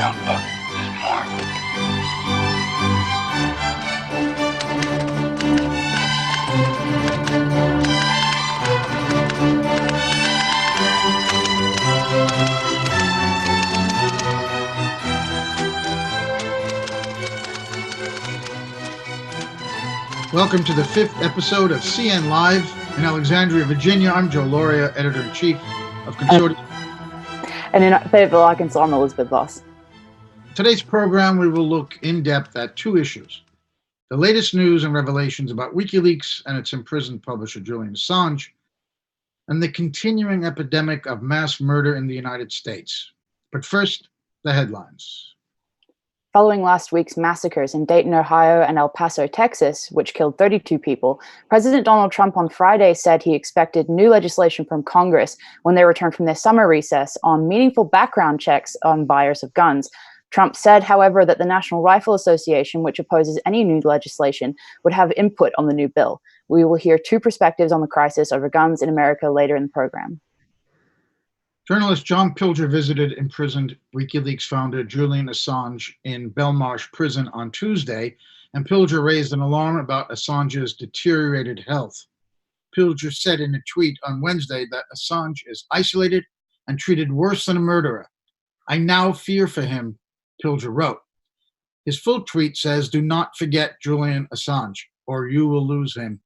notebook is marked. Welcome to the 5th episode of CN Live in Alexandria, Virginia. I'm Joe Lauria, Editor-in-Chief of Consortium. And in Fayetteville, Arkansas, I'm Elizabeth Voss. Today's program, we will look in depth at two issues. The latest news and revelations about WikiLeaks and its imprisoned publisher, Julian Assange, and the continuing epidemic of mass murder in the United States. But first, the headlines. Following last week's massacres in Dayton, Ohio and El Paso, Texas, which killed 32 people, President Donald Trump on Friday said he expected new legislation from Congress when they returned from their summer recess on meaningful background checks on buyers of guns. Trump said, however, that the National Rifle Association, which opposes any new legislation, would have input on the new bill. We will hear two perspectives on the crisis over guns in America later in the program. Journalist John Pilger visited imprisoned WikiLeaks founder Julian Assange in Belmarsh prison on Tuesday, and Pilger raised an alarm about Assange's deteriorated health. Pilger said in a tweet on Wednesday that Assange is isolated and treated worse than a murderer. I now fear for him, Pilger wrote. His full tweet says, "Do not forget Julian Assange, or you will lose him.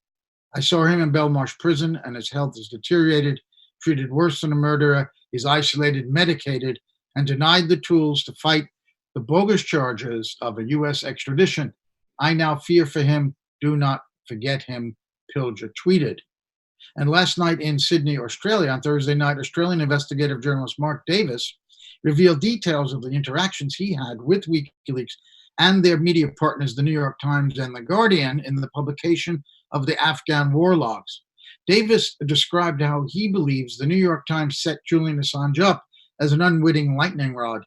I saw him in Belmarsh prison, and his health is deteriorated, treated worse than a murderer. He's isolated, medicated, and denied the tools to fight the bogus charges of a U.S. extradition. I now fear for him. Do not forget him," Pilger tweeted. And last night in Sydney, Australia, on Thursday night, Australian investigative journalist Mark Davis revealed details of the interactions he had with WikiLeaks and their media partners, the New York Times and The Guardian, in the publication of the Afghan War Logs. Davis described how he believes the New York Times set Julian Assange up as an unwitting lightning rod,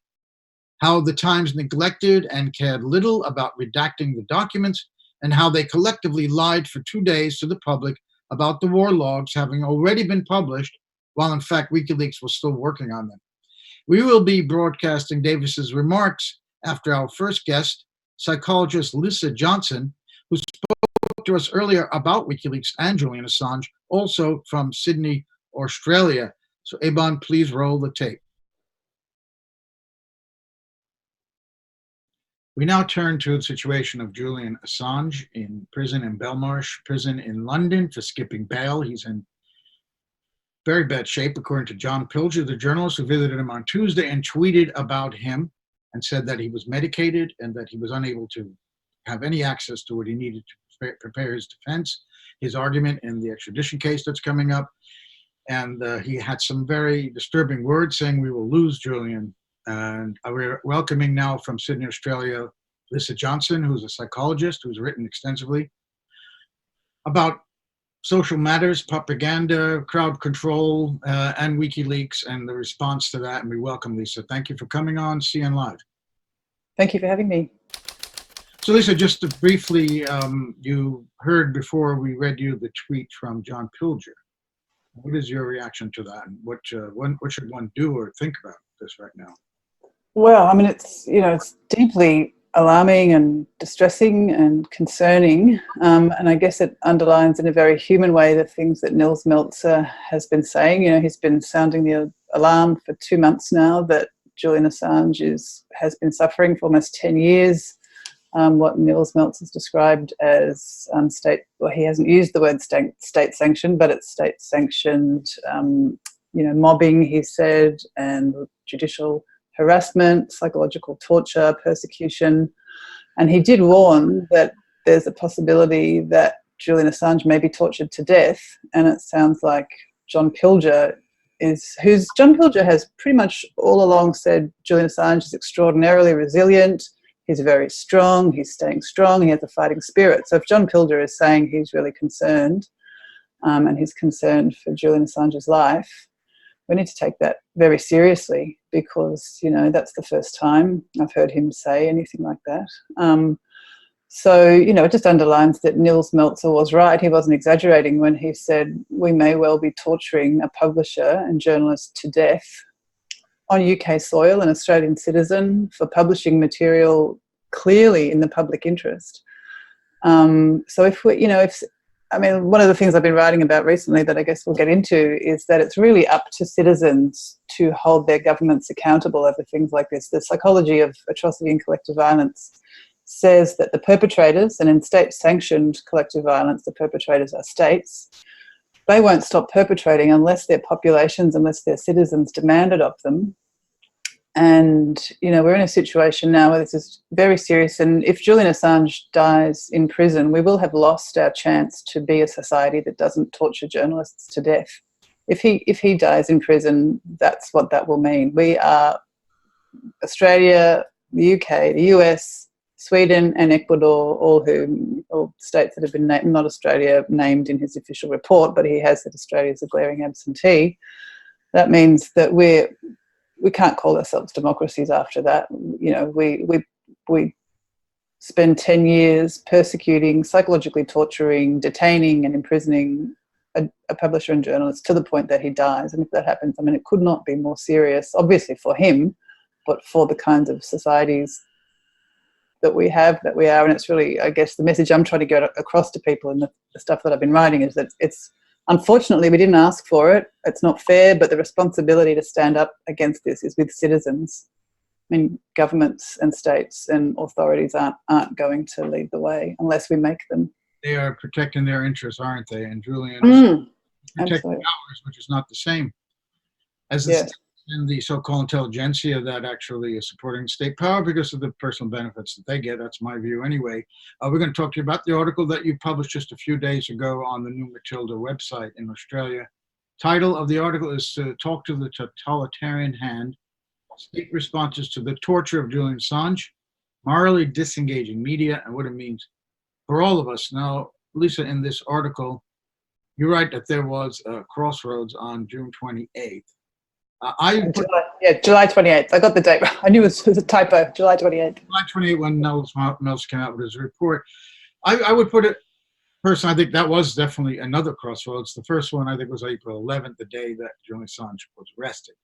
how the Times neglected and cared little about redacting the documents, and how they collectively lied for 2 days to the public about the war logs having already been published, while in fact WikiLeaks was still working on them. We will be broadcasting Davis's remarks after our first guest, psychologist Lissa Johnson, who spoke to us earlier about WikiLeaks and Julian Assange, also from Sydney, Australia. So Ebon, please roll the tape. We now turn to the situation of Julian Assange in prison in Belmarsh prison in London for skipping bail. He's in very bad shape, according to John Pilger, the journalist who visited him on Tuesday and tweeted about him and said that he was medicated and that he was unable to have any access to what he needed to prepare his defense, his argument in the extradition case that's coming up. And he had some very disturbing words saying we will lose Julian. And we're welcoming now from Sydney, Australia, Lissa Johnson, who's a psychologist who's written extensively about social matters, propaganda, crowd control, and WikiLeaks and the response to that. And we welcome Lissa. Thank you for coming on CN Live. Thank you for having me. So Lissa, just to briefly, you heard before we read you the tweet from John Pilger. What is your reaction to that? And what should one do or think about this right now? Well, I mean, it's deeply alarming and distressing and concerning, and I guess it underlines in a very human way the things that Nils Meltzer has been saying. He's been sounding the alarm for 2 months now that Julian Assange has been suffering for almost 10 years. What Nils Meltzer has described as he hasn't used the word state-sanctioned, but it's state-sanctioned, mobbing, he said, and judicial harassment, psychological torture, persecution. And he did warn that there's a possibility that Julian Assange may be tortured to death. And it sounds like John Pilger has pretty much all along said Julian Assange is extraordinarily resilient. He's very strong. He's staying strong. He has a fighting spirit. So if John Pilger is saying he's really concerned, and he's concerned for Julian Assange's life, we need to take that very seriously, because, that's the first time I've heard him say anything like that. It just underlines that Nils Meltzer was right. He wasn't exaggerating when he said we may well be torturing a publisher and journalist to death. on UK soil, an Australian citizen, for publishing material clearly in the public interest. So if we, one of the things I've been writing about recently that I guess we'll get into is that it's really up to citizens to hold their governments accountable over things like this. The psychology of atrocity and collective violence says that the perpetrators, and in state-sanctioned collective violence, the perpetrators are states, they won't stop perpetrating unless their populations, unless their citizens demand it of them. And, we're in a situation now where this is very serious. And if Julian Assange dies in prison, we will have lost our chance to be a society that doesn't torture journalists to death. If he dies in prison, that's what that will mean. We are Australia, the UK, the US, Sweden and Ecuador, all states that have been named, not Australia named in his official report, but he has said Australia is a glaring absentee. That means that we can't call ourselves democracies after that. We spend 10 years persecuting, psychologically torturing, detaining and imprisoning a publisher and journalist to the point that he dies. And if that happens, it could not be more serious, obviously for him, but for the kinds of societies that we are. And it's really, I guess, the message I'm trying to get across to people in the stuff that I've been writing is that it's, unfortunately, we didn't ask for it. It's not fair, but the responsibility to stand up against this is with citizens. Governments and states and authorities aren't going to lead the way unless we make them. They are protecting their interests, aren't they? And Julian is protecting ours, which is not the same as in the so-called intelligentsia that actually is supporting state power because of the personal benefits that they get. That's my view anyway. We're going to talk to you about the article that you published just a few days ago on the New Matilda website in Australia. Title of the article is Talk to the Totalitarian Hand, State Responses to the Torture of Julian Assange, Morally Disengaging Media, and what it means for all of us. Now, Lissa, in this article, you write that there was a crossroads on June 28th. July 28th. I got the date. I knew it was a typo. July 28th. July 28th, when Mills came out with his report. I would put it, personally, I think that was definitely another crossroads. The first one, I think, was April 11th, the day that Julian Assange was arrested.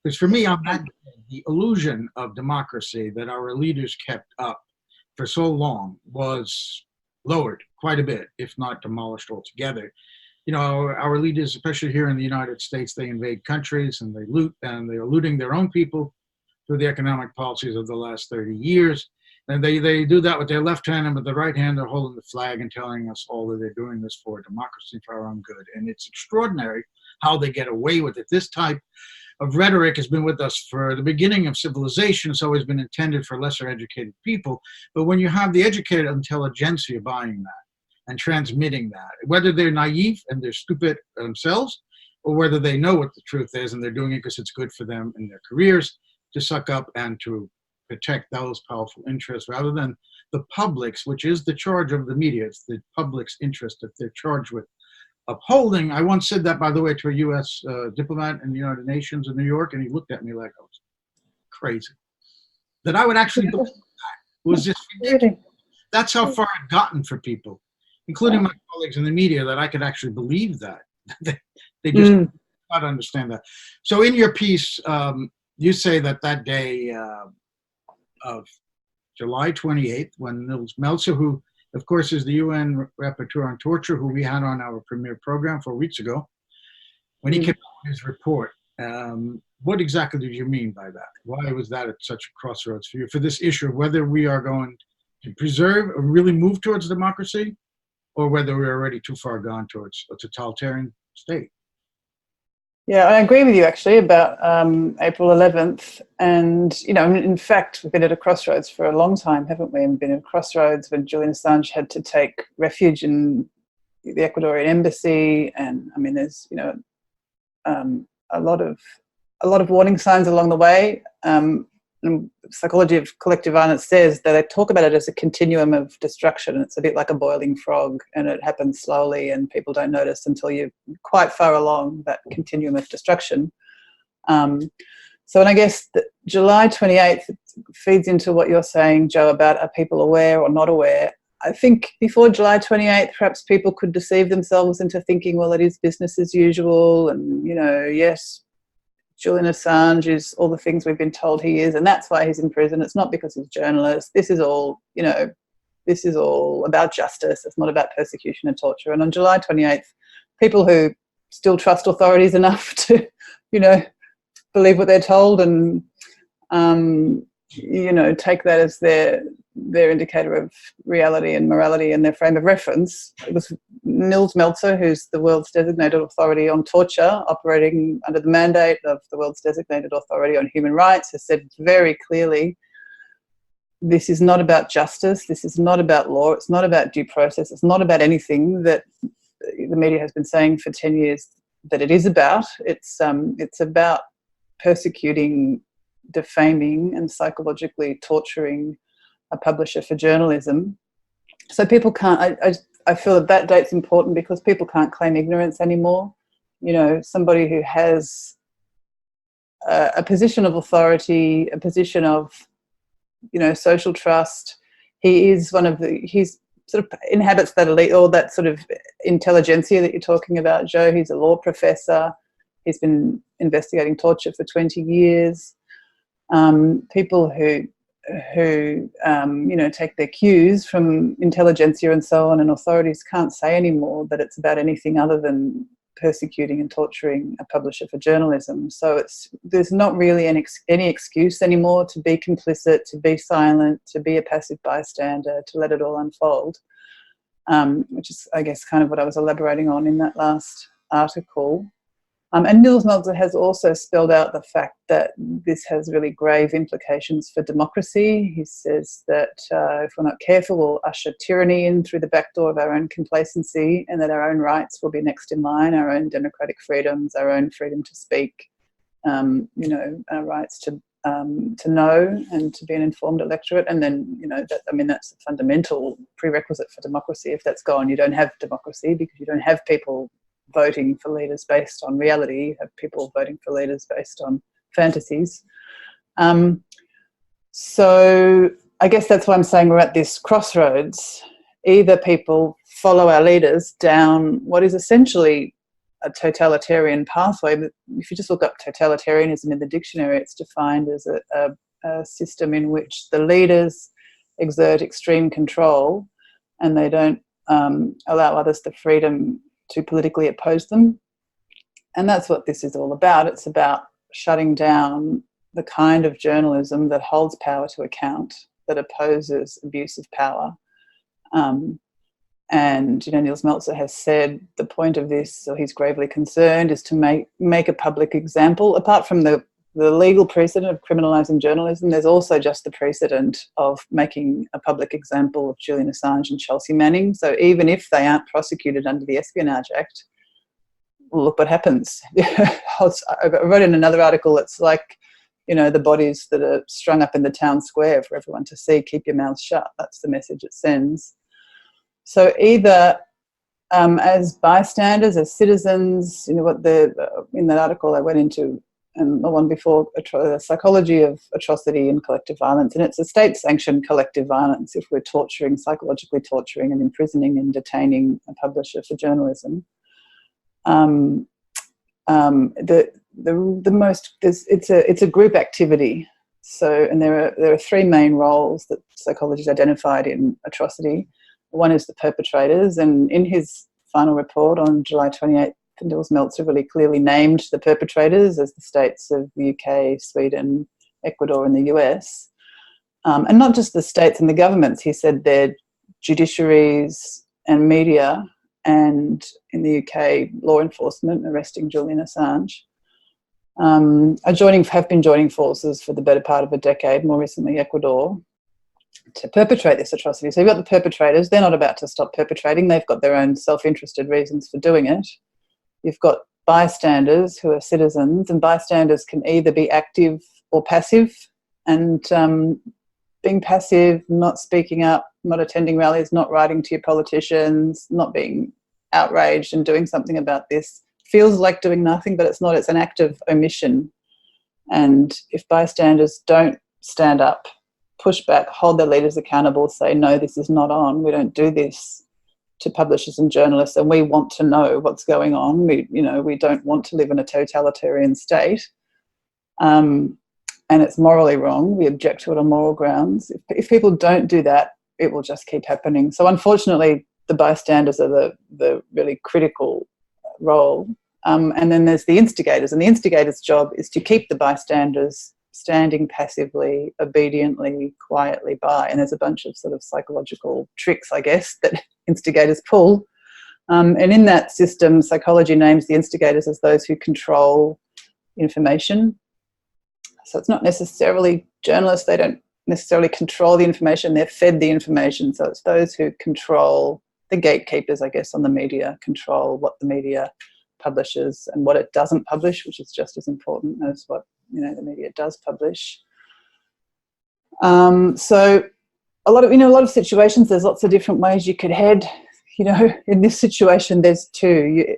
Because for me, on that day, the illusion of democracy that our leaders kept up for so long was lowered quite a bit, if not demolished altogether. Our leaders, especially here in the United States, they invade countries and they loot, and they're looting their own people through the economic policies of the last 30 years. And they do that with their left hand, and with the right hand, they're holding the flag and telling us all that they're doing this for democracy, for our own good. And it's extraordinary how they get away with it. This type of rhetoric has been with us for the beginning of civilization. It's always been intended for lesser educated people. But when you have the educated intelligentsia buying that, and transmitting that, whether they're naive and they're stupid themselves, or whether they know what the truth is and they're doing it because it's good for them in their careers to suck up and to protect those powerful interests, rather than the public's, which is the charge of the media. It's the public's interest that they're charged with upholding. I once said that, by the way, to a U.S. diplomat in the United Nations in New York, and he looked at me like I was crazy. That I would actually believe that was just ridiculous. That's how far I'd gotten for people, including my colleagues in the media, that I could actually believe that. They just not understand that. So in your piece, you say that day of July 28th, when Nils Melzer, who of course is the UN Rapporteur on Torture, who we had on our premiere program 4 weeks ago, when he came out with his report, what exactly did you mean by that? Why was that at such a crossroads for you, for this issue of whether we are going to preserve or really move towards democracy, or whether we're already too far gone towards a totalitarian state? Yeah, I agree with you actually about April 11th. And, in fact, we've been at a crossroads for a long time, haven't we? We've been at a crossroads when Julian Assange had to take refuge in the Ecuadorian embassy. And there's, a lot of warning signs along the way. And psychology of collective violence says that they talk about it as a continuum of destruction. It's a bit like a boiling frog, and it happens slowly and people don't notice until you're quite far along that continuum of destruction. And I guess that July 28th feeds into what you're saying, Joe, about are people aware or not aware. I think before July 28th, perhaps people could deceive themselves into thinking, well, it is business as usual, and, yes, Julian Assange is all the things we've been told he is, and that's why he's in prison. It's not because he's a journalist. This is all, this is all about justice. It's not about persecution and torture. And on July 28th, people who still trust authorities enough to, believe what they're told and, take that as their indicator of reality and morality and their frame of reference. It was Nils Melzer, who's the world's designated authority on torture, operating under the mandate of the world's designated authority on human rights, has said very clearly, this is not about justice, this is not about law, it's not about due process, it's not about anything that the media has been saying for 10 years that it is about. It's about persecuting, defaming and psychologically torturing a publisher for journalism. So people can't, I feel that date's important because people can't claim ignorance anymore. Somebody who has a position of authority, a position of, social trust, he's sort of inhabits that elite or that sort of intelligentsia that you're talking about, Joe. He's a law professor. He's been investigating torture for 20 years. People who take their cues from intelligentsia and so on, and authorities can't say anymore that it's about anything other than persecuting and torturing a publisher for journalism. So there's not really any excuse anymore to be complicit, to be silent, to be a passive bystander, to let it all unfold, which is, I guess, kind of what I was elaborating on in that last article. And Nils Melzer has also spelled out the fact that this has really grave implications for democracy. He says that if we're not careful, we'll usher tyranny in through the back door of our own complacency, and that our own rights will be next in line, our own democratic freedoms, our own freedom to speak, our rights to know and to be an informed electorate. And then, that's a fundamental prerequisite for democracy. If that's gone, you don't have democracy, because you don't have people voting for leaders based on reality. You have people voting for leaders based on fantasies. So I guess that's why I'm saying we're at this crossroads. Either people follow our leaders down what is essentially a totalitarian pathway. But if you just look up totalitarianism in the dictionary, it's defined as a system in which the leaders exert extreme control and they don't allow others the freedom to politically oppose them. And that's what this is all about. It's about shutting down the kind of journalism that holds power to account, that opposes abuse of power. And Nils Melzer has said the point of this, or he's gravely concerned, is to make a public example. Apart from the legal precedent of criminalising journalism, there's also just the precedent of making a public example of Julian Assange and Chelsea Manning. So even if they aren't prosecuted under the Espionage Act, well, look what happens. I wrote in another article, it's like, the bodies that are strung up in the town square for everyone to see. Keep your mouth shut. That's the message it sends. So either as bystanders, as citizens, in that article I went into, and the one before, the psychology of atrocity and collective violence. And it's a state-sanctioned collective violence if we're psychologically torturing and imprisoning and detaining a publisher for journalism. It's a group activity. So, and there are three main roles that psychologists identified in atrocity. One is the perpetrators, and in his final report on July 28th, Nils Melzer really clearly named the perpetrators as the states of the UK, Sweden, Ecuador and the US. And not just the states and the governments. He said they're judiciaries and media, and in the UK, law enforcement arresting Julian Assange. Have been joining forces for the better part of a decade, more recently Ecuador, to perpetrate this atrocity. So you've got the perpetrators. They're not about to stop perpetrating. They've got their own self-interested reasons for doing it. You've got bystanders who are citizens, and bystanders can either be active or passive. And being passive, not speaking up, not attending rallies, not writing to your politicians, not being outraged and doing something about this feels like doing nothing, but it's not. It's an act of omission. And if bystanders don't stand up, push back, hold their leaders accountable, say, no, this is not on, we don't do this to publishers and journalists, and we want to know what's going on. We don't want to live in a totalitarian state. and it's morally wrong. We object to it on moral grounds. If people don't do that, it will just keep happening. So unfortunately, the bystanders are the really critical role. And then there's the instigators, and the instigators' job is to keep the bystanders standing passively, obediently, quietly by. And there's a bunch of sort of psychological tricks, I guess, that instigators pull. And in that system, psychology names the instigators as those who control information. So it's not necessarily journalists. They don't necessarily control the information. They're fed the information. So it's those who control, the gatekeepers, I guess, on the media, control what the media publishes and what it doesn't publish, which is just as important as what the media does publish. So a lot of situations, there's lots of different ways you could head. In this situation, there's two.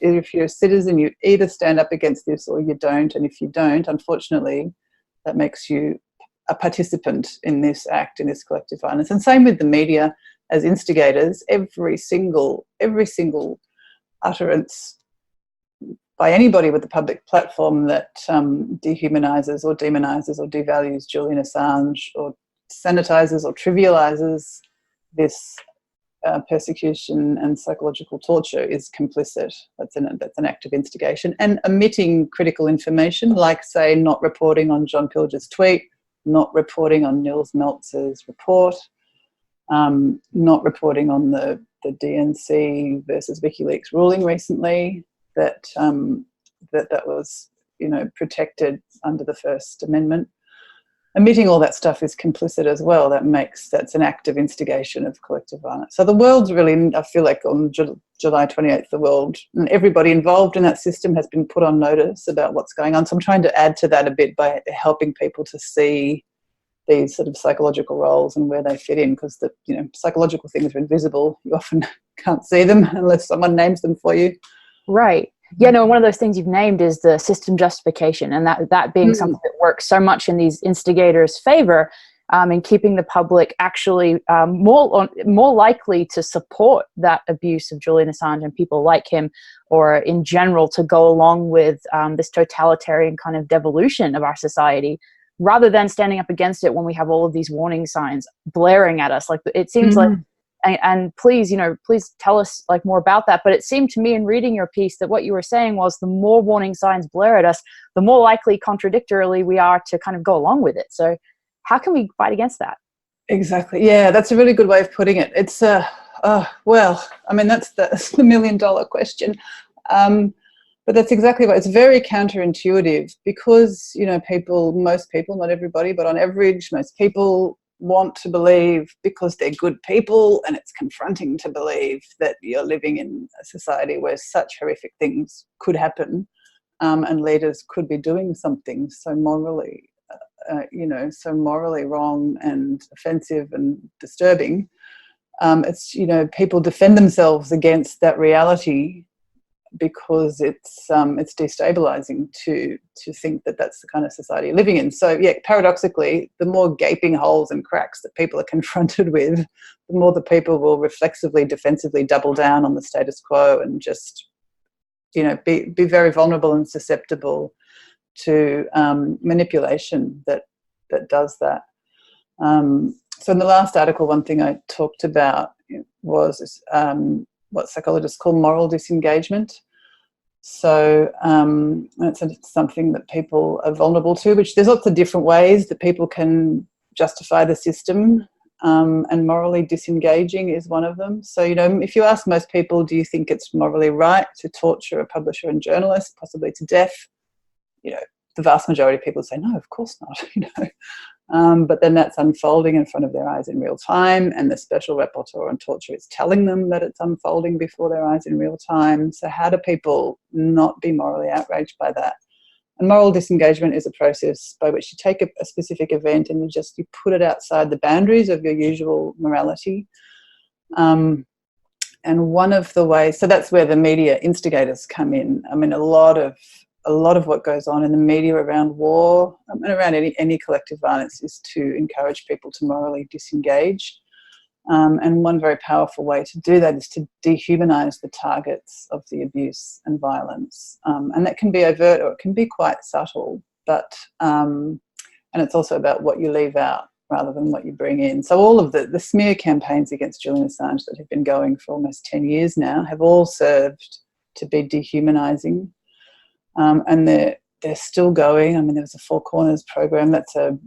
If you're a citizen, you either stand up against this or you don't. And if you don't, unfortunately, that makes you a participant in this act, in this collective violence. And same with the media as instigators. Every single utterance by anybody with a public platform that dehumanises or demonises or devalues Julian Assange or sanitises or trivialises this persecution and psychological torture is complicit. That's an act of instigation. And omitting critical information, like, say, not reporting on John Pilger's tweet, not reporting on Nils Meltzer's report, not reporting on the DNC versus WikiLeaks ruling recently that was protected under the First Amendment. Omitting all that stuff is complicit as well. That's an act of instigation of collective violence. So the world's really, I feel like on July 28th, the world and everybody involved in that system has been put on notice about what's going on. So I'm trying to add to that a bit by helping people to see these sort of psychological roles and where they fit in, because the psychological things are invisible. You often can't see them unless someone names them for you. Right. Yeah, no, one of those things you've named is the system justification, and that being something that works so much in these instigators' favor, in keeping the public actually more likely to support that abuse of Julian Assange and people like him, or in general to go along with this totalitarian kind of devolution of our society, rather than standing up against it when we have all of these warning signs blaring at us. Like, it seems like, and please tell us more about that. But it seemed to me in reading your piece that what you were saying was the more warning signs blare at us, the more likely contradictorily we are to kind of go along with it. So how can we fight against that? Exactly. Yeah, that's a really good way of putting it. It's, well, I mean, that's the $1 million question. But that's exactly right. It's very counterintuitive because, most people, not everybody, but on average, most people want to believe because they're good people, and it's confronting to believe that you're living in a society where such horrific things could happen, and leaders could be doing something so morally, so morally wrong and offensive and disturbing. It's, people defend themselves against that reality because it's destabilizing to think that that's the kind of society you're living in. So yeah, paradoxically, the more gaping holes and cracks that people are confronted with, the more the people will reflexively, defensively double down on the status quo and just, be very vulnerable and susceptible to manipulation that does that. So in the last article, one thing I talked about was what psychologists call moral disengagement. So it's something that people are vulnerable to, which there's lots of different ways that people can justify the system, and morally disengaging is one of them. So, if you ask most people, do you think it's morally right to torture a publisher and journalist, possibly to death? The vast majority of people say, no, of course not, but then that's unfolding in front of their eyes in real time, and the special rapporteur on torture is telling them that it's unfolding before their eyes in real time. So how do people not be morally outraged by that? And moral disengagement is a process by which you take a specific event and you put it outside the boundaries of your usual morality. And one of the ways, so that's where the media instigators come in. I mean, a lot of what goes on in the media around war and around any collective violence is to encourage people to morally disengage. And one very powerful way to do that is to dehumanise the targets of the abuse and violence. And that can be overt or it can be quite subtle. and it's also about what you leave out rather than what you bring in. So all of the smear campaigns against Julian Assange that have been going for almost 10 years now have all served to be dehumanising, and they're still going. I mean, there was a Four Corners program that's a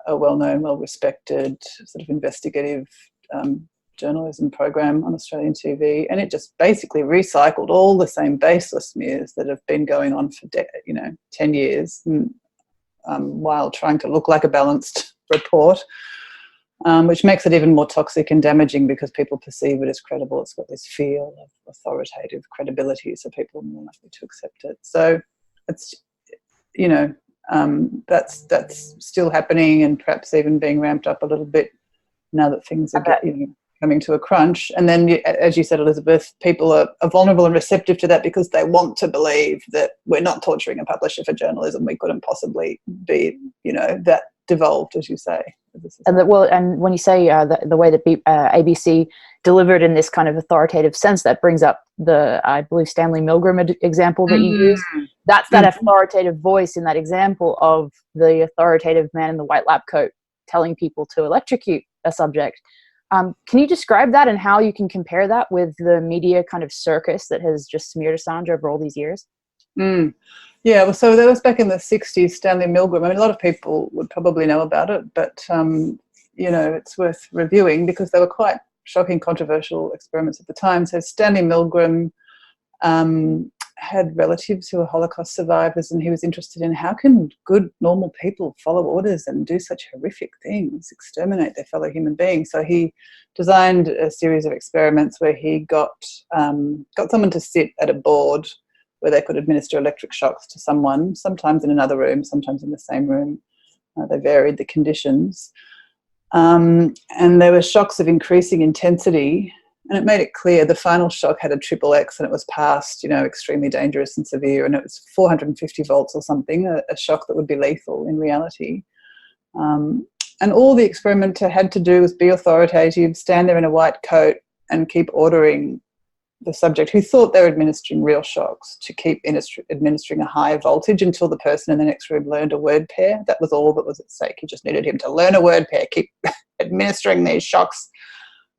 well-known, well-respected sort of investigative journalism program on Australian TV, and it just basically recycled all the same baseless smears that have been going on for 10 years, while trying to look like a balanced report, which makes it even more toxic and damaging because people perceive it as credible. It's got this feel of authoritative credibility, so people are more likely to accept it. So it's, that's still happening, and perhaps even being ramped up a little bit now that things are coming to a crunch. And then, as you said, Elizabeth, people are vulnerable and receptive to that because they want to believe that we're not torturing a publisher for journalism. We couldn't possibly be, that devolved, as you say. And when you say the way that ABC delivered in this kind of authoritative sense, that brings up I believe, Stanley Milgram example that you used. That's that authoritative voice in that example of the authoritative man in the white lab coat telling people to electrocute a subject. Can you describe that and how you can compare that with the media kind of circus that has just smeared Assange over all these years? Yeah, well, so that was back in the 60s, Stanley Milgram. I mean, a lot of people would probably know about it, but, it's worth reviewing because they were quite shocking, controversial experiments at the time. So Stanley Milgram had relatives who were Holocaust survivors, and he was interested in how can good, normal people follow orders and do such horrific things, exterminate their fellow human beings. So he designed a series of experiments where he got someone to sit at a board where they could administer electric shocks to someone, sometimes in another room, sometimes in the same room. They varied the conditions. And there were shocks of increasing intensity, and it made it clear the final shock had a triple X, and it was past, extremely dangerous and severe, and it was 450 volts or something, a shock that would be lethal in reality. And all the experimenter had to do was be authoritative, stand there in a white coat and keep ordering the subject, who thought they were administering real shocks, to keep administering a high voltage until the person in the next room learned a word pair. That was all that was at stake. You just needed him to learn a word pair, keep administering these shocks.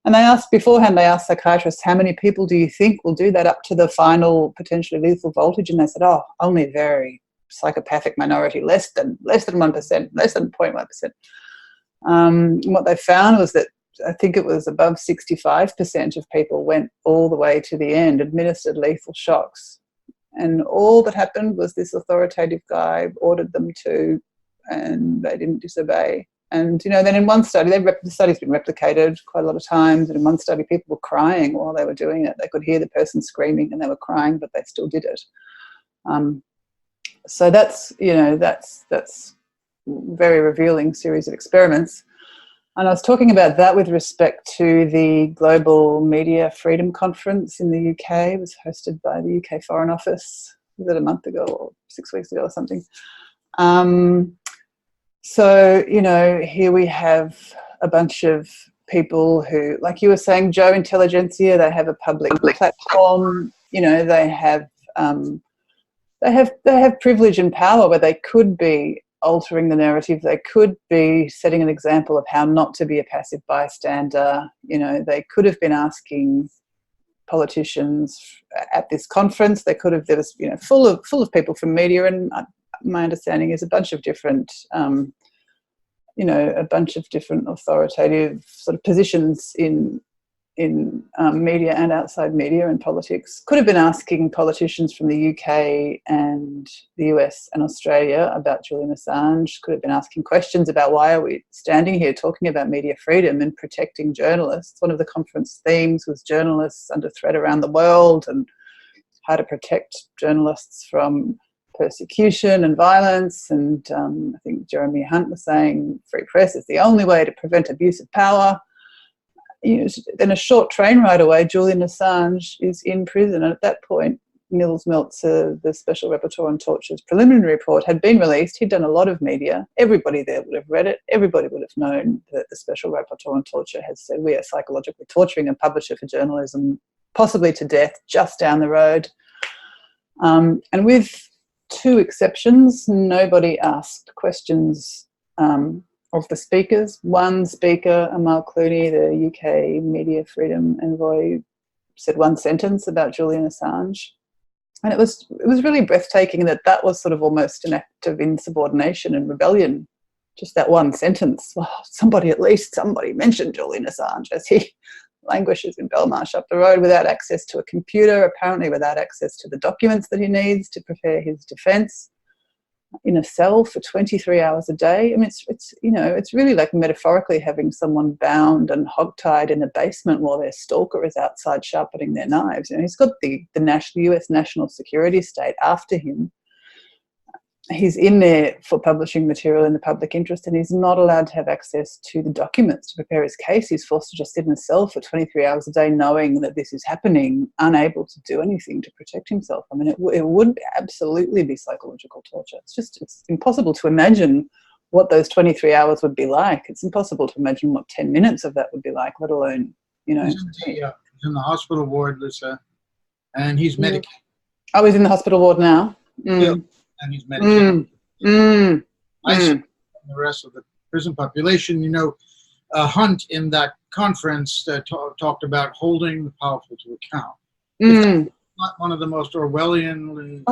And beforehand, they asked psychiatrists, how many people do you think will do that up to the final potentially lethal voltage? And they said, only a very psychopathic minority, less than 1%, less than 0.1%. What they found was that I think it was above 65% of people went all the way to the end, administered lethal shocks. And all that happened was this authoritative guy ordered them to, and they didn't disobey. And, then in one study, the study's been replicated quite a lot of times, and in one study, people were crying while they were doing it. They could hear the person screaming and they were crying, but they still did it. So that's very revealing series of experiments. And I was talking about that with respect to the Global Media Freedom Conference in the UK. It was hosted by the UK Foreign Office. Was it a month ago or 6 weeks ago or something? So, here we have a bunch of people who, like you were saying, Joe Intelligentsia, they have a public platform. They have privilege and power where they could be altering the narrative. They could be setting an example of how not to be a passive bystander. They could have been asking politicians at this conference. There was full of people from media, and my understanding is a bunch of different authoritative sort of positions in media and outside media and politics. Could have been asking politicians from the UK and the US and Australia about Julian Assange. Could have been asking questions about why are we standing here talking about media freedom and protecting journalists. One of the conference themes was journalists under threat around the world and how to protect journalists from persecution and violence. And I think Jeremy Hunt was saying free press is the only way to prevent abuse of power. Then a short train ride away, Julian Assange is in prison. And at that point, Nils Meltzer, the Special Rapporteur on Torture's preliminary report, had been released. He'd done a lot of media. Everybody there would have read it. Everybody would have known that the Special Rapporteur on Torture has said we are psychologically torturing a publisher for journalism, possibly to death, just down the road. And with two exceptions. Nobody asked questions of the speakers. One speaker, Amal Clooney, the UK media freedom envoy, said one sentence about Julian Assange. And it was really breathtaking that was sort of almost an act of insubordination and rebellion. Just that one sentence. Well, somebody mentioned Julian Assange as he languishes in Belmarsh up the road without access to a computer, apparently without access to the documents that he needs to prepare his defence, in a cell for 23 hours a day. I mean, it's really like metaphorically having someone bound and hogtied in a basement while their stalker is outside sharpening their knives. You know, he's got the US national security state after him. He's in there for publishing material in the public interest, and he's not allowed to have access to the documents to prepare his case. He's forced to just sit in a cell for 23 hours a day knowing that this is happening, unable to do anything to protect himself. I mean, it would absolutely be psychological torture. It's impossible to imagine what those 23 hours would be like. It's impossible to imagine what 10 minutes of that would be like, let alone, you know. He's in the hospital ward, Lissa, and he's medicated. Oh, he's in the hospital ward now? Yeah. And he's medicated. The rest of the prison population. You know, Hunt in that conference talked about holding the powerful to account. It's not one of the most Orwellian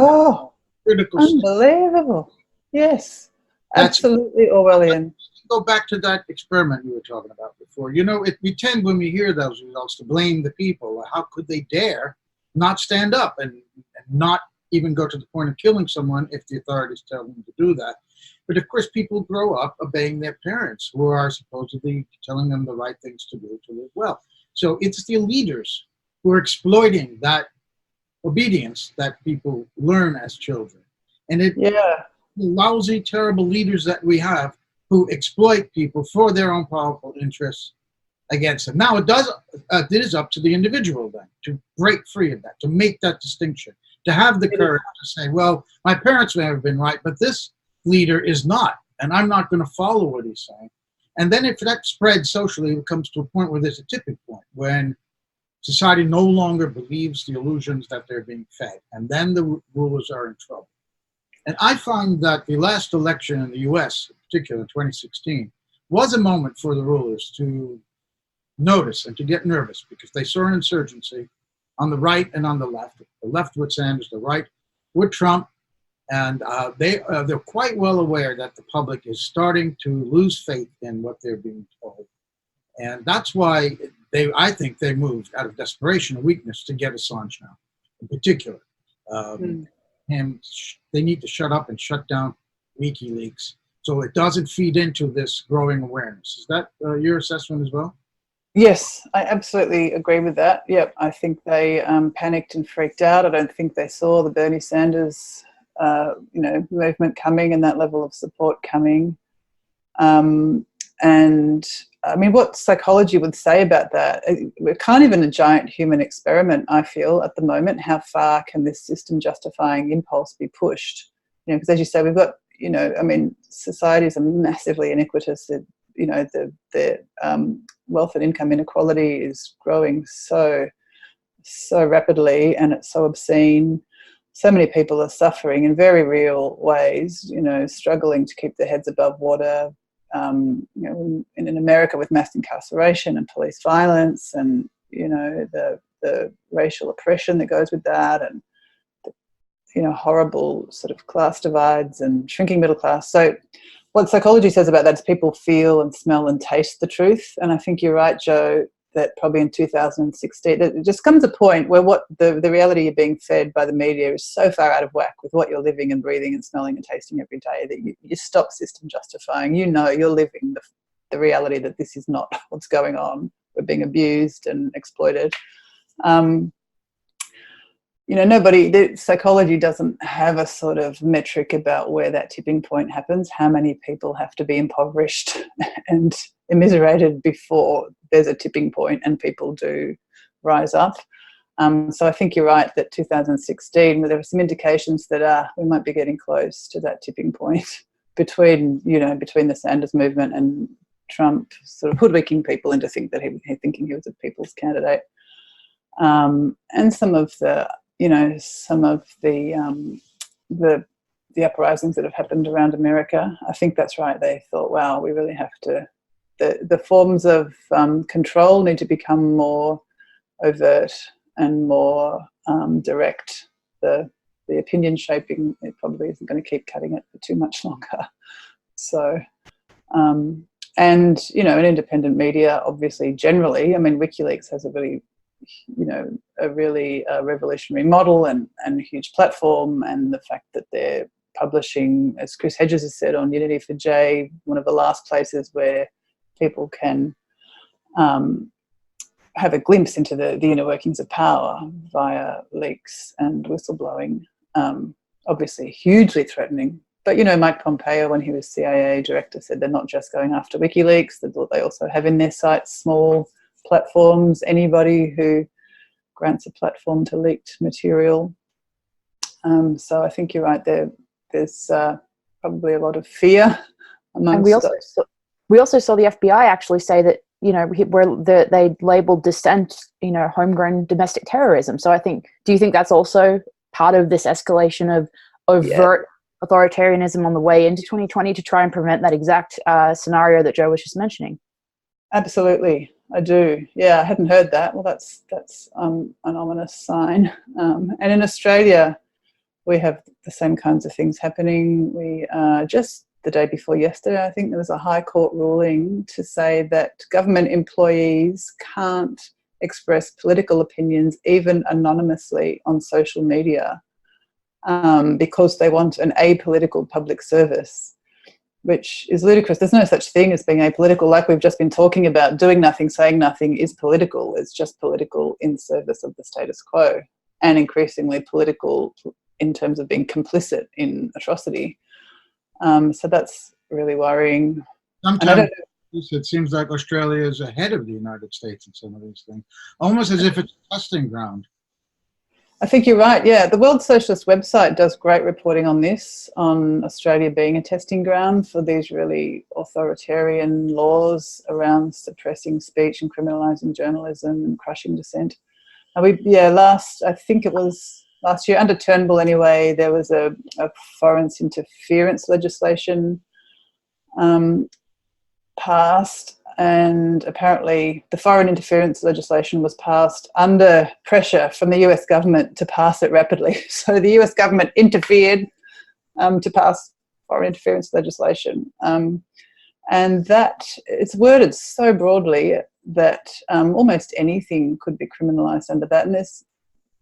critical. Unbelievable. Yes, absolutely Orwellian. Go back to that experiment you were talking about before. You know, we tend, when we hear those results, to blame the people. How could they dare not stand up and not even go to the point of killing someone if the authorities tell them to do that? But of course, people grow up obeying their parents, who are supposedly telling them the right things to do to live well. So it's the leaders who are exploiting that obedience that people learn as children. And the lousy, terrible leaders that we have who exploit people for their own powerful interests against them. Now, it is up to the individual then to break free of that, to make that distinction, to have the courage to say, well, my parents may have been right, but this leader is not, and I'm not going to follow what he's saying. And then if that spreads socially, it comes to a point where there's a tipping point, when society no longer believes the illusions that they're being fed, and then the rulers are in trouble. And I find that the last election in the US, in particular 2016, was a moment for the rulers to notice and to get nervous, because they saw an insurgency on the right and on the left. The left with Sanders, the right with Trump, and they're quite well aware that the public is starting to lose faith in what they're being told. And that's why I think they moved out of desperation and weakness to get Assange now, in particular. And they need to shut up and shut down WikiLeaks so it doesn't feed into this growing awareness. Is that your assessment as well? Yes, I absolutely agree with that. Yep, I think they panicked and freaked out. I don't think they saw the Bernie Sanders, movement coming and that level of support coming. And I mean, what psychology would say about that? We're kind of in a giant human experiment, I feel, at the moment. How far can this system-justifying impulse be pushed? You know, because as you say, we've got, societies are massively iniquitous. The wealth and income inequality is growing so rapidly, and it's so obscene. So many people are suffering in very real ways, struggling to keep their heads above water. In America, with mass incarceration and police violence, and the racial oppression that goes with that, and horrible sort of class divides and shrinking middle class. So what psychology says about that is people feel and smell and taste the truth. And I think you're right, Joe, that probably in 2016, it just comes a point where what the reality you're being fed by the media is so far out of whack with what you're living and breathing and smelling and tasting every day that you stop system justifying. You're living the reality that this is not what's going on. We're being abused and exploited. Psychology doesn't have a sort of metric about where that tipping point happens, how many people have to be impoverished and immiserated before there's a tipping point and people do rise up. So I think you're right that 2016, there were some indications that we might be getting close to that tipping point between the Sanders movement and Trump sort of hoodwinking people into thinking he was a people's candidate. And some of the the uprisings that have happened around America. I think that's right. They thought, wow, we really have to, the forms of control need to become more overt and more direct. The opinion shaping, it probably isn't going to keep cutting it for too much longer. So, and, you know, an independent media, obviously, generally, I mean, WikiLeaks has a really, you know, a really revolutionary model and a huge platform, and the fact that they're publishing, as Chris Hedges has said, on Unity for J, one of the last places where people can have a glimpse into the inner workings of power via leaks and whistleblowing, obviously hugely threatening. But, you know, Mike Pompeo, when he was CIA director, said they're not just going after WikiLeaks, they also have in their sights small platforms, anybody who grants a platform to leaked material. So I think you're right, there's probably a lot of fear amongst. And we also saw the FBI actually say that, you know, they labeled dissent, you know, homegrown domestic terrorism. So I think, do you think that's also part of this escalation of overt authoritarianism on the way into 2020 to try and prevent that exact scenario that Joe was just mentioning? Absolutely, I do. Yeah, I hadn't heard that. Well, that's an ominous sign. And in Australia, we have the same kinds of things happening. We just the day before yesterday, I think there was a High Court ruling to say that government employees can't express political opinions, even anonymously, on social media because they want an apolitical public service, which is ludicrous. There's no such thing as being apolitical. Like we've just been talking about, doing nothing, saying nothing is political. It's just political in service of the status quo, and increasingly political in terms of being complicit in atrocity. So that's really worrying. Sometimes it seems like Australia is ahead of the United States in some of these things, almost as if it's a testing ground. I think you're right, yeah. The World Socialist website does great reporting on this, on Australia being a testing ground for these really authoritarian laws around suppressing speech and criminalising journalism and crushing dissent. I think it was last year, under Turnbull anyway, there was a foreign interference legislation passed, and apparently the foreign interference legislation was passed under pressure from the US government to pass it rapidly. So the US government interfered to pass foreign interference legislation. And that it's worded so broadly that almost anything could be criminalised under that. And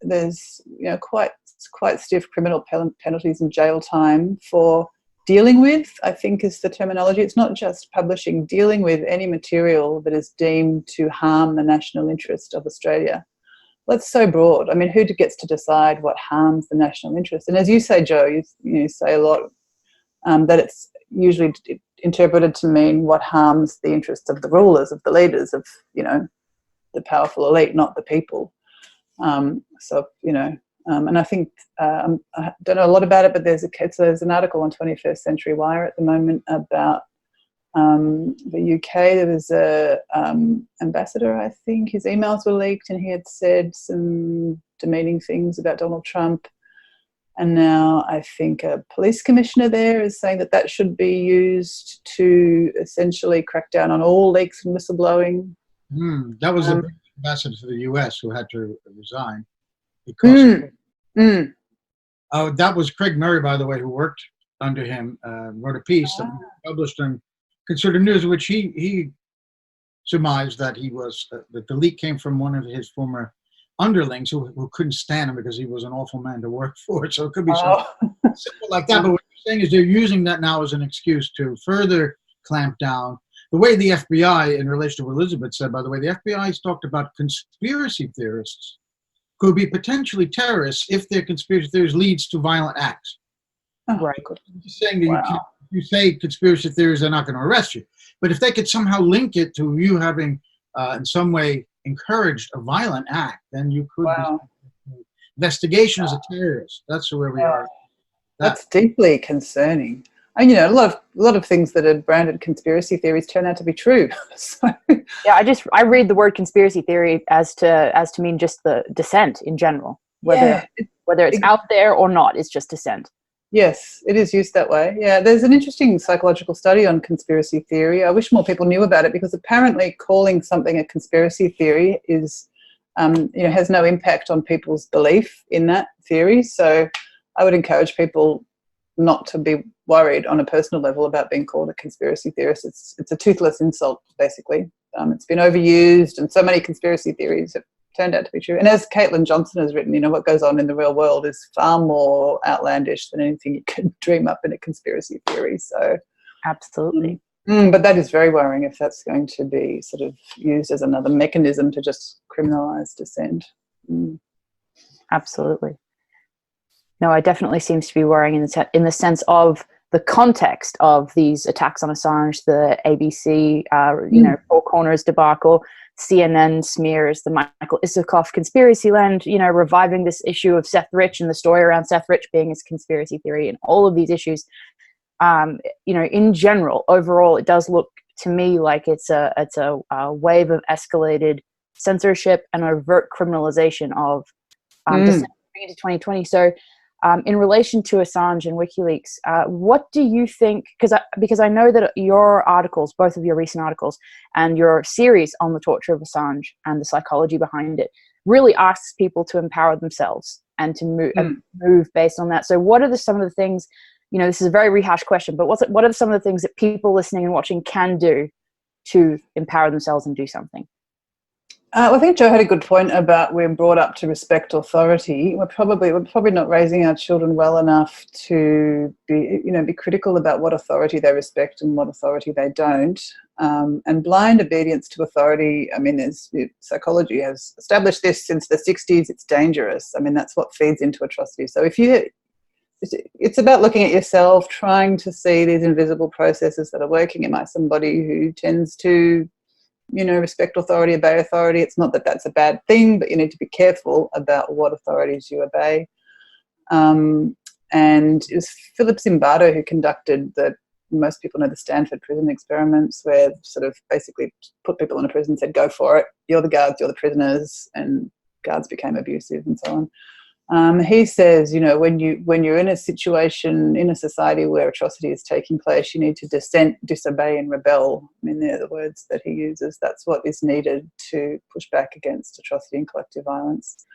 there's you know quite stiff criminal penalties and jail time for dealing with, I think is the terminology. It's not just publishing, dealing with any material that is deemed to harm the national interest of Australia. That's so broad. I mean, who gets to decide what harms the national interest? And as you say, Joe, you say a lot that it's usually interpreted to mean what harms the interests of the rulers, of the leaders, of, you know, the powerful elite, not the people. So, you know, and I think, I don't know a lot about it, but there's an article on 21st Century Wire at the moment about the UK. There was a ambassador, I think, his emails were leaked and he had said some demeaning things about Donald Trump. And now I think a police commissioner there is saying that should be used to essentially crack down on all leaks and whistleblowing. That was the ambassador to the US who had to resign. Because that was Craig Murray, by the way, who worked under him, wrote a piece that was published in Consortium News, in which he surmised that that the leak came from one of his former underlings who couldn't stand him because he was an awful man to work for. So it could be something simple like that. But what you're saying is they're using that now as an excuse to further clamp down. The way the FBI, in relation to what Elizabeth said, by the way, the FBI has talked about conspiracy theorists could be potentially terrorists if their conspiracy theories leads to violent acts. Right. I'm just saying that you say conspiracy theories, they're not going to arrest you. But if they could somehow link it to you having in some way encouraged a violent act, then you could be investigation as a terrorist. That's where we are. That's deeply concerning. And, you know, a lot of things that are branded conspiracy theories turn out to be true. So. Yeah, I read the word conspiracy theory as to mean just the dissent in general, whether it's out there or not. It's just dissent. Yes, it is used that way. Yeah, there's an interesting psychological study on conspiracy theory. I wish more people knew about it, because apparently calling something a conspiracy theory is, has no impact on people's belief in that theory. So I would encourage people not to be worried on a personal level about being called a conspiracy theorist. It's a toothless insult, basically. It's been overused, and so many conspiracy theories have turned out to be true. And as Caitlin Johnson has written, what goes on in the real world is far more outlandish than anything you could dream up in a conspiracy theory. So, Absolutely. But that is very worrying if that's going to be sort of used as another mechanism to just criminalise dissent. Absolutely. No, it definitely seems to be worrying in the sense of the context of these attacks on Assange, the ABC, Four Corners debacle, CNN smears, the Michael Isikoff conspiracy land, reviving this issue of Seth Rich and the story around Seth Rich being his conspiracy theory, and all of these issues. In general, overall, it does look to me like it's a wave of escalated censorship and overt criminalization of dissent into 2020. So, in relation to Assange and WikiLeaks, what do you think? Because I know that your articles, both of your recent articles, and your series on the torture of Assange and the psychology behind it, really asks people to empower themselves and to move based on that. So, what are some of the things? This is a very rehashed question, but what are some of the things that people listening and watching can do to empower themselves and do something? I think Joe had a good point about we're brought up to respect authority. We're probably not raising our children well enough to be critical about what authority they respect and what authority they don't. And blind obedience to authority, psychology has established this since the 60s. It's dangerous. That's what feeds into atrocity. So it's about looking at yourself, trying to see these invisible processes that are working. Am I somebody who tends to respect authority, obey authority? It's not that that's a bad thing, but you need to be careful about what authorities you obey. And it was Philip Zimbardo who conducted most people know the Stanford prison experiments, where sort of basically put people in a prison and said, go for it. You're the guards, you're the prisoners, and guards became abusive and so on. He says, when you're in a situation, in a society where atrocity is taking place, you need to dissent, disobey, and rebel. They're the words that he uses. That's what is needed to push back against atrocity and collective violence.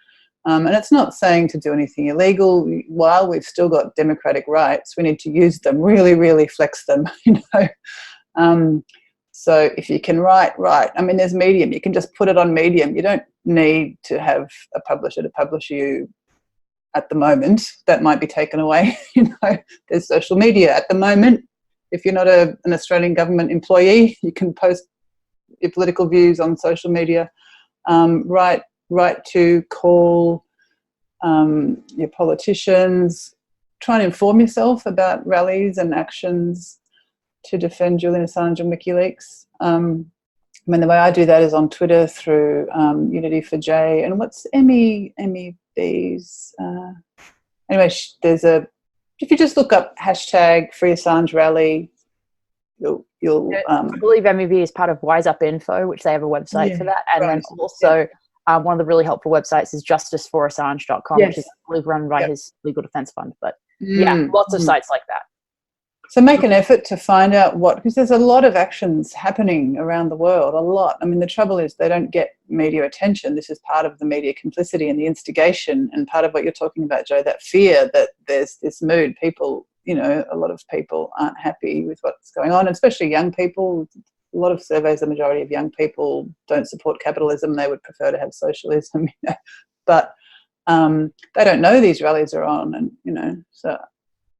And it's not saying to do anything illegal. While we've still got democratic rights, we need to use them, really, really flex them, So if you can write, there's Medium. You can just put it on Medium. You don't need to have a publisher to publish you. At the moment, that might be taken away. There's social media at the moment. If you're not an Australian government employee, you can post your political views on social media. Right to call your politicians. Try and inform yourself about rallies and actions to defend Julian Assange and WikiLeaks. The way I do that is on Twitter through Unity for J. And what's MEB's? Anyway, if you just look up hashtag Free Assange Rally, you'll. I believe MEB is part of Wise Up Info, which they have a website for that, and then also one of the really helpful websites is justiceforassange.com, which is, I believe, run by his legal defense fund. But lots of sites like that. So make an effort to find out because there's a lot of actions happening around the world, a lot. The trouble is they don't get media attention. This is part of the media complicity and the instigation, and part of what you're talking about, Joe, that fear that there's this mood. People, a lot of people aren't happy with what's going on, especially young people. A lot of surveys, the majority of young people don't support capitalism. They would prefer to have socialism, but they don't know these rallies are on. And, so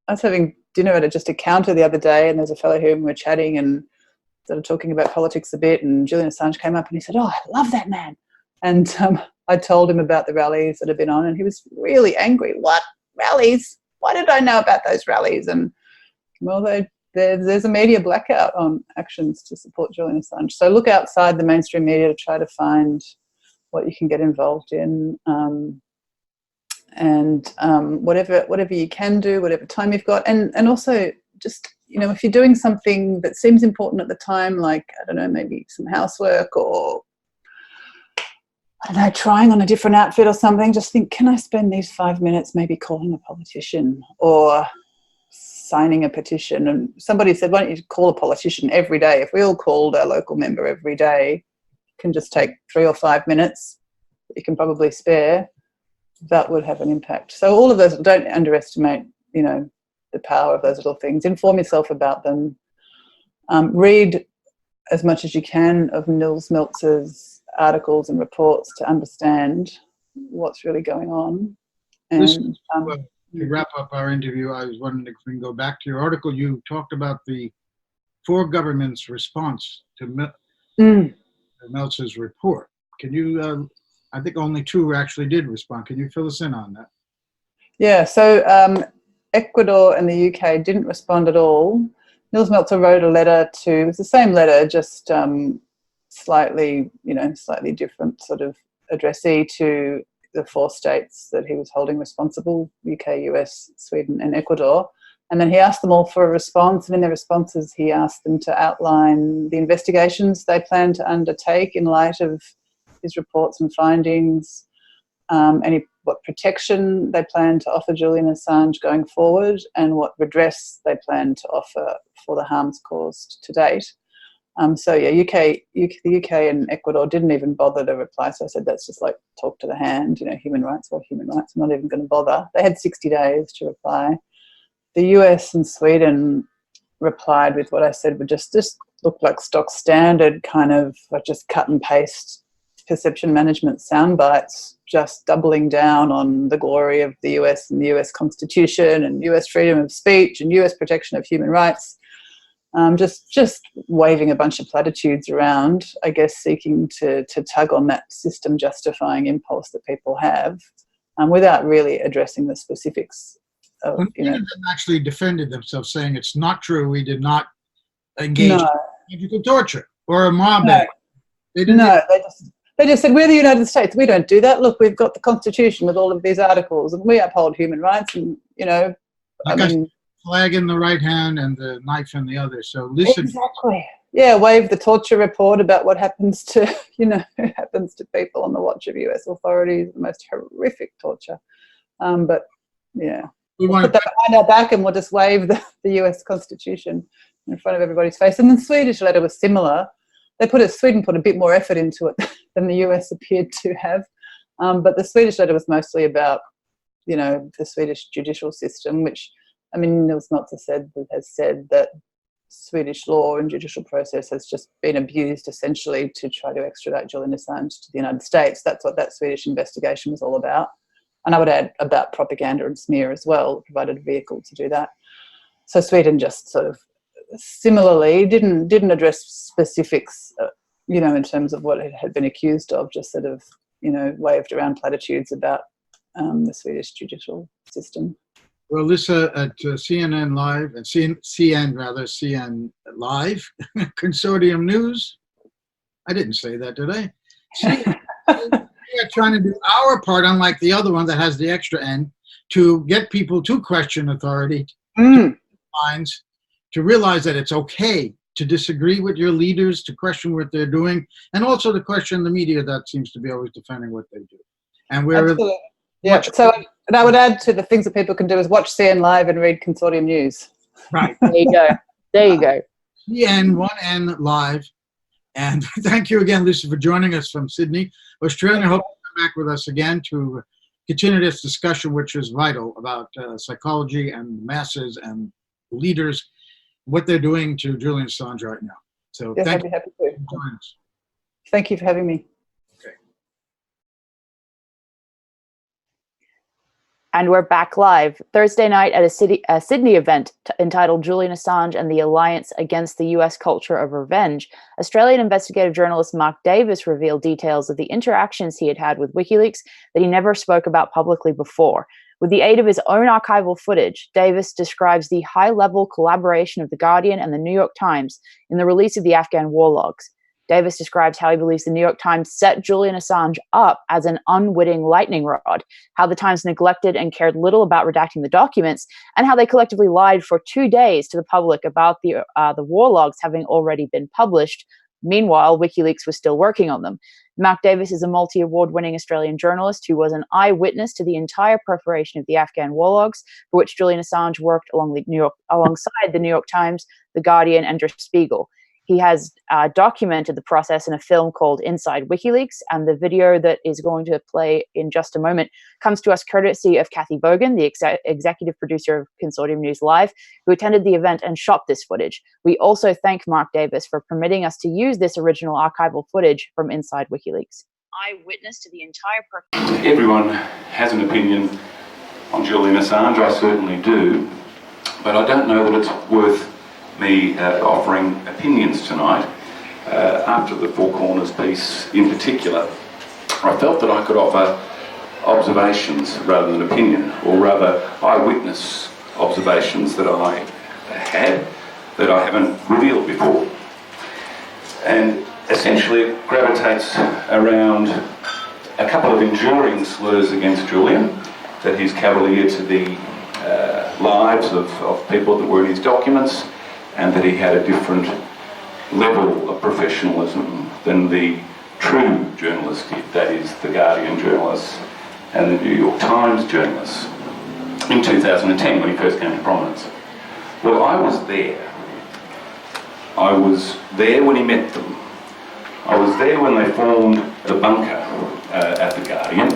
I was having dinner at just a counter the other day, and there's a fellow here and we're chatting and sort of talking about politics a bit, and Julian Assange came up and he said, I love that man. And I told him about the rallies that have been on, and he was really angry. What rallies? Why did I know about those rallies? And well, there's a media blackout on actions to support Julian Assange. So look outside the mainstream media to try to find what you can get involved in. And whatever you can do, whatever time you've got, and also just, if you're doing something that seems important at the time, like, I don't know, maybe some housework or, I don't know, trying on a different outfit or something, just think, can I spend these 5 minutes maybe calling a politician or signing a petition. And somebody said, why don't you call a politician every day? If we all called our local member every day, it can just take 3 or 5 minutes that you can probably spare. That would have an impact. So all of those, don't underestimate, the power of those little things. Inform yourself about them. Read as much as you can of Nils Meltzer's articles and reports to understand what's really going on. And to wrap up our interview, I was wondering if we can go back to your article. You talked about the 4 governments' response to Meltzer's report. Can you, I think only 2 actually did respond. Can you fill us in on that? Yeah, so Ecuador and the UK didn't respond at all. Nils Meltzer wrote a letter it was the same letter, just slightly different sort of addressee to the 4 states that he was holding responsible, UK, US, Sweden and Ecuador. And then he asked them all for a response, and in their responses he asked them to outline the investigations they plan to undertake in light of his reports and findings, what protection they plan to offer Julian Assange going forward, and what redress they plan to offer for the harms caused to date. The UK and Ecuador didn't even bother to reply. So I said, that's just like talk to the hand, human rights or human rights. I'm not even going to bother. They had 60 days to reply. The US and Sweden replied with what I said would just look like stock standard kind of like just cut and paste perception management sound bites, just doubling down on the glory of the US and the US Constitution and US freedom of speech and US protection of human rights. Just waving a bunch of platitudes around, I guess, seeking to tug on that system justifying impulse that people have, without really addressing the specifics of, Many of them actually defended themselves, saying it's not true. We did not engage in physical torture or a mob. They just said, we're the United States. We don't do that. Look, we've got the Constitution with all of these articles, and we uphold human rights. And flag in the right hand and the knife in the other. So listen. Exactly. Yeah, wave the torture report about what happens to, happens to people on the watch of US authorities, the most horrific torture. But yeah, we'll put that behind our back and we'll just wave the US Constitution in front of everybody's face. And the Swedish letter was similar. Sweden put a bit more effort into it than the US appeared to have. But the Swedish letter was mostly about, the Swedish judicial system, which, Nils Meltzer has said that Swedish law and judicial process has just been abused essentially to try to extradite Julian Assange to the United States. That's what that Swedish investigation was all about. And I would add about propaganda and smear as well, provided a vehicle to do that. So Sweden just sort of similarly didn't address specifics, in terms of what it had been accused of, just sort of, waved around platitudes about the Swedish judicial system. Well, Lissa, at CNN Live, and CN Live, Consortium News, I didn't say that, did I? We are trying to do our part, unlike the other one that has the extra end, to get people to question authority, minds, to realize that it's okay to disagree with your leaders, to question what they're doing, and also to question the media that seems to be always defending what they do. And we're absolutely. Yeah. And I would add to the things that people can do is watch CN Live and read Consortium News. Right. There you go. There you go. CN1N Live. And thank you again, Lissa, for joining us from Sydney, Australia. I hope you come back with us again to continue this discussion, which is vital, about psychology and masses and leaders, what they're doing to Julian Assange right now. So yes, thank I'd be you happy for to. joining us. Thank you for having me. Okay. And we're back live Thursday night at a Sydney event entitled Julian Assange and the Alliance Against the US Culture of Revenge. Australian investigative journalist Mark Davis revealed details of the interactions he had had with WikiLeaks that he never spoke about publicly before. With the aid of his own archival footage, Davis describes the high-level collaboration of The Guardian and the New York Times in the release of the Afghan War Logs. Davis describes how he believes the New York Times set Julian Assange up as an unwitting lightning rod, how the Times neglected and cared little about redacting the documents, and how they collectively lied for 2 days to the public about the war logs having already been published, Meanwhile, WikiLeaks was still working on them. Mark Davis is a multi-award-winning Australian journalist who was an eyewitness to the entire preparation of the Afghan War Logs, for which Julian Assange worked alongside the New York Times, The Guardian, and Der Spiegel. He has documented the process in a film called Inside WikiLeaks, and the video that is going to play in just a moment comes to us courtesy of Cathy Vogan, the executive producer of Consortium News Live, who attended the event and shot this footage. We also thank Mark Davis for permitting us to use this original archival footage from Inside WikiLeaks. Eyewitness to the entire Everyone has an opinion on Julian Assange, I certainly do, but I don't know that it's worth me offering opinions tonight. After the Four Corners piece in particular, I felt that I could offer observations rather than opinion, or rather eyewitness observations that I had that I haven't revealed before. And essentially it gravitates around a couple of enduring slurs against Julian, that he's cavalier to the lives of people that were in his documents, and that he had a different level of professionalism than the true journalist did, that is, the Guardian journalists and the New York Times journalists, in 2010 when he first came to prominence. Well, I was there. I was there when he met them. I was there when they formed the bunker at the Guardian,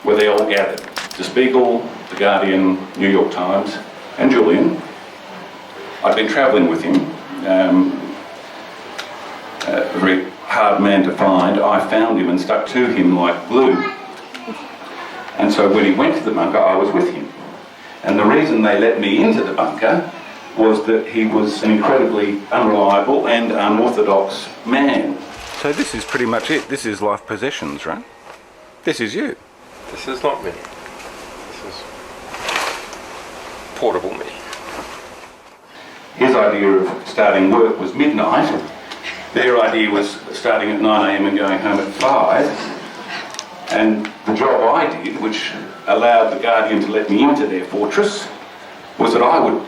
where they all gathered. The Spiegel, the Guardian, New York Times, and Julian. I'd been travelling with him, a very hard man to find. I found him and stuck to him like glue. And so when he went to the bunker, I was with him. And the reason they let me into the bunker was that he was an incredibly unreliable and unorthodox man. So this is pretty much it. This is life possessions, right? This is you. This is not me. This is portable me. His idea of starting work was midnight. Their idea was starting at 9 a.m. and going home at 5. And the job I did, which allowed the Guardian to let me into their fortress, was that I would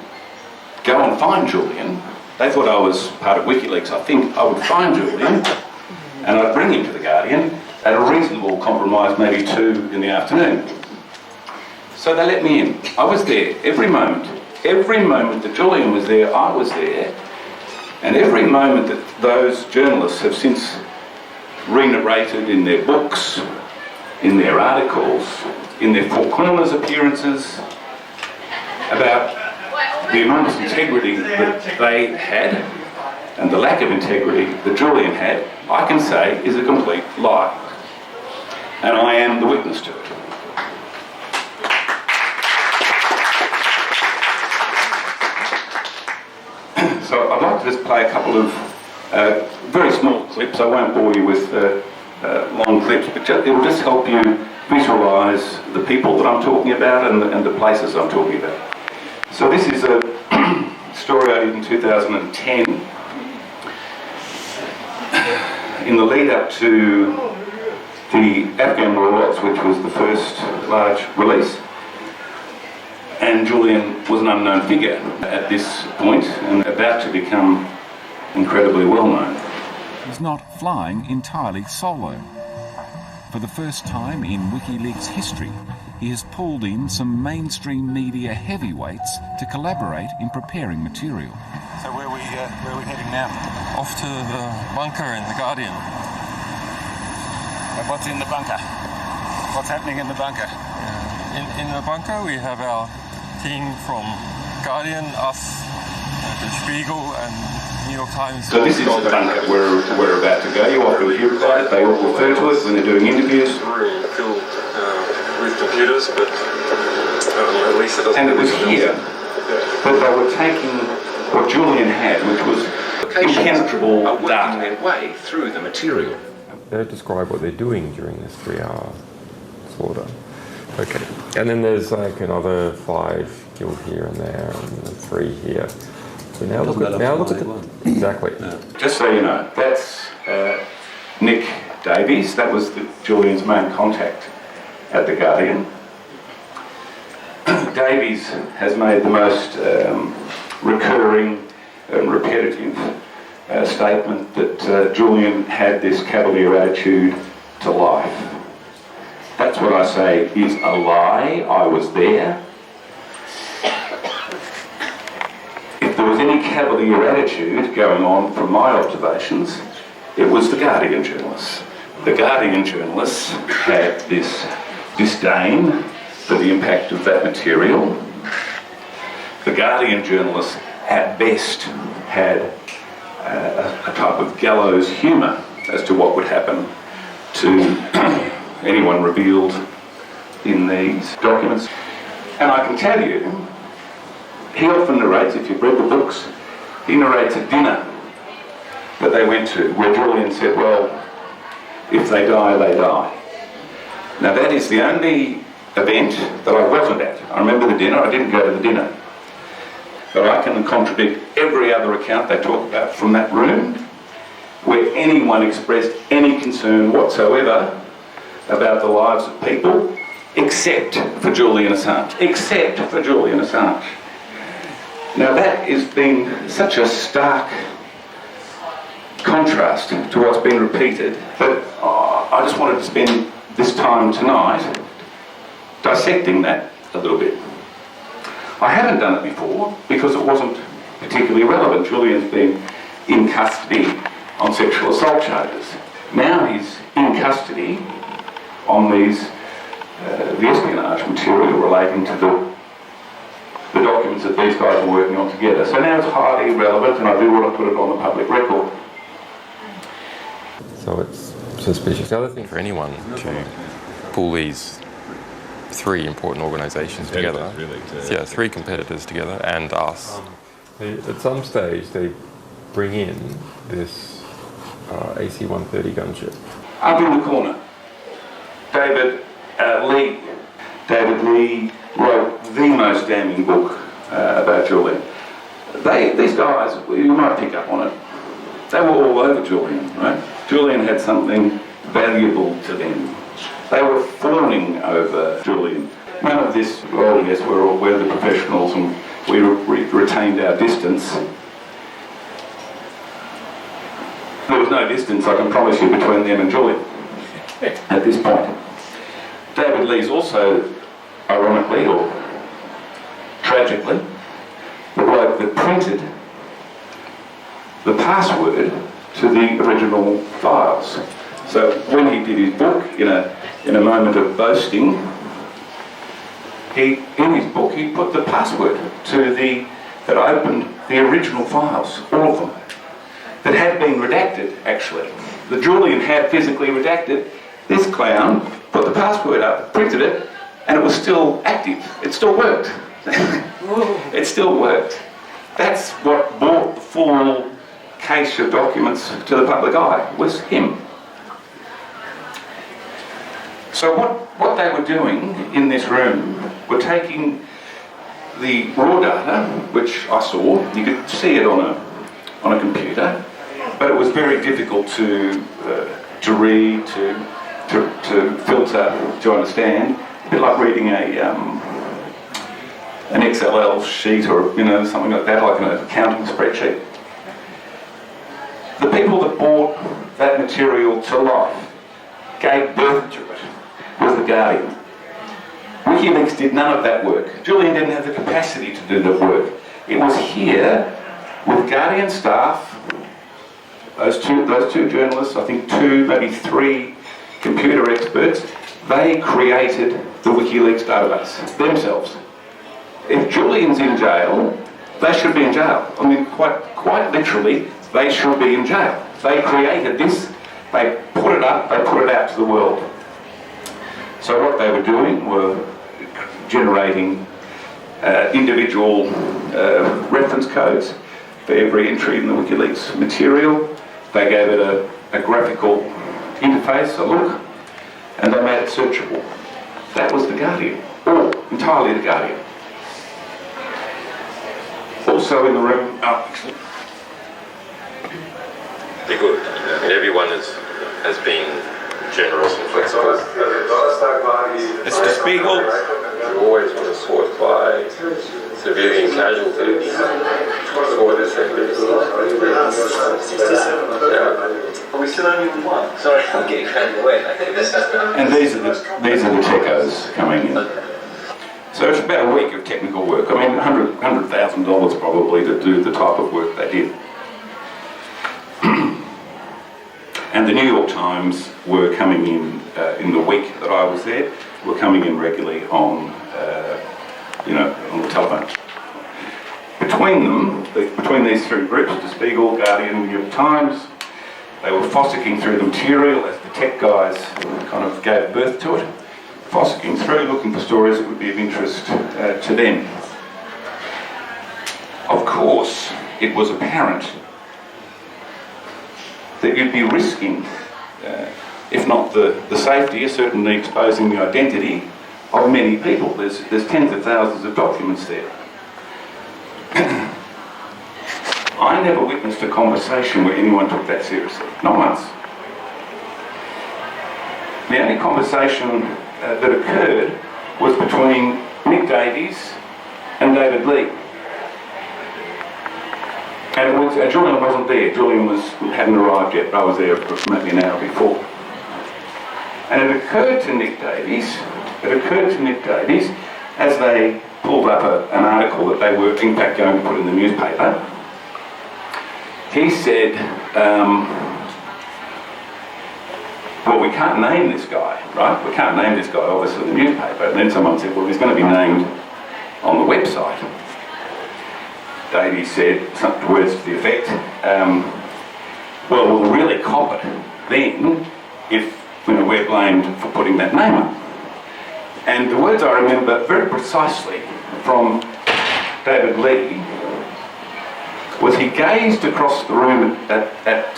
go and find Julian. They thought I was part of WikiLeaks. I think I would find Julian and I'd bring him to the Guardian at a reasonable compromise, maybe 2 in the afternoon. So they let me in. I was there every moment. Every moment that Julian was there, I was there. And every moment that those journalists have since re-narrated in their books, in their articles, in their Four Corners appearances, about the enormous integrity that they had and the lack of integrity that Julian had, I can say is a complete lie. And I am the witness to it. So I'd like to just play a couple of very small clips. I won't bore you with long clips, but it will just help you visualise the people that I'm talking about and the places I'm talking about. So this is a story I did in 2010 in the lead up to the Afghan War Logs, which was the first large release. And Julian was an unknown figure at this point and about to become incredibly well known. He's not flying entirely solo. For the first time in WikiLeaks history, he has pulled in some mainstream media heavyweights to collaborate in preparing material. So where are we heading now? Off to the bunker in the Guardian. And what's in the bunker? What's happening in the bunker? In the bunker we have our team from Guardian, us, the Spiegel and New York Times. So this is the bunker we're about to go. You often hear about it. They all refer to it when they're doing interviews. Filled with computers, but at least it doesn't. And it was here that they were taking what Julian had, which was impenetrable data. Their way through the material. They describe what they're doing during this 3-hour slaughter. Okay, and then there's like another 5 killed here and there, and 3 here. So now look at the exactly. No. Just so you know, that's Nick Davies. That was Julian's main contact at the Guardian. Davies has made the most recurring and repetitive statement that Julian had this cavalier attitude to life. That's what I say is a lie. I was there. If there was any cavalier attitude going on from my observations, it was the Guardian journalists. The Guardian journalists had this disdain for the impact of that material. The Guardian journalists, at best, had a type of gallows humour as to what would happen to anyone revealed in these documents. And I can tell you, he often narrates, if you've read the books, he narrates a dinner that they went to where Julian said, well, if they die, they die. Now that is the only event that I wasn't at. I remember the dinner, I didn't go to the dinner. But I can contradict every other account they talk about from that room where anyone expressed any concern whatsoever about the lives of people except for Julian Assange. Except for Julian Assange. Now that has been such a stark contrast to what's been repeated that I just wanted to spend this time tonight dissecting that a little bit. I haven't done it before because it wasn't particularly relevant. Julian's been in custody on sexual assault charges. Now he's in custody on these the espionage material relating to the documents that these guys are working on together. So now it's highly relevant and I do want to put it on the public record. So it's suspicious. The other thing for anyone to pull these three important organisations together, yeah, three competitors together, and us. At some stage, they bring in this AC-130 gunship. Up in the corner, David Lee. David Lee wrote the most damning book about Julian. These guys, you might pick up on it, they were all over Julian, right? Julian had something valuable to them. They were fawning over Julian. None of this, well, yes, we're the professionals and we retained our distance. There was no distance, I can promise you, between them and Julian at this point. David Lee's also, ironically or tragically, the bloke that printed the password to the original files. So when he did his book, in a moment of boasting, in his book he put the password that opened the original files, all of them, that had been redacted actually. The Julian had physically redacted. This clown put the password up, printed it, and it was still active. It still worked. It still worked. That's what brought the full cache of documents to the public eye, was him. So what they were doing in this room were taking the raw data, which I saw, you could see it on a computer, but it was very difficult to read, to filter, to understand. A bit like reading an XLL sheet or something like that, like an accounting spreadsheet. The people that brought that material to life, gave birth to it, was the Guardian. WikiLeaks did none of that work. Julian didn't have the capacity to do the work. It was here with Guardian staff, those two journalists, I think 2, maybe 3 computer experts, they created the WikiLeaks database themselves. If Julian's in jail, they should be in jail. I mean, quite literally, they should be in jail. They created this, they put it up, they put it out to the world. So what they were doing were generating individual reference codes for every entry in the WikiLeaks material. They gave it a graphical interface, a look, and they made it searchable. That was the Guardian, or entirely the Guardian. Also in the room, They're good. Everyone has been generous and flexible. It's Der Spiegel. You always want to sort by civilian casualties for this Are we still only on one? Sorry, I'm getting carried away. And these are the techos coming in. So it's about a week of technical work. I mean, $100,000 probably to do the type of work they did. And the New York Times were coming in the week that I was there, were coming in regularly on the telephone. Between them, between these three groups, Der Spiegel, Guardian, New York Times, they were fossicking through the material as the tech guys kind of gave birth to it, fossicking through, looking for stories that would be of interest to them. Of course, it was apparent that you'd be risking, if not the safety, certainly exposing the identity of many people. There's tens of thousands of documents there. I never witnessed a conversation where anyone took that seriously, not once. The only conversation that occurred was between Nick Davies and David Lee. And Julian wasn't there. Julian hadn't arrived yet. I was there maybe an hour before. And it occurred to Nick Davies, as they pulled up an article that they were in fact going to put in the newspaper. He said, well, we can't name this guy, right? We can't name this guy, obviously, in the newspaper. And then someone said, well, he's going to be named on the website. Davies said some words to the effect, well, we'll really cop it then if we're blamed for putting that name up. And the words I remember very precisely from David Lee was he gazed across the room at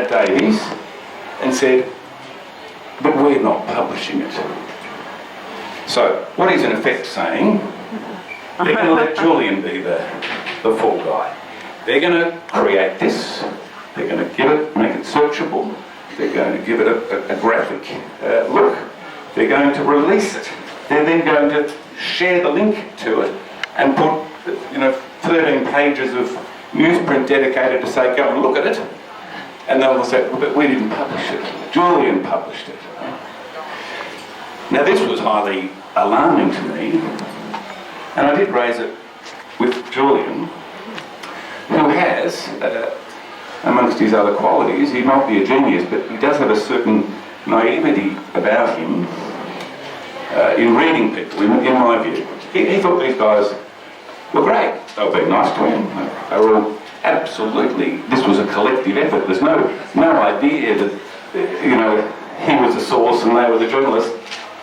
Davies and said, but we're not publishing it. So what he's in effect saying, they're going to let Julian be the fall guy. They're going to create this, they're going to make it searchable, they're going to give it a graphic look, they're going to release it, they're then going to share the link to it and put 13 pages of newsprint dedicated to say, go and look at it, and they'll say, but we didn't publish it, Julian published it. Now this was highly alarming to me, and I did raise it with Julian, who has, amongst his other qualities, he might be a genius, but he does have a certain naivety about him in reading people, in my view. He thought these guys were great. They were being nice to him. They were all absolutely, this was a collective effort. There's no idea that, he was the source and they were the journalists.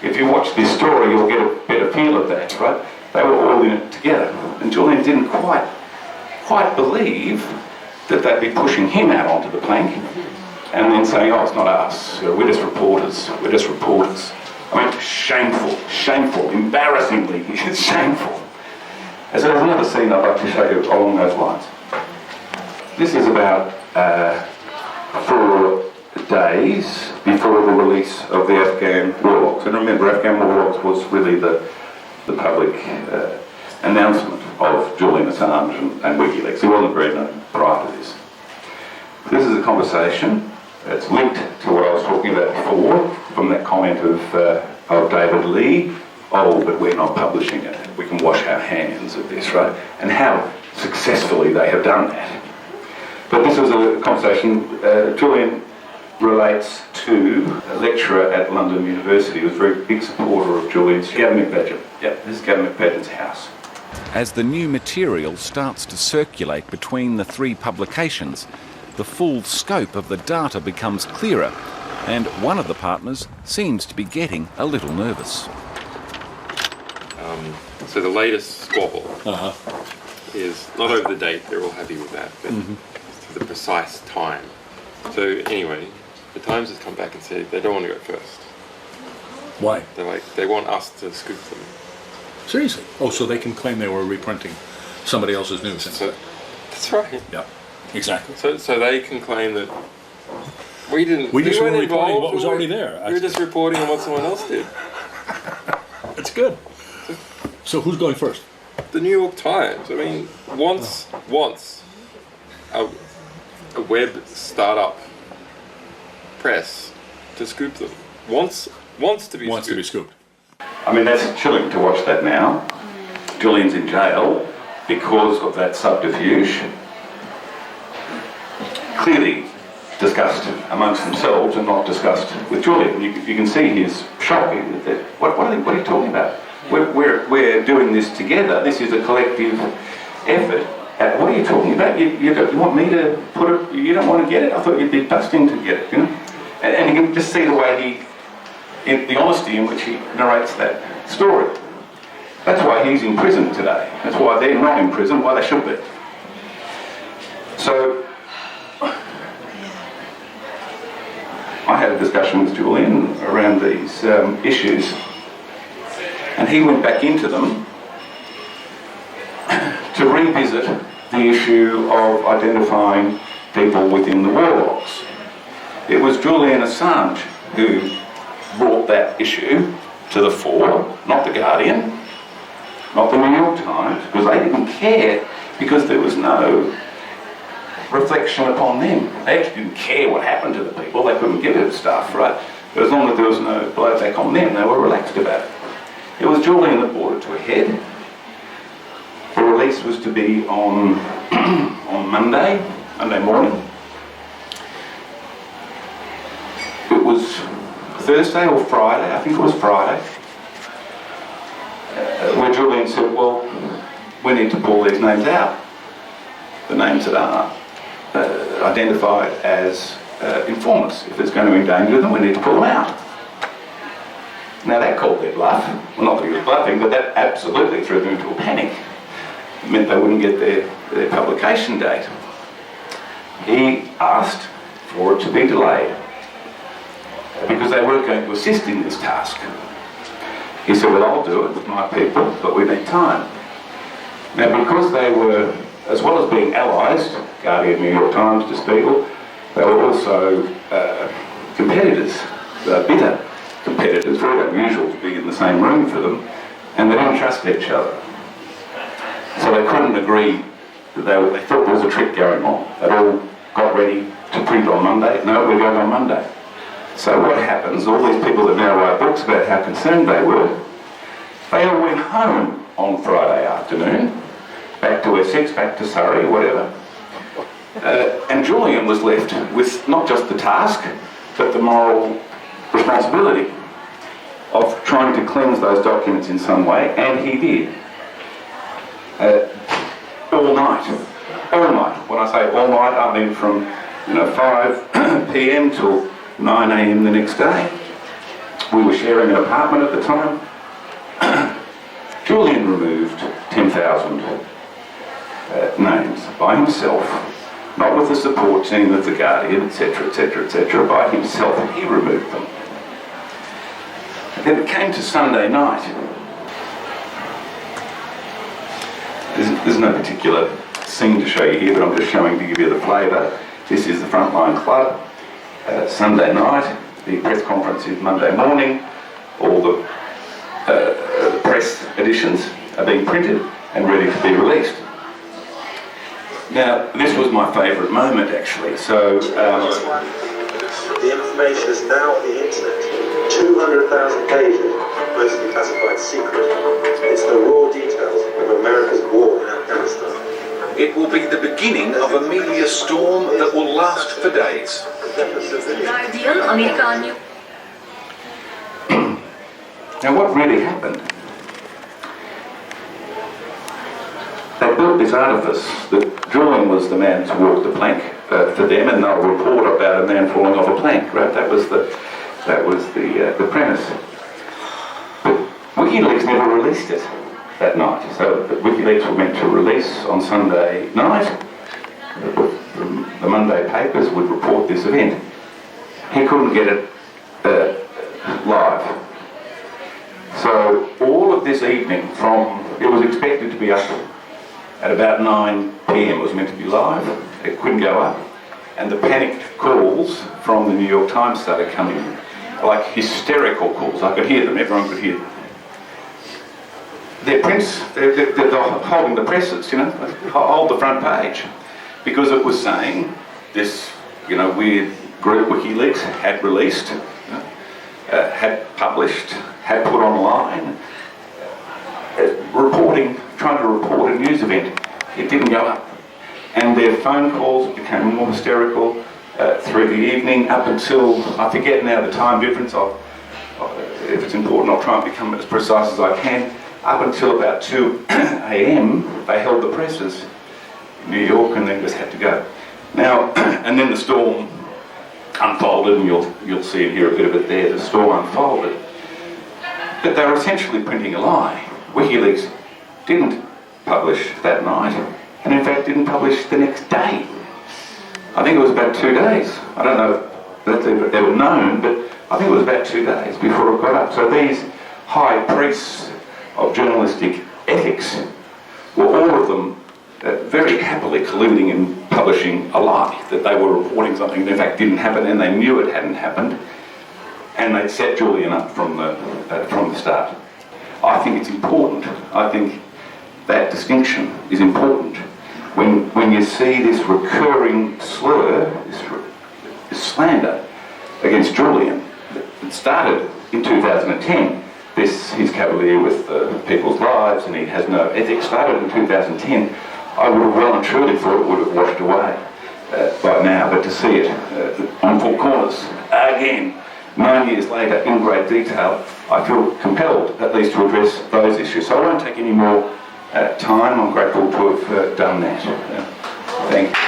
If you watch this story, you'll get a better feel of that, right? They were all in it together. And Julian didn't quite believe that they'd be pushing him out onto the plank and then saying, oh, it's not us, we're just reporters. I mean, shameful, embarrassingly shameful. And so there's another scene I'd like to show you along those lines. This is about 4 days before the release of the Afghan War Logs. And remember, Afghan War Logs was really the public announcement of Julian Assange and WikiLeaks. He wasn't very known prior to this. This is a conversation. It's linked to what I was talking about before, from that comment of David Lee, oh, but we're not publishing it. We can wash our hands of this, right? And how successfully they have done that. But this was a conversation Julian relates to a lecturer at London University who was a very big supporter of Julian's, Gavin McPadden. Yeah, this is Gavin McPadden's house. As the new material starts to circulate between the 3 publications, the full scope of the data becomes clearer, and one of the partners seems to be getting a little nervous. So the latest squabble is not over the date, they're all happy with that, but the precise time. So anyway, the Times has come back and said they don't want to go first. Why? They want us to scoop them. Seriously? Oh, so they can claim they were reprinting somebody else's news. So, that's right. Yeah, exactly. So they can claim that We didn't. We just were weren't reporting involved. what was already there. We were just reporting on what someone else did. It's good. So who's going first? The New York Times. I mean, wants a web startup press to scoop them. Wants to be scooped. I mean, that's chilling to watch that now. Julian's in jail because of that subterfuge. Clearly discussed amongst themselves and not discussed with Julian. You can see his shock. What are you talking about? We're doing this together. This is a collective effort. What are you talking about? You want me to put it? You don't want to get it? I thought you'd be busting to get it, you know? And you can just see the way the honesty in which he narrates that story. That's why he's in prison today. That's why they're not in prison, why they should be. So, I had a discussion with Julian around these issues, and he went back into them to revisit the issue of identifying people within the war logs. It was Julian Assange who brought that issue to the fore, not The Guardian, not the New York Times, because they didn't care, because there was no reflection upon them. They actually didn't care what happened to the people. They couldn't give it stuff, right? But as long as there was no blowback on them, they were relaxed about it. It was Julian that brought it to a head. The release was to be on Monday morning. It was Thursday or Friday, I think it was Friday, where Julian said, well, we need to pull these names out. The names that are identified as informants. If it's going to endanger them, we need to pull them out. Now that called their bluff. Well, not that he was bluffing, but that absolutely threw them into a panic. It meant they wouldn't get their publication date. He asked for it to be delayed because they weren't going to assist in this task. He said, well, I'll do it with my people, but we need time. Now, because they were, as well as being allies, Guardian, New York Times, Der Spiegel, they were also competitors, bitter competitors, very unusual to be in the same room for them, and they didn't trust each other. So they couldn't agree, they thought there was a trick going on. They'd all got ready to print on Monday. No, we're going on Monday. So what happens, all these people that now write books about how concerned they were, they all went home on Friday afternoon, back to Essex, back to Surrey, whatever. And Julian was left with not just the task, but the moral responsibility of trying to cleanse those documents in some way, and he did. All night. When I say all night, I mean from 5 p.m. till 9 a.m. the next day. We were sharing an apartment at the time. Julian removed 10,000 names by himself, not with the support team of The Guardian, etc., etc., etc., by himself. He removed them. And then it came to Sunday night. There's no particular scene to show you here, but I'm just showing to give you the flavour. This is the Frontline Club. Sunday night, the press conference is Monday morning. All the press editions are being printed and ready to be released. Now, this was my favourite moment, actually. So, the information is now on the internet. 200,000 pages, mostly classified secret. It's the raw details of America's war in Afghanistan. It will be the beginning of a media storm that will last for days. Now, what really happened? They built this artifice that Julian was the man to walk the plank for them, and they'll report about a man falling off a plank, right? That was the premise. But WikiLeaks never released it that night. So WikiLeaks were meant to release on Sunday night. The Monday papers would report this event. He couldn't get it live. So all of this evening it was expected to be up at about 9 p.m. It was meant to be live. It couldn't go up. and the panicked calls from the New York Times started coming in, like hysterical calls. I could hear them, everyone could hear them. They're holding the presses, you know, hold the front page, because it was saying this, you know, weird group WikiLeaks had released, had published, had put online, trying to report a news event. It didn't go up. And their phone calls became more hysterical through the evening, up until, I forget now the time difference, if it's important I'll try and become as precise as I can, up until about 2 a.m. they held the presses in New York and then just had to go. Now, and then the storm unfolded, and you'll see and hear a bit of it there, the storm unfolded. But they were essentially printing a lie. WikiLeaks didn't publish that night, and in fact didn't publish the next day. I think it was about 2 days. I don't know if they were known, but I think it was about 2 days before it got up. So these high priests of journalistic ethics were all of them very happily colluding in publishing a lie, that they were reporting something that in fact didn't happen, and they knew it hadn't happened, and they'd set Julian up from the start. I think it's important. I think that distinction is important. When you see this recurring slur, this slander against Julian, it started in 2010. He's cavalier with people's lives and he has no ethics. Started in 2010. I would have well and truly thought it would have washed away by now, but to see it on four corners again, 9 years later, in great detail, I feel compelled at least to address those issues. So I won't take any more time. I'm grateful to have done that. Thank you.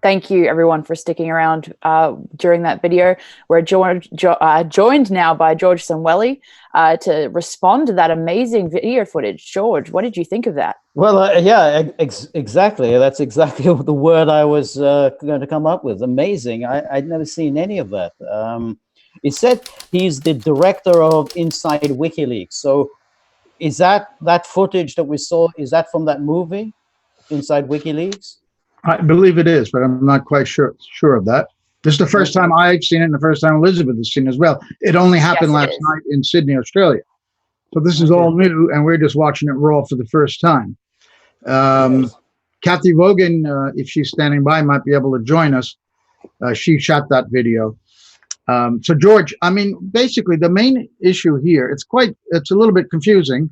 Thank you, everyone, for sticking around during that video. We're joined now by George Szamuely to respond to that amazing video footage. George, what did you think of that? Well, yeah, exactly. That's exactly the word I was going to come up with. Amazing. I'd never seen any of that. It said he's the director of Inside WikiLeaks. So is that footage that we saw, is that from that movie, Inside WikiLeaks? I believe it is, but I'm not quite sure of that. This is the first time I've seen it and the first time Elizabeth has seen it as well. It only happened last night in Sydney, Australia. So this is all new, and we're just watching it raw for the first time. Cathy Vogan, if she's standing by, might be able to join us. She shot that video. So George, I mean, basically the main issue here, it's a little bit confusing,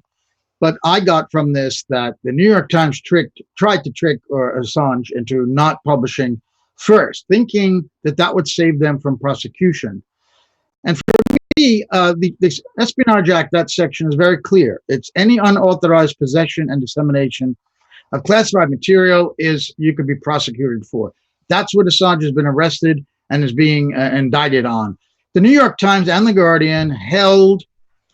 but I got from this that the New York Times tried to trick Assange into not publishing first, thinking that would save them from prosecution. And for me, the Espionage Act, that section is very clear. It's any unauthorized possession and dissemination of classified material you could be prosecuted for. That's what Assange has been arrested and is being indicted on. The New York Times and The Guardian held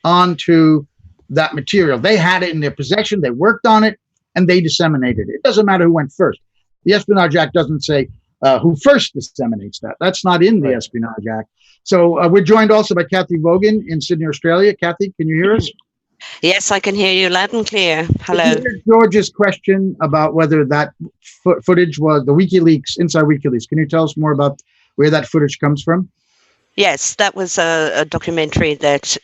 on to that material. They had it in their possession, they worked on it, and they disseminated it. It doesn't matter who went first. The Espionage Act doesn't say who first disseminates that. That's not in the Espionage Act. So we're joined also by Cathy Vogan in Sydney, Australia. Cathy, can you hear us? Yes, I can hear you loud and clear. Hello. Did you hear George's question about whether that footage was the WikiLeaks, inside WikiLeaks? Can you tell us more about where that footage comes from? Yes, that was a documentary that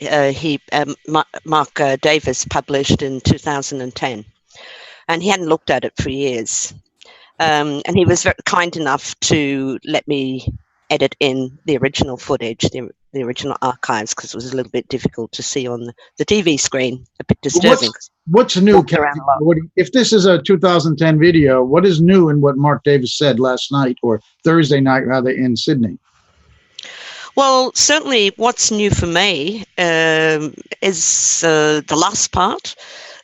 Mark Davis published in 2010, and he hadn't looked at it for years. And he was very kind enough to let me edit in the original footage, the original archives, because it was a little bit difficult to see on the TV screen, a bit disturbing. What's new, Cathy? If this is a 2010 video, what is new in what Mark Davis said last night, or Thursday night rather, in Sydney? Well, certainly what's new for me is the last part,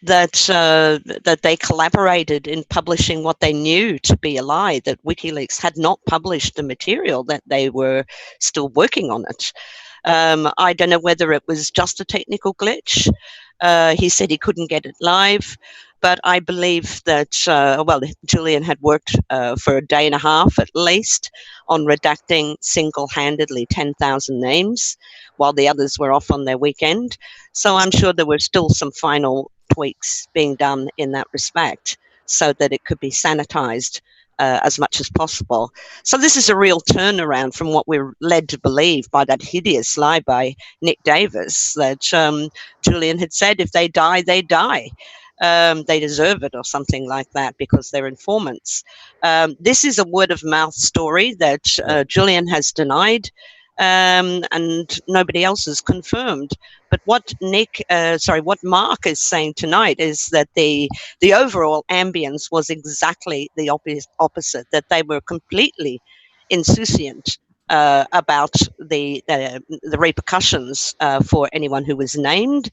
that they collaborated in publishing what they knew to be a lie, that WikiLeaks had not published the material, that they were still working on it. I don't know whether it was just a technical glitch. He said he couldn't get it live. But I believe that, Julian had worked for a day and a half at least on redacting single-handedly 10,000 names while the others were off on their weekend. So I'm sure there were still some final tweaks being done in that respect so that it could be sanitized as much as possible. So this is a real turnaround from what we're led to believe by that hideous lie by Nick Davis that Julian had said, if they die, they die. They deserve it or something like that because they're informants. This is a word of mouth story that Julian has denied and nobody else has confirmed. But what what Mark is saying tonight is that the overall ambience was exactly the opposite, that they were completely insouciant about the repercussions for anyone who was named.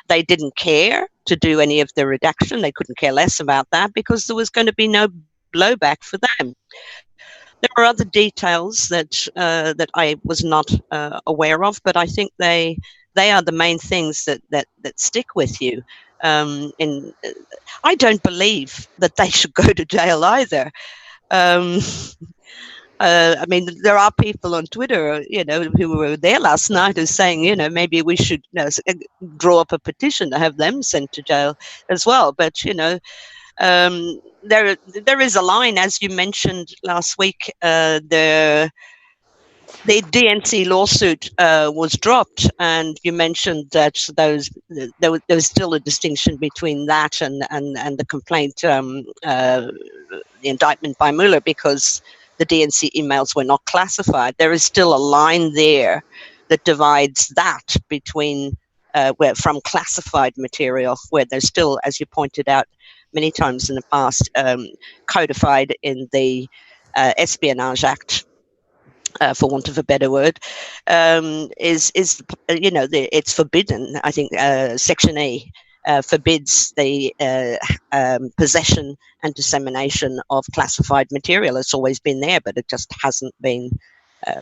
They didn't care to do any of the redaction. They couldn't care less about that because there was going to be no blowback for them. There are other details that that I was not aware of, but I think they are the main things that stick with you. I don't believe that they should go to jail either. I mean, there are people on Twitter, who were there last night, who's saying, maybe we should draw up a petition to have them sent to jail as well. But there is a line, as you mentioned last week. The DNC lawsuit was dropped, and you mentioned that there was still a distinction between that and the complaint, the indictment by Mueller, because the DNC emails were not classified. There is still a line there that divides that between from classified material, where there's still, as you pointed out many times in the past, codified in the Espionage Act, for want of a better word, it's forbidden. I think Section E forbids the possession and dissemination of classified material. It's always been there, but it just hasn't been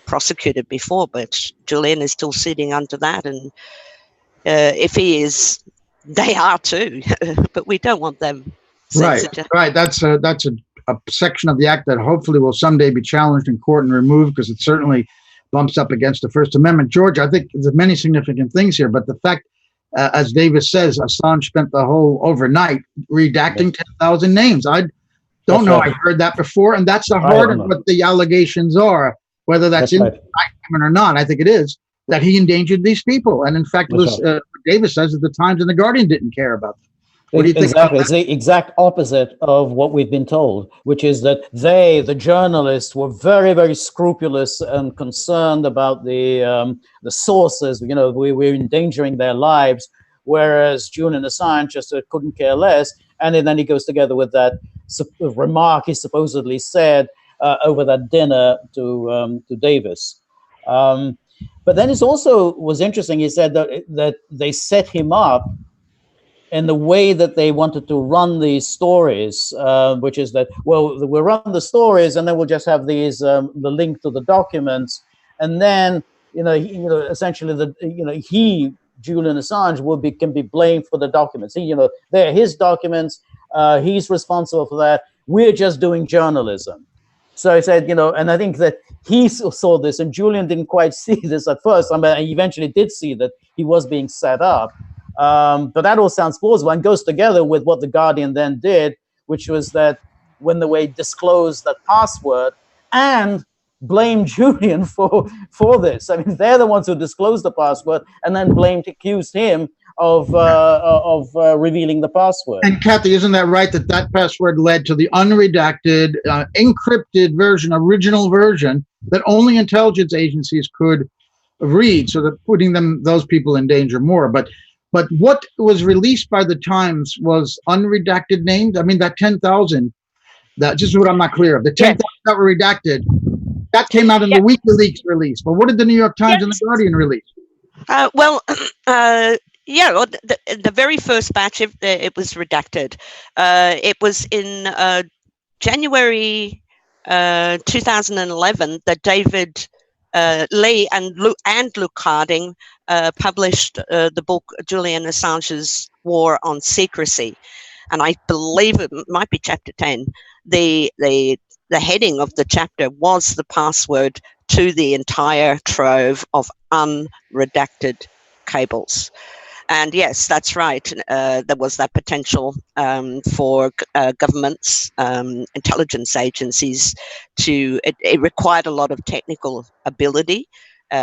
prosecuted before. But Julian is still sitting under that, and if he is, they are too. But we don't want them censored. Right. That's a section of the act that hopefully will someday be challenged in court and removed, because it certainly bumps up against the First Amendment. George, I think there's many significant things here, but the fact, as Davis says, Assange spent the whole overnight redacting 10,000 names. I don't know. I've heard that before, and that's the heart of what the allegations are, whether that's in the indictment or not. I think it is that he endangered these people, and in fact, Davis says that the Times and the Guardian didn't care about them. What do you think? Exactly. It's the exact opposite of what we've been told, which is that the journalists, were very, very scrupulous and concerned about the sources. We're endangering their lives, whereas Julian Assange just couldn't care less. And then he goes together with that remark he supposedly said over that dinner to Davis. But then it also was interesting. He said that they set him up in the way that they wanted to run these stories, which is that, well, we'll run the stories and then we'll just have these the link to the documents, and then essentially Julian Assange can be blamed for the documents. They're his documents. He's responsible for that. We're just doing journalism. So I said, and I think that he saw this, and Julian didn't quite see this at first. I mean, he eventually did see that he was being set up. But that all sounds plausible and goes together with what the Guardian then did, which was that when they disclosed that password and blame Julian for this. I mean, they're the ones who disclosed the password and then accused him of revealing the password. And Cathy, isn't that right, that password led to the unredacted, encrypted version, original version that only intelligence agencies could read, so that putting those people in danger more. But what was released by the Times was unredacted names. I mean, that 10,000, that just what I'm not clear of. The 10,000 that were redacted, that came out in the WikiLeaks release. But what did the New York Times and the Guardian release? The very first batch, it was redacted. It was in January 2011 that David Lee and Luke Harding published the book Julian Assange's War on Secrecy, and I believe it might be chapter 10. The heading of the chapter was the password to the entire trove of unredacted cables. And yes, that's right. There was that potential for governments, intelligence agencies it required a lot of technical ability,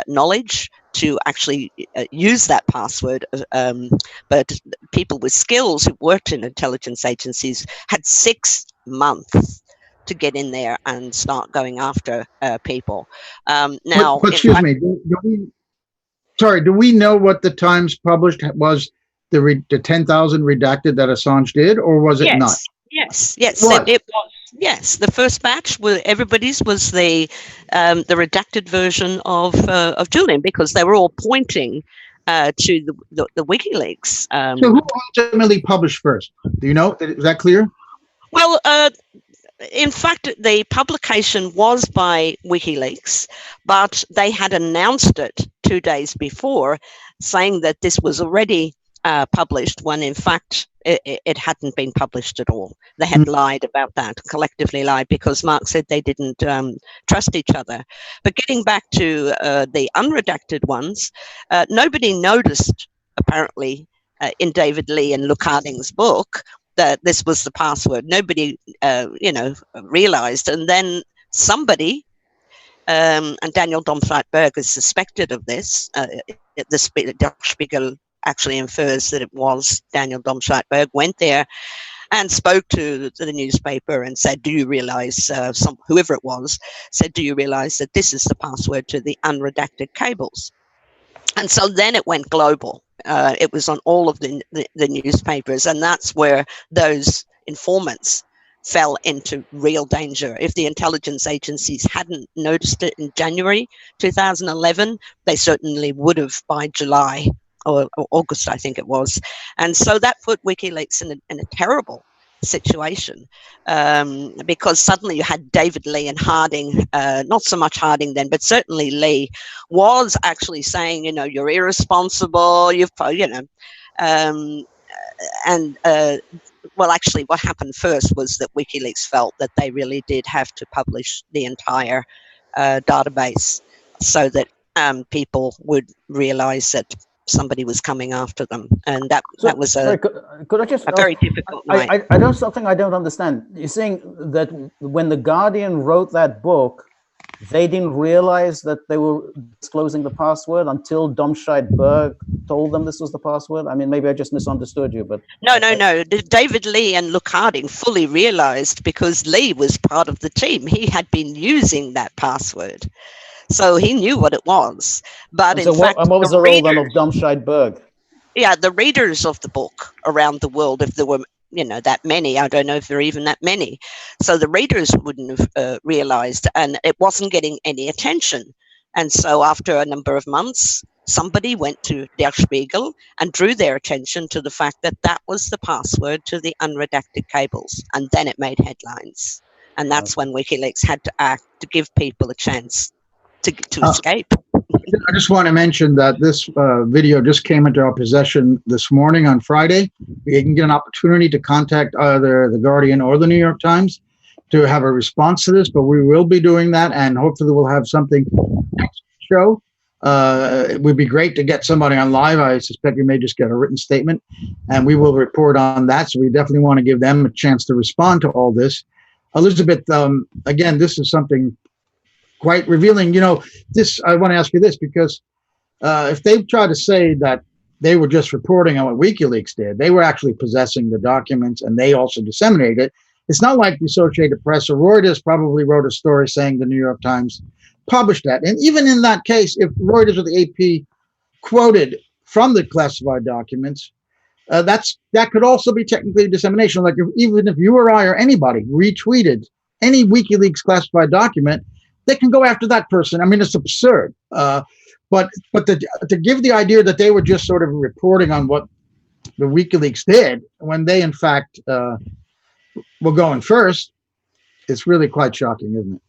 knowledge to actually use that password. But people with skills who worked in intelligence agencies had 6 months to get in there and start going after people. Now, but excuse me, do we know what the Times published was the 10,000 redacted that Assange did, or was it not? Yes, it was. Yes, the first batch everybody's was the redacted version of Julian, because they were all pointing to the WikiLeaks. So who ultimately published first? Do you know? Is that clear? Well, in fact, the publication was by WikiLeaks, but they had announced it 2 days before, saying that this was already published, when in fact it hadn't been published at all. They had lied about that, collectively lied, because Mark said they didn't trust each other. But getting back to the unredacted ones, nobody noticed, apparently, in David Lee and Luke Harding's book, that this was the password. Nobody, realized. And then somebody, and Daniel Domscheit-Berg is suspected of this. The Spiegel actually infers that it was Daniel Domscheit-Berg, went there and spoke to the newspaper and said, do you realize, whoever it was, said, do you realize that this is the password to the unredacted cables? And so then it went global. It was on all of the newspapers, and that's where those informants fell into real danger. If the intelligence agencies hadn't noticed it in January 2011, they certainly would have by July or August, I think it was. And so that put WikiLeaks in a terrible situation, because suddenly you had David Lee and Harding, not so much Harding then, but certainly Lee was actually saying, you're irresponsible, well, actually what happened first was that WikiLeaks felt that they really did have to publish the entire database so that people would realize that somebody was coming after them, and that was could I just a very difficult night. I don't something I don't understand. You're saying that when the Guardian wrote that book, they didn't realize that they were disclosing the password until Domscheit-Berg told them this was the password? I mean, maybe I just misunderstood you, but no. David Lee and Luke Harding fully realized, because Lee was part of the team. He had been using that password, so he knew what it was. But in fact, what was the role then of Domscheit-Berg? Yeah, the readers of the book around the world, if there were that many, I don't know if there are even that many. So the readers wouldn't have realized, and it wasn't getting any attention. And so after a number of months, somebody went to Der Spiegel and drew their attention to the fact that that was the password to the unredacted cables. And then it made headlines. And that's when WikiLeaks had to act to give people a chance to escape. I just want to mention that this video just came into our possession this morning on Friday. You can get an opportunity to contact either the Guardian or the New York Times to have a response to this, but we will be doing that, and hopefully we'll have something next show. It would be great to get somebody on live. I suspect we may just get a written statement, and we will report on that. So we definitely want to give them a chance to respond to all this. Elizabeth, again, this is something quite revealing. I want to ask you this, because if they try to say that they were just reporting on what WikiLeaks did, they were actually possessing the documents, and they also disseminated it. It's not like the Associated Press or Reuters probably wrote a story saying the New York Times published that. And even in that case, if Reuters or the AP quoted from the classified documents, that could also be technically dissemination. Like even if you or I or anybody retweeted any WikiLeaks classified document, they can go after that person. I mean, it's absurd. But to give the idea that they were just sort of reporting on what the WikiLeaks did when they in fact were going first, it's really quite shocking, isn't it?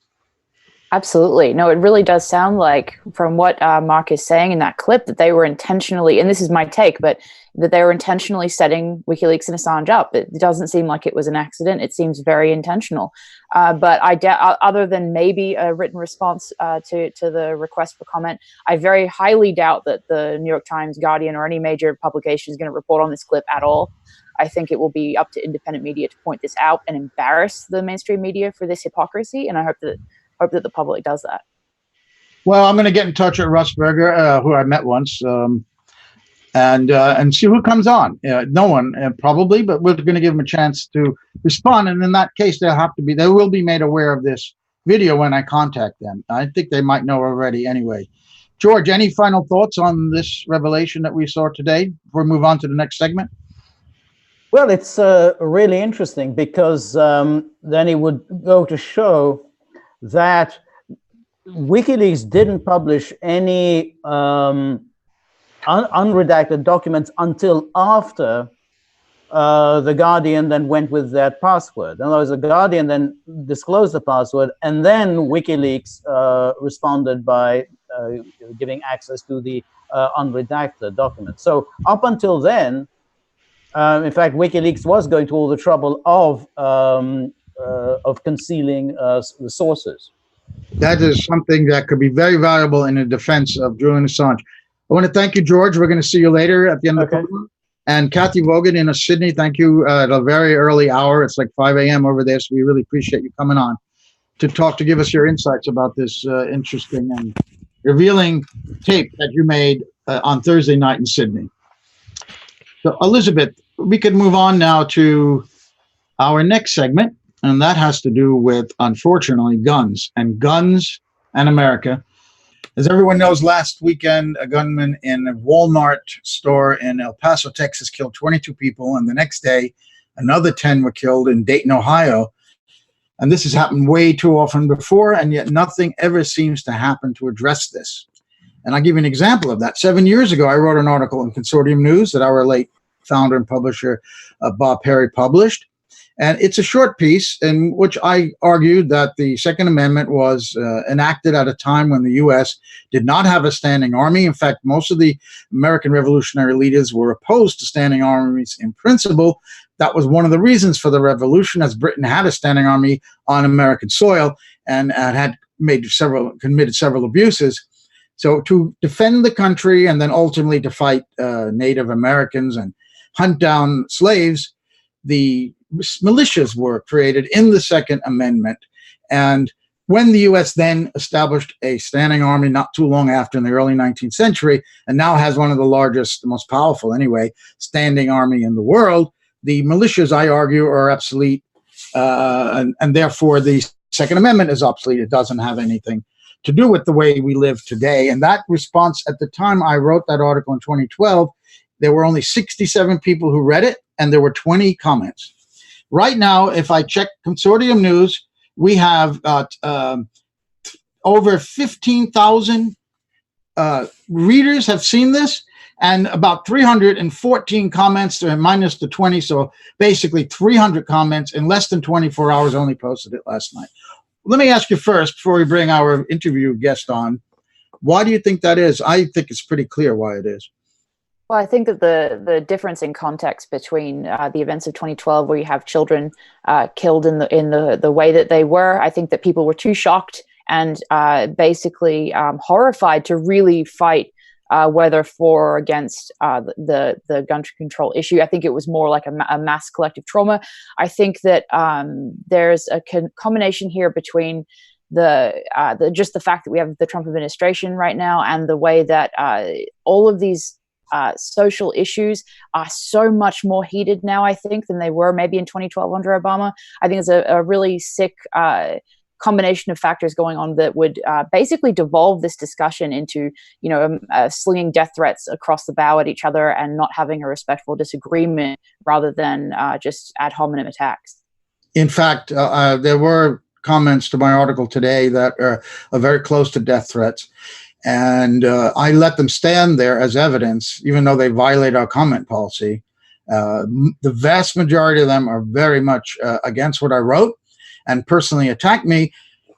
Absolutely. No, it really does sound like, from what Mark is saying in that clip, that they were intentionally, and this is my take, but that they were intentionally setting WikiLeaks and Assange up. It doesn't seem like it was an accident. It seems very intentional. But I doubt, other than maybe a written response to the request for comment, I very highly doubt that the New York Times, Guardian, or any major publication is going to report on this clip at all. I think it will be up to independent media to point this out and embarrass the mainstream media for this hypocrisy. And I hope that the public does that. Well, I'm going to get in touch with Russ Berger, who I met once, and see who comes on. No one probably, but we're going to give them a chance to respond. And in that case, they will be made aware of this video when I contact them. I think they might know already anyway. George, any final thoughts on this revelation that we saw today before we move on to the next segment? Well, it's really interesting, because then it would go to show that WikiLeaks didn't publish any unredacted documents until after the Guardian then went with that password. In other words, the Guardian then disclosed the password, and then WikiLeaks responded by giving access to the unredacted documents. So up until then, in fact, WikiLeaks was going to all the trouble of concealing the sources. That is something that could be very valuable in the defense of Julian Assange. I want to thank you, George. We're going to see you later at the end of the program. And Cathy Vogan in Sydney, thank you at a very early hour. It's like 5 a.m. over there, so we really appreciate you coming on to give us your insights about this interesting and revealing tape that you made on Thursday night in Sydney. So, Elizabeth, we could move on now to our next segment, and that has to do with, unfortunately, guns and America. As everyone knows, last weekend, a gunman in a Walmart store in El Paso, Texas, killed 22 people, and the next day, another 10 were killed in Dayton, Ohio. And this has happened way too often before, and yet nothing ever seems to happen to address this. And I'll give you an example of that. 7 years ago, I wrote an article in Consortium News that our late founder and publisher, Bob Perry, published. And it's a short piece in which I argued that the Second Amendment was enacted at a time when the U.S. did not have a standing army. In fact, most of the American revolutionary leaders were opposed to standing armies in principle. That was one of the reasons for the revolution, as Britain had a standing army on American soil and had committed several abuses. So to defend the country and then ultimately to fight Native Americans and hunt down slaves, the militias were created in the Second Amendment. And when the U.S. then established a standing army not too long after, in the early 19th century, and now has one of the largest, the most powerful anyway, standing army in the world, the militias, I argue, are obsolete, and therefore the Second Amendment is obsolete. It doesn't have anything to do with the way we live today. And that response, at the time I wrote that article in 2012, there were only 67 people who read it, and there were 20 comments. Right now, if I check Consortium News, we have over 15,000 readers have seen this, and about 314 comments, minus the 20, so basically 300 comments in less than 24 hours. Only posted it last night. Let me ask you first, before we bring our interview guest on, why do you think that is? I think it's pretty clear why it is. Well, I think that the difference in context between the events of 2012, where you have children killed in the way that they were, I think that people were too shocked and basically horrified to really fight whether for or against the gun control issue. I think it was more like a mass collective trauma. I think that there's a combination here between just the fact that we have the Trump administration right now, and the way that all of these social issues are so much more heated now, I think, than they were maybe in 2012 under Obama. I think it's a really sick combination of factors going on that would basically devolve this discussion into, slinging death threats across the bow at each other and not having a respectful disagreement, rather than just ad hominem attacks. In fact, there were comments to my article today that are very close to death threats. And I let them stand there as evidence, even though they violate our comment policy. The vast majority of them are very much against what I wrote and personally attack me.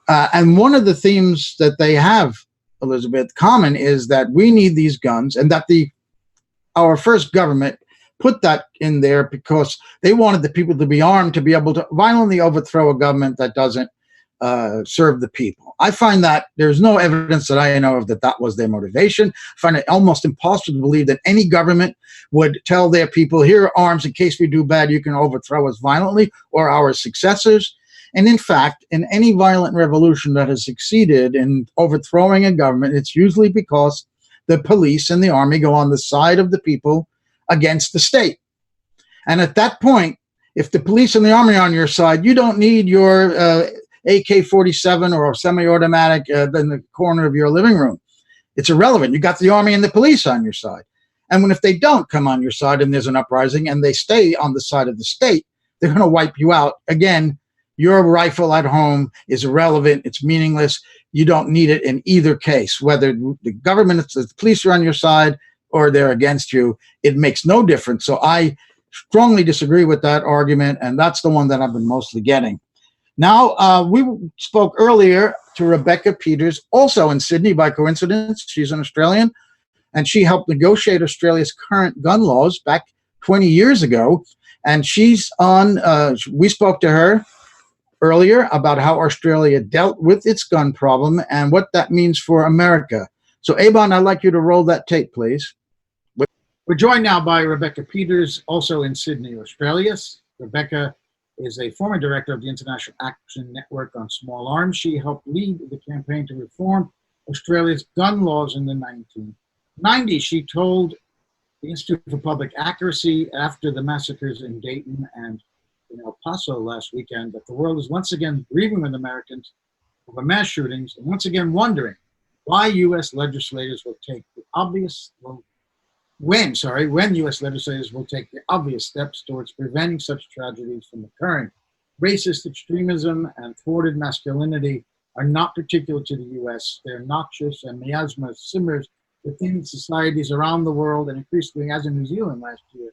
And one of the themes that they have, Elizabeth, common is that we need these guns, and that our first government put that in there because they wanted the people to be armed to be able to violently overthrow a government that doesn't serve the people. I find that there's no evidence that I know of that was their motivation. I find it almost impossible to believe that any government would tell their people, here are arms in case we do bad, you can overthrow us violently, or our successors. And in fact, in any violent revolution that has succeeded in overthrowing a government, it's usually because the police and the army go on the side of the people against the state. And at that point, if the police and the army are on your side, you don't need your AK-47 or a semi-automatic in the corner of your living room. It's irrelevant. You got the army and the police on your side. And if they don't come on your side and there's an uprising and they stay on the side of the state, they're going to wipe you out. Again, your rifle at home is irrelevant. It's meaningless. You don't need it in either case. Whether the government, the police are on your side or they're against you, it makes no difference. So I strongly disagree with that argument, and that's the one that I've been mostly getting. Now, we spoke earlier to Rebecca Peters, also in Sydney by coincidence. She's an Australian, and she helped negotiate Australia's current gun laws back 20 years ago. And she's on, we spoke to her earlier about how Australia dealt with its gun problem and what that means for America. So, Ebon, I'd like you to roll that tape, please. We're joined now by Rebecca Peters, also in Sydney, Australia. Rebecca is a former director of the International Action Network on Small Arms. She helped lead the campaign to reform Australia's gun laws in the 1990s. She told the Institute for Public Accuracy after the massacres in Dayton and in El Paso last weekend that the world is once again grieving with Americans over mass shootings and once again wondering why U.S. legislators will take the obvious, when U.S. legislators will take the obvious steps towards preventing such tragedies from occurring. Racist extremism and thwarted masculinity are not particular to the U.S. They're noxious, and miasma simmers within societies around the world, and increasingly, as in New Zealand last year,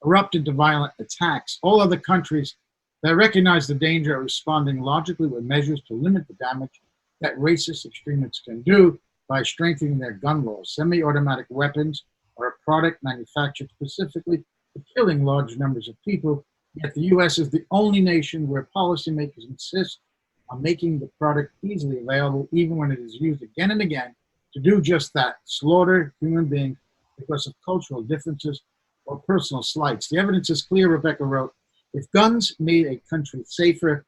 erupted to violent attacks. All other countries that recognize the danger are responding logically with measures to limit the damage that racist extremists can do by strengthening their gun laws. Semi-automatic weapons are a product manufactured specifically for killing large numbers of people, yet the U.S. is the only nation where policymakers insist on making the product easily available, even when it is used again and again to do just that, slaughter human beings because of cultural differences or personal slights. The evidence is clear, Rebecca wrote. If guns made a country safer,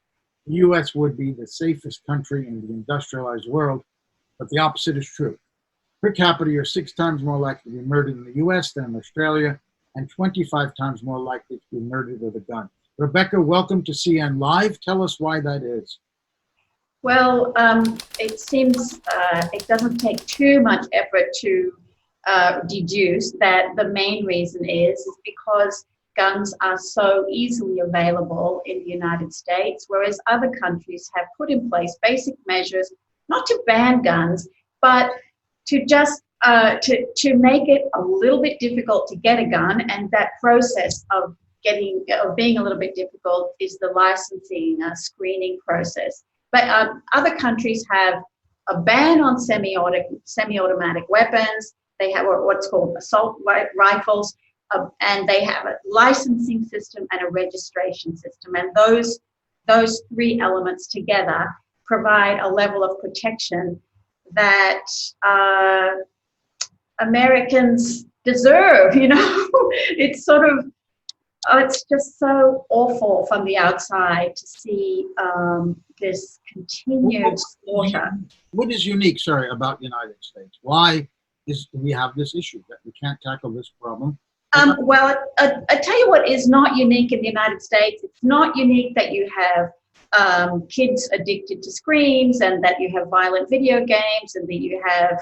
the U.S. would be the safest country in the industrialized world, but the opposite is true. Per capita, you're 6 times more likely to be murdered in the U.S. than in Australia, and 25 times more likely to be murdered with a gun. Rebecca, welcome to CN Live. Tell us why that is. Well, it seems it doesn't take too much effort to deduce that the main reason is because guns are so easily available in the United States, whereas other countries have put in place basic measures, not to ban guns, but to just to make it a little bit difficult to get a gun, and that process of being a little bit difficult is the licensing screening process. But other countries have a ban on semi-automatic weapons. They have what's called assault rifles, and they have a licensing system and a registration system. And those 3 elements together provide a level of protection that Americans deserve, you know. It's sort of, it's just so awful from the outside to see this continued slaughter. What is unique, sorry, about the United States? Why do we have this issue that we can't tackle this problem? Well, I tell you what is not unique in the United States. It's not unique that you have kids addicted to screens, and that you have violent video games, and that you have,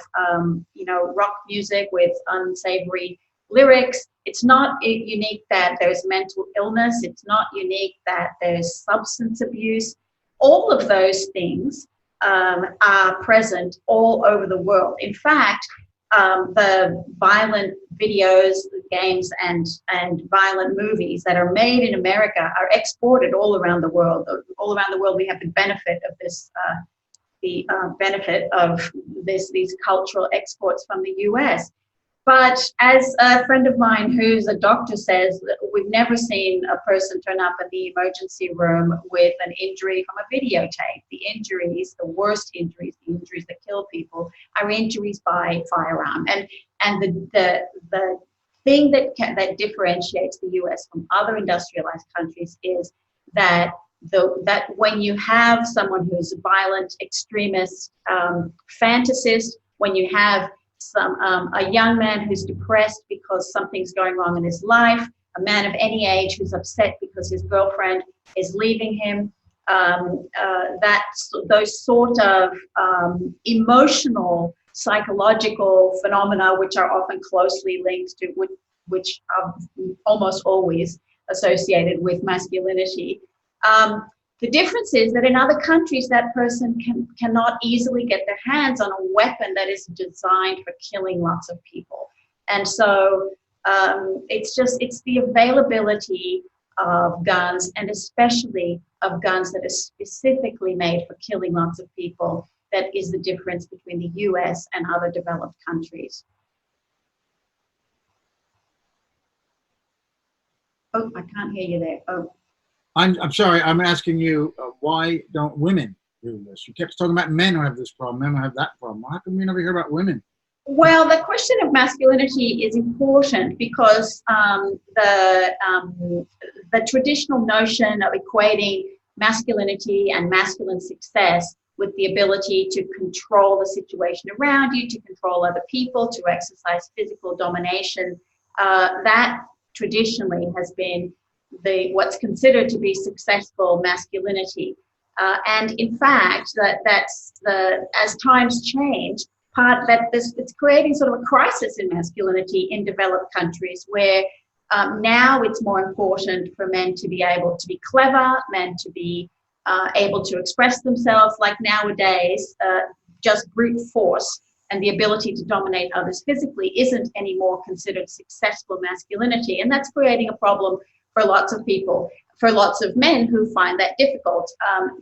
you know, rock music with unsavory lyrics. It's not unique that there's mental illness. It's not unique that there's substance abuse. All of those things are present all over the world. In fact, the violent videos, games, and violent movies that are made in America are exported all around the world. All around the world, we have the benefit of this, these cultural exports from the US. But as a friend of mine who's a doctor says, we've never seen a person turn up in the emergency room with an injury from a videotape. The injuries, the worst injuries, the injuries that kill people, are injuries by firearm. And the thing that differentiates the US from other industrialized countries is that that when you have someone who's a violent extremist, fantasist, when you have a young man who's depressed because something's going wrong in his life, a man of any age who's upset because his girlfriend is leaving him, those sort of emotional, psychological phenomena, which are often closely linked to, which are almost always associated with masculinity. The difference is that in other countries, that person cannot easily get their hands on a weapon that is designed for killing lots of people. And so it's the availability of guns, and especially of guns that are specifically made for killing lots of people, that is the difference between the US and other developed countries. Oh, I can't hear you there. Oh. I'm sorry, I'm asking you, why don't women do this? You kept talking about men who have this problem, men who have that problem. How come we never hear about women? Well, the question of masculinity is important because the traditional notion of equating masculinity and masculine success with the ability to control the situation around you, to control other people, to exercise physical domination, that traditionally has been what's considered to be successful masculinity. And in fact, as times change, it's creating sort of a crisis in masculinity in developed countries, where now it's more important for men to be able to be clever, men to be able to express themselves. Like nowadays, just brute force and the ability to dominate others physically isn't anymore considered successful masculinity. And that's creating a problem for lots of people, for lots of men who find that difficult.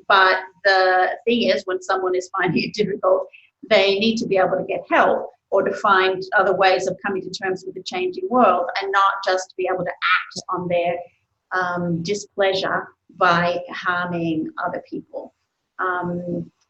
But the thing is, when someone is finding it difficult, they need to be able to get help, or to find other ways of coming to terms with the changing world, and not just to be able to act on their displeasure by harming other people.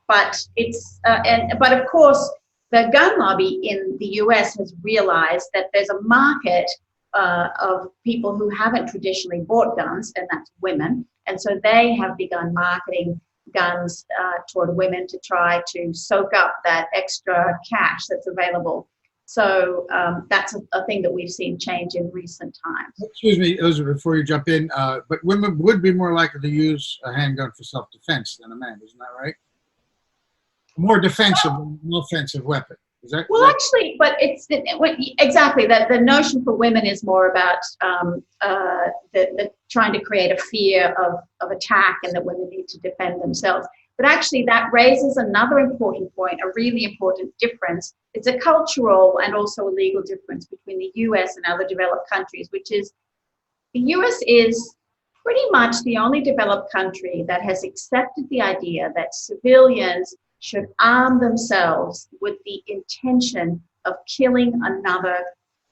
But of course, the gun lobby in the US has realized that there's a market of people who haven't traditionally bought guns, and that's women. And so they have begun marketing guns toward women to try to soak up that extra cash that's available. So that's a thing that we've seen change in recent times. Excuse me, Elizabeth, before you jump in, but women would be more likely to use a handgun for self-defense than a man, isn't that right? More defensive than an offensive weapon. Is that, well, actually, but exactly that the notion for women is more about the trying to create a fear of attack, and that women need to defend themselves. But actually, that raises another important point, a really important difference. It's a cultural and also a legal difference between the US and other developed countries, which is the US is pretty much the only developed country that has accepted the idea that civilians should arm themselves with the intention of killing another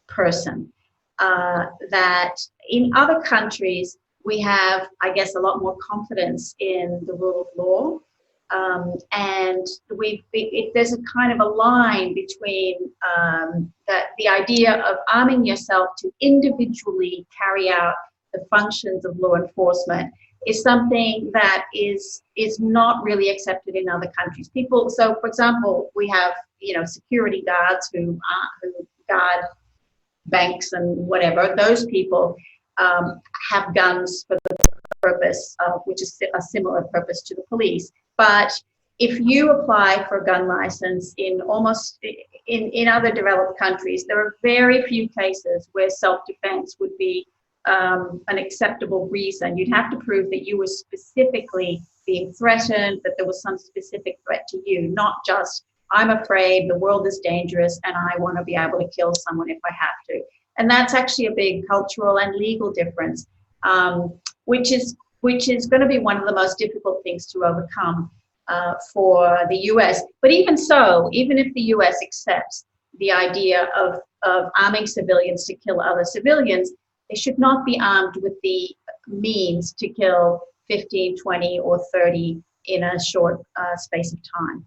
person. That in other countries, we have, I guess, a lot more confidence in the rule of law. And there's a kind of a line between the idea of arming yourself to individually carry out the functions of law enforcement is something that is not really accepted in other countries. So for example, we have, security guards who guard banks and whatever. Those people have guns for the purpose, which is a similar purpose to the police. But if you apply for a gun license in other developed countries, there are very few cases where self-defense would be an acceptable reason. You'd have to prove that you were specifically being threatened, that there was some specific threat to you, not just, I'm afraid, the world is dangerous, and I want to be able to kill someone if I have to. And that's actually a big cultural and legal difference, which is going to be one of the most difficult things to overcome for the US. But even so, even if the US accepts the idea of arming civilians to kill other civilians, they should not be armed with the means to kill 15, 20, or 30 in a short space of time.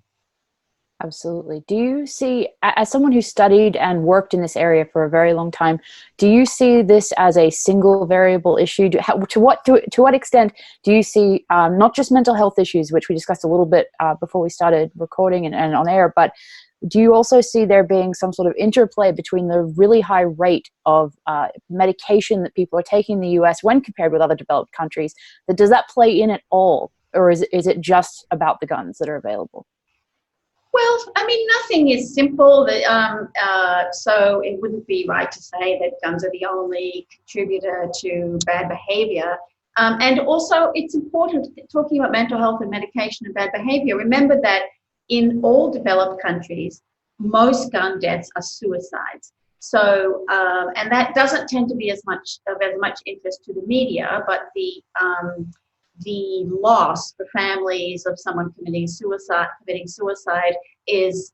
Absolutely. Do you see, as someone who studied and worked in this area for a very long time, do you see this as a single variable issue? To what extent do you see not just mental health issues, which we discussed a little bit before we started recording and on air, but do you also see there being some sort of interplay between the really high rate of medication that people are taking in the US when compared with other developed countries? Does that play in at all? Or is it just about the guns that are available? Well, I mean, nothing is simple. So it wouldn't be right to say that guns are the only contributor to bad behavior. And also, it's important, talking about mental health and medication and bad behavior, remember that in all developed countries, most gun deaths are suicides. So, and that doesn't tend to be of as much interest to the media, but the loss for families of someone committing suicide is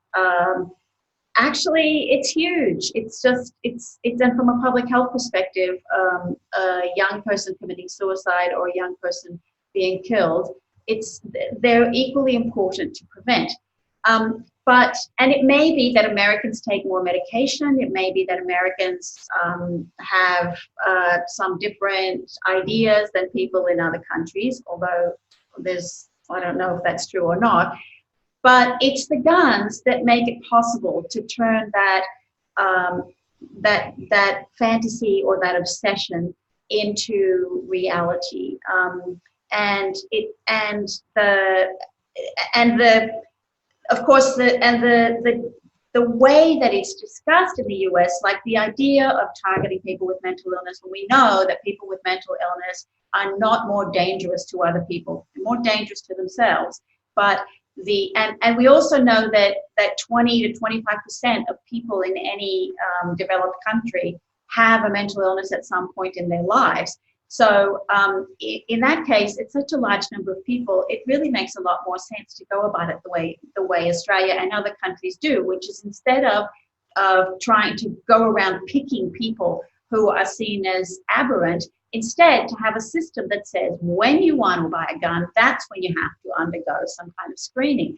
actually, it's huge. It's and from a public health perspective, a young person committing suicide or a young person being killed, they're equally important to prevent. And it may be that Americans take more medication. It may be that Americans have some different ideas than people in other countries, although I don't know if that's true or not. But it's the guns that make it possible to turn that fantasy or that obsession into reality. Of course, the way that it's discussed in the US, like the idea of targeting people with mental illness, when we know that people with mental illness are not more dangerous to other people, they're more dangerous to themselves. But and we also know that 20 to 25% of people in any developed country have a mental illness at some point in their lives. So in that case, it's such a large number of people, it really makes a lot more sense to go about it the way Australia and other countries do, which is instead of trying to go around picking people who are seen as aberrant, instead to have a system that says when you want to buy a gun, that's when you have to undergo some kind of screening.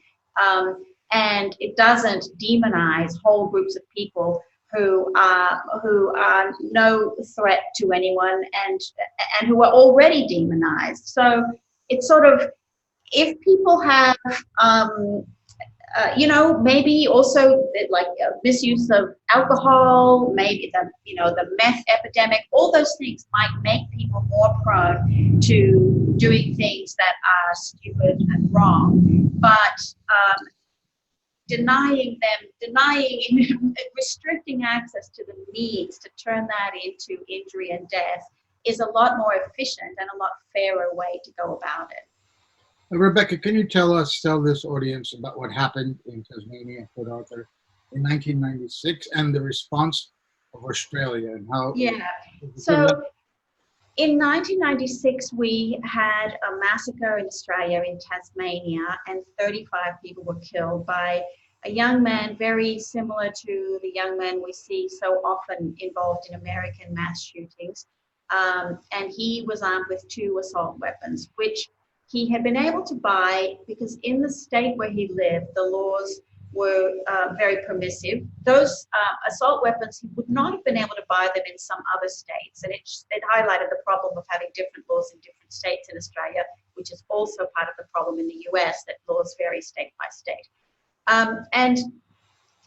And it doesn't demonize whole groups of people who are no threat to anyone and who are already demonized. So it's sort of, if people have, maybe also like misuse of alcohol, maybe the meth epidemic, all those things might make people more prone to doing things that are stupid and wrong. But denying, restricting access to the means to turn that into injury and death is a lot more efficient and a lot fairer way to go about it. Rebecca, can you tell this audience about what happened in Tasmania, Port Arthur, in 1996 and the response of Australia and how? Yeah. So in 1996, we had a massacre in Australia, in Tasmania, and 35 people were killed by a young man very similar to the young men we see so often involved in American mass shootings. And he was armed with 2 assault weapons, which he had been able to buy, because in the state where he lived, the laws were very permissive. Those assault weapons, he would not have been able to buy them in some other states. And it highlighted the problem of having different laws in different states in Australia, which is also part of the problem in the US, that laws vary state by state. And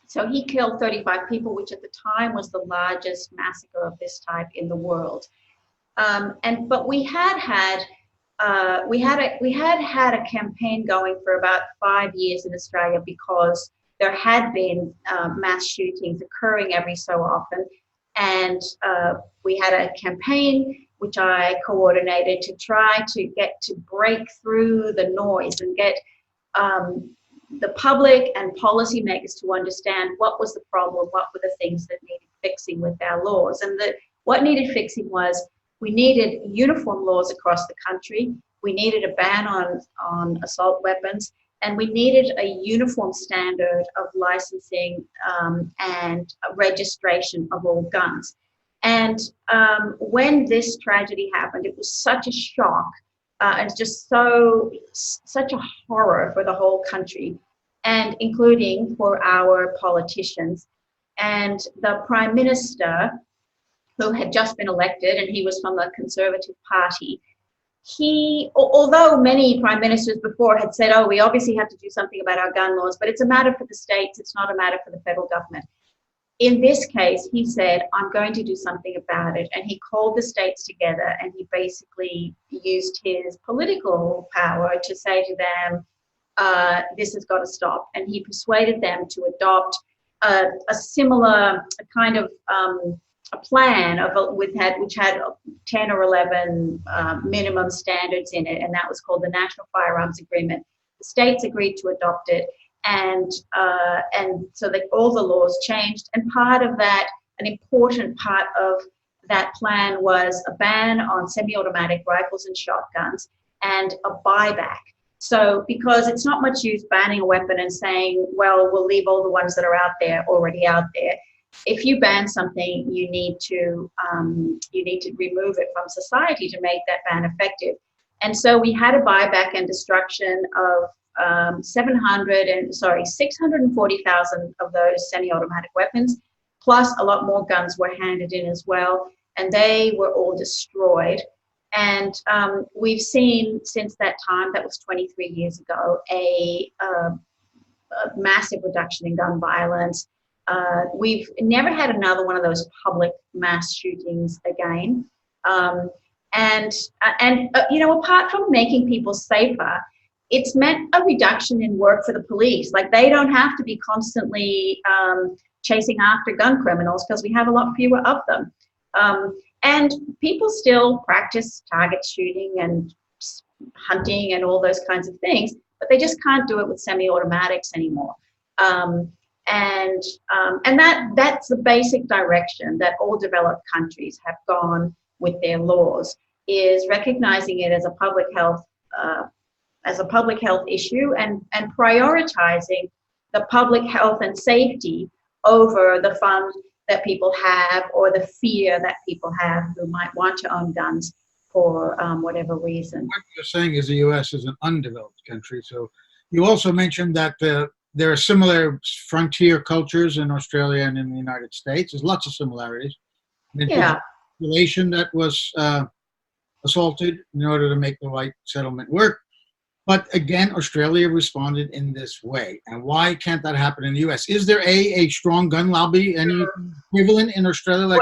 so he killed 35 people, which at the time was the largest massacre of this type in the world. But we had had a campaign going for about 5 years in Australia, because there had been mass shootings occurring every so often, and we had a campaign which I coordinated to try to get to break through the noise and get the public and policymakers to understand what was the problem, what were the things that needed fixing with our laws. And what needed fixing was, we needed uniform laws across the country, we needed a ban on assault weapons, and we needed a uniform standard of licensing and registration of all guns. And when this tragedy happened, it was such a shock and just such a horror for the whole country, and including for our politicians. And the Prime Minister, who had just been elected, and he was from the Conservative Party, although many prime ministers before had said, oh, we obviously have to do something about our gun laws, but it's a matter for the states, it's not a matter for the federal government. In this case, he said, I'm going to do something about it. And he called the states together, and he basically used his political power to say to them, this has got to stop. And he persuaded them to adopt a similar kind of a plan which had 10 or 11 minimum standards in it, and that was called the National Firearms Agreement. The states agreed to adopt it, and so that all the laws changed. And part of that, an important part of that plan, was a ban on semi-automatic rifles and shotguns and a buyback. So, because it's not much use banning a weapon and saying, well, we'll leave all the ones that are already out there. If you ban something, you need to remove it from society to make that ban effective. And so we had a buyback and destruction of 640,000 of those semi-automatic weapons, plus a lot more guns were handed in as well, and they were all destroyed. And we've seen since that time, that was 23 years ago, a massive reduction in gun violence. We've never had another one of those public mass shootings again. Apart from making people safer, it's meant a reduction in work for the police. Like, they don't have to be constantly chasing after gun criminals, because we have a lot fewer of them. And people still practice target shooting and hunting and all those kinds of things, but they just can't do it with semi-automatics anymore. That's the basic direction that all developed countries have gone with their laws, is recognizing it as a public health issue, and prioritizing the public health and safety over the fun that people have, or the fear that people have who might want to own guns for whatever reason. What you're saying is the U.S. is an undeveloped country. So you also mentioned that there are similar frontier cultures in Australia and in the United States. There's lots of similarities. Yeah. Population that was assaulted in order to make the white settlement work. But again, Australia responded in this way. And why can't that happen in the U.S.? Is there a strong gun lobby, any equivalent in Australia?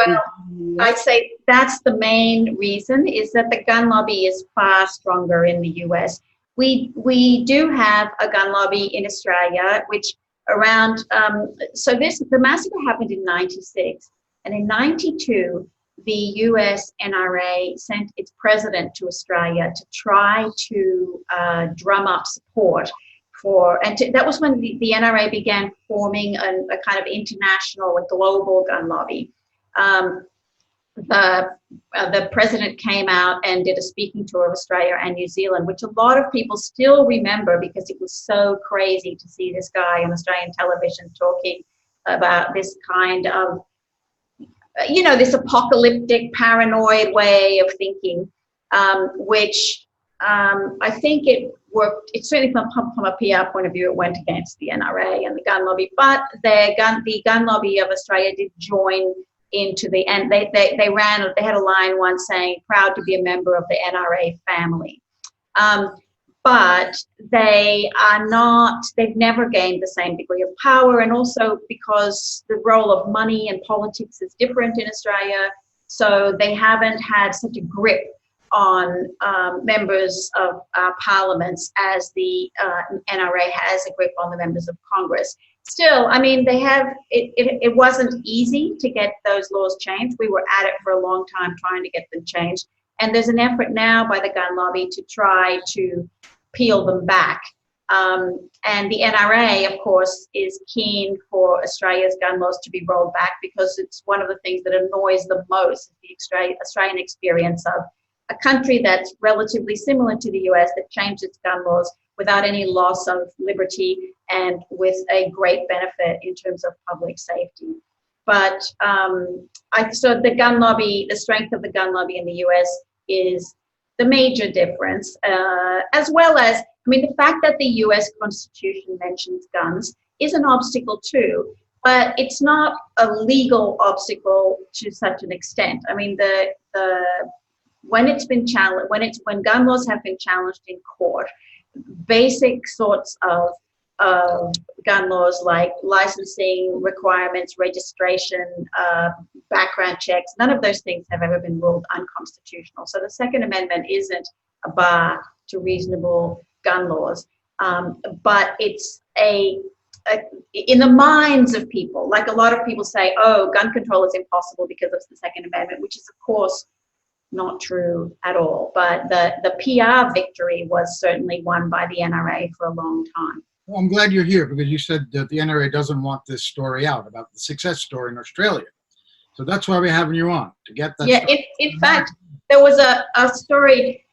I'd say that's the main reason, is that the gun lobby is far stronger in the U.S. We do have a gun lobby in Australia, which around, the massacre happened in 96, and in 92, the US NRA sent its president to Australia to try to drum up support that was when the NRA began forming a kind of international, a global gun lobby. The president came out and did a speaking tour of Australia and New Zealand, which a lot of people still remember, because it was so crazy to see this guy on Australian television talking about this kind of, this apocalyptic, paranoid way of thinking, which I think it worked. It certainly from a PR point of view, it went against the NRA and the gun lobby. But the gun lobby of Australia did join into the, and they had a line once saying, "Proud to be a member of the NRA family." But they are not, they've never gained the same degree of power, and also because the role of money and politics is different in Australia, so they haven't had such a grip on members of parliaments as the NRA has a grip on the members of Congress. Still, I mean, they have, it wasn't easy to get those laws changed. We were at it for a long time trying to get them changed. And there's an effort now by the gun lobby to try to peel them back. And the NRA, of course, is keen for Australia's gun laws to be rolled back because it's one of the things that annoys them most, the Australian experience of a country that's relatively similar to the US that changed its gun laws without any loss of liberty and with a great benefit in terms of public safety. But so the gun lobby, the strength of the gun lobby in the US is the major difference, as well as, I mean, the fact that the US Constitution mentions guns is an obstacle too, but it's not a legal obstacle to such an extent. I mean, when it's been challenged, when gun laws have been challenged in court, basic sorts of gun laws like licensing requirements, registration, background checks, none of those things have ever been ruled unconstitutional. So the Second Amendment isn't a bar to reasonable gun laws, but it's in the minds of people, like a lot of people say, oh, gun control is impossible because of the Second Amendment, which is of course not true at all. But the PR victory was certainly won by the NRA for a long time. Well, I'm glad you're here because you said that the NRA doesn't want this story out about the success story in Australia. So that's why we're having you on, to get that. Yeah, in fact, there was a story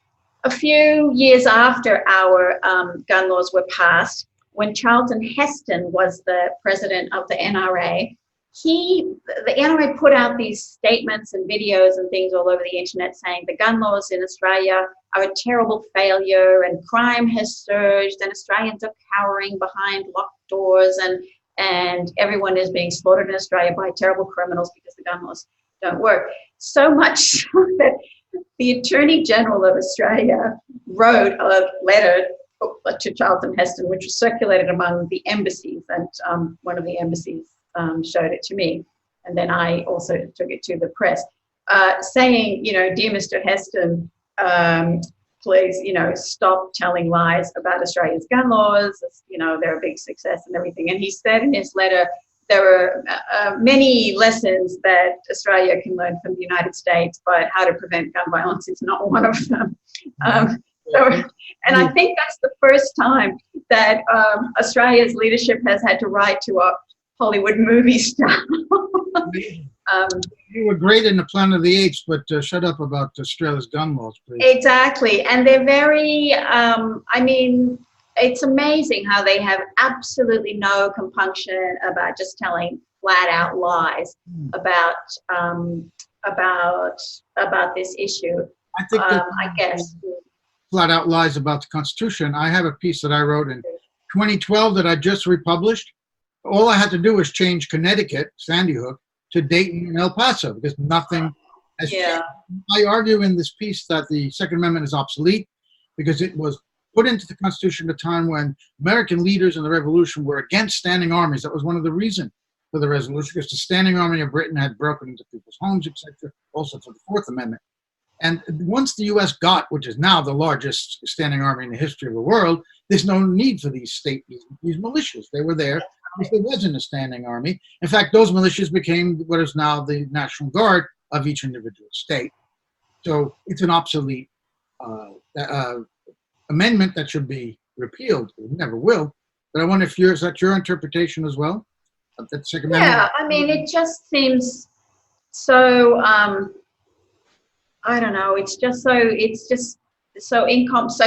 a few years after our gun laws were passed, when Charlton Heston was the president of the NRA. The NRA put out these statements and videos and things all over the internet saying the gun laws in Australia are a terrible failure and crime has surged and Australians are cowering behind locked doors and everyone is being slaughtered in Australia by terrible criminals because the gun laws don't work. So much so that the Attorney General of Australia wrote a letter to Charlton Heston, which was circulated among the embassies, and one of the embassies showed it to me, and then I also took it to the press, saying, dear Mr. Heston, please, stop telling lies about Australia's gun laws. They're a big success and everything. And he said in his letter, there are many lessons that Australia can learn from the United States, but how to prevent gun violence is not one of them. And I think that's the first time that Australia's leadership has had to write to a Hollywood movie star. You were great in the Planet of the Apes, but shut up about Australia's gun laws, please. Exactly. And they're very, it's amazing how they have absolutely no compunction about just telling flat out lies about this issue. I think I guess. Flat out lies about the Constitution. I have a piece that I wrote in 2012 that I just republished. All I had to do was change Connecticut, Sandy Hook, to Dayton and El Paso because nothing has changed. I argue in this piece that the Second Amendment is obsolete because it was put into the Constitution at a time when American leaders in the Revolution were against standing armies. That was one of the reasons for the resolution, because the standing army of Britain had broken into people's homes, etc., also for the Fourth Amendment. And once the U.S. got, which is now the largest standing army in the history of the world, there's no need for these militias. They were there because there wasn't a standing army. In fact, those militias became what is now the National Guard of each individual state. So it's an obsolete amendment that should be repealed. It never will. But I wonder if is that your interpretation as well? Of that Second Amendment? Yeah, I mean, it just seems so, I don't know, it's just so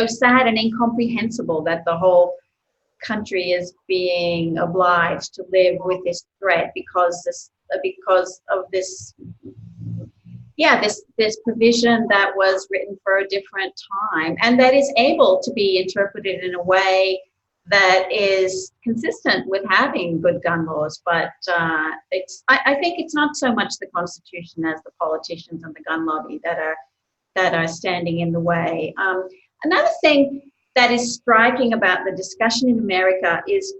sad and incomprehensible that the whole country is being obliged to live with this threat because of this yeah, this provision that was written for a different time and that is able to be interpreted in a way that is consistent with having good gun laws. But I think it's not so much the Constitution as the politicians and the gun lobby that are standing in the way. Another thing that is striking about the discussion in America is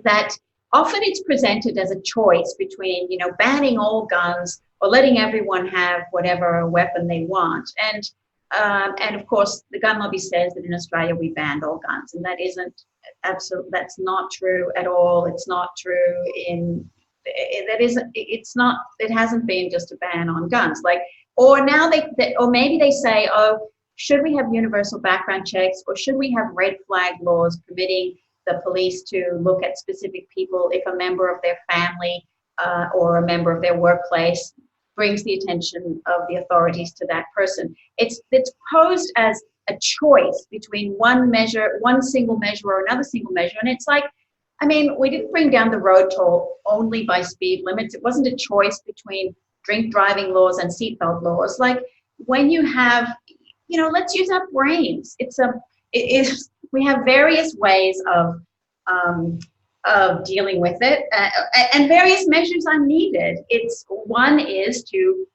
that often it's presented as a choice between, you know, banning all guns or letting everyone have whatever weapon they want. And of course, the gun lobby says that in Australia we banned all guns, and that isn't absolute. That's not true at all. It's not true in that isn't. It's not. It hasn't been just a ban on guns. Like, or now or maybe they say, oh, should we have universal background checks, or should we have red flag laws permitting the police to look at specific people if a member of their family or a member of their workplace brings the attention of the authorities to that person. It's posed as a choice between one single measure or another single measure. And it's like, I mean, we didn't bring down the road toll only by speed limits. It wasn't a choice between drink driving laws and seatbelt laws. Like, when you have, you know, let's use our brains. We have various ways of dealing with it, and various measures are needed. One is to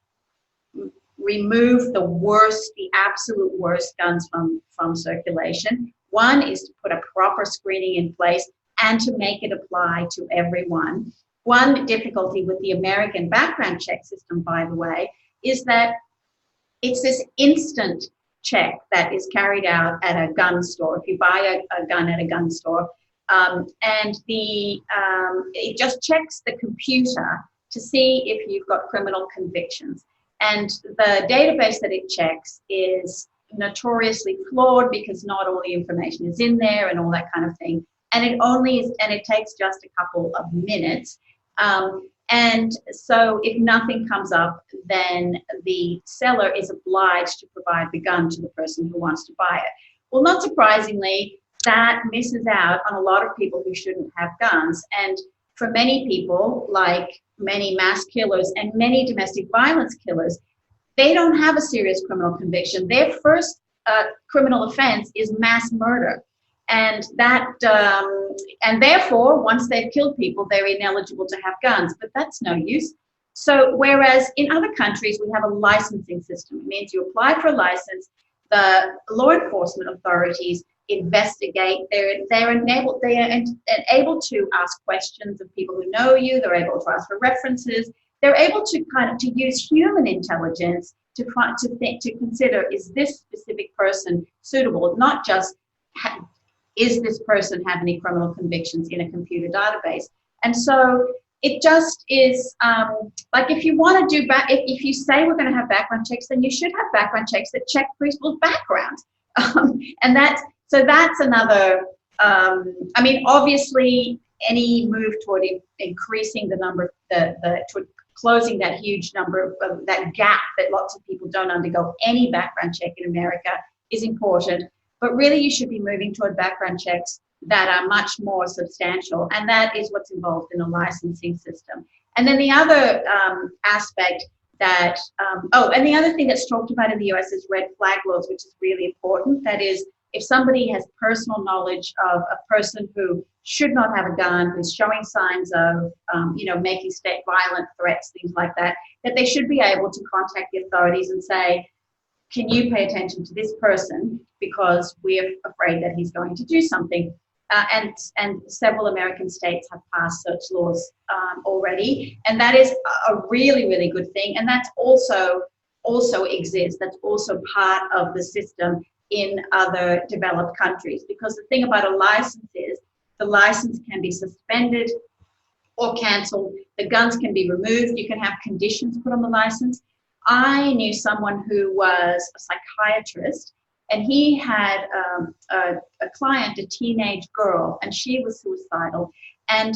remove the absolute worst guns from circulation. One is to put a proper screening in place and to make it apply to everyone. One difficulty with the American background check system, by the way, is that it's this instant check that is carried out at a gun store. If you buy a gun at a gun store, and it just checks the computer to see if you've got criminal convictions. And the database that it checks is notoriously flawed because not all the information is in there and all that kind of thing. And it takes just a couple of minutes. And so if nothing comes up, then the seller is obliged to provide the gun to the person who wants to buy it. Well, not surprisingly, that misses out on a lot of people who shouldn't have guns. And for many people, like many mass killers and many domestic violence killers, they don't have a serious criminal conviction. Their first criminal offense is mass murder. And and therefore, once they've killed people, they're ineligible to have guns, but that's no use. So whereas in other countries, we have a licensing system. It means you apply for a license, the law enforcement authorities investigate, they're able to ask questions of people who know you, they're able to ask for references, they're able to to use human intelligence to consider, is this specific person suitable, not just is this person have any criminal convictions in a computer database. And so it just is like, if you want to do if you say we're going to have background checks, then you should have background checks that check people's background. And that's another, I mean, obviously any move toward increasing the number, toward closing that huge number of that gap that lots of people don't undergo any background check in America is important. But really you should be moving toward background checks that are much more substantial. And that is what's involved in a licensing system. And then the other aspect that, and the other thing that's talked about in the US is red flag laws, which is really important. That is, if somebody has personal knowledge of a person who should not have a gun, who's showing signs of, making state violent threats, things like that, that they should be able to contact the authorities and say, can you pay attention to this person because we're afraid that he's going to do something? And several American states have passed such laws already, and that is a really, really good thing. And that's also exists. That's also part of the system in other developed countries. Because the thing about a license is the license can be suspended or cancelled. The guns can be removed. You can have conditions put on the license. I knew someone who was a psychiatrist, and he had a client, a teenage girl, and she was suicidal. And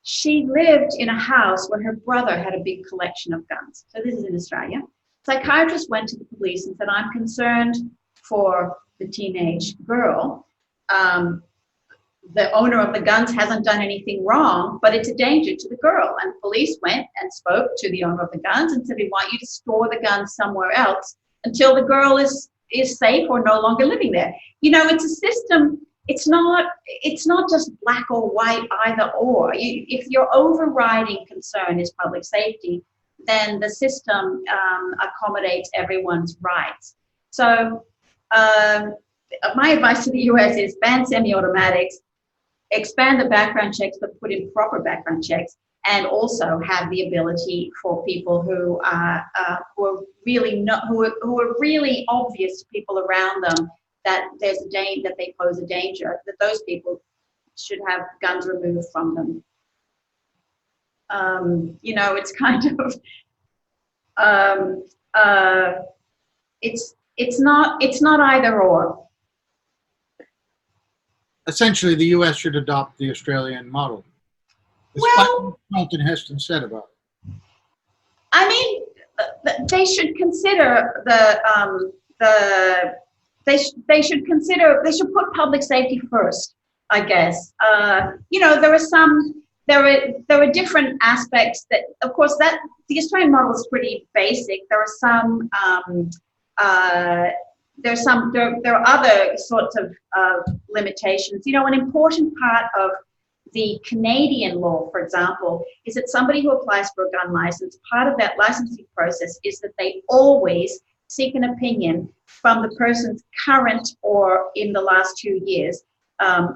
she lived in a house where her brother had a big collection of guns. So this is in Australia. Psychiatrist went to the police and said, I'm concerned for the teenage girl. the owner of the guns hasn't done anything wrong, but it's a danger to the girl. And police went and spoke to the owner of the guns and said, we want you to store the guns somewhere else until the girl is safe or no longer living there. You know, it's a system. It's not just black or white, either or. If your overriding concern is public safety, then the system accommodates everyone's rights. So my advice to the US is ban semi-automatics, expand the background checks, but put in proper background checks, and also have the ability for people who are really obvious to people around them that there's a danger, that they pose a danger, that those people should have guns removed from them. You know, it's kind of it's not either or. Essentially, the U.S. should adopt the Australian model, despite what Malcolm Heston said about it. I mean, they should consider they should put public safety first, I guess. You know, there are different aspects that, of course, that the Australian model is pretty basic. There are other sorts of limitations. You know, an important part of the Canadian law, for example, is that somebody who applies for a gun license, part of that licensing process is that they always seek an opinion from the person's current or in the last 2 years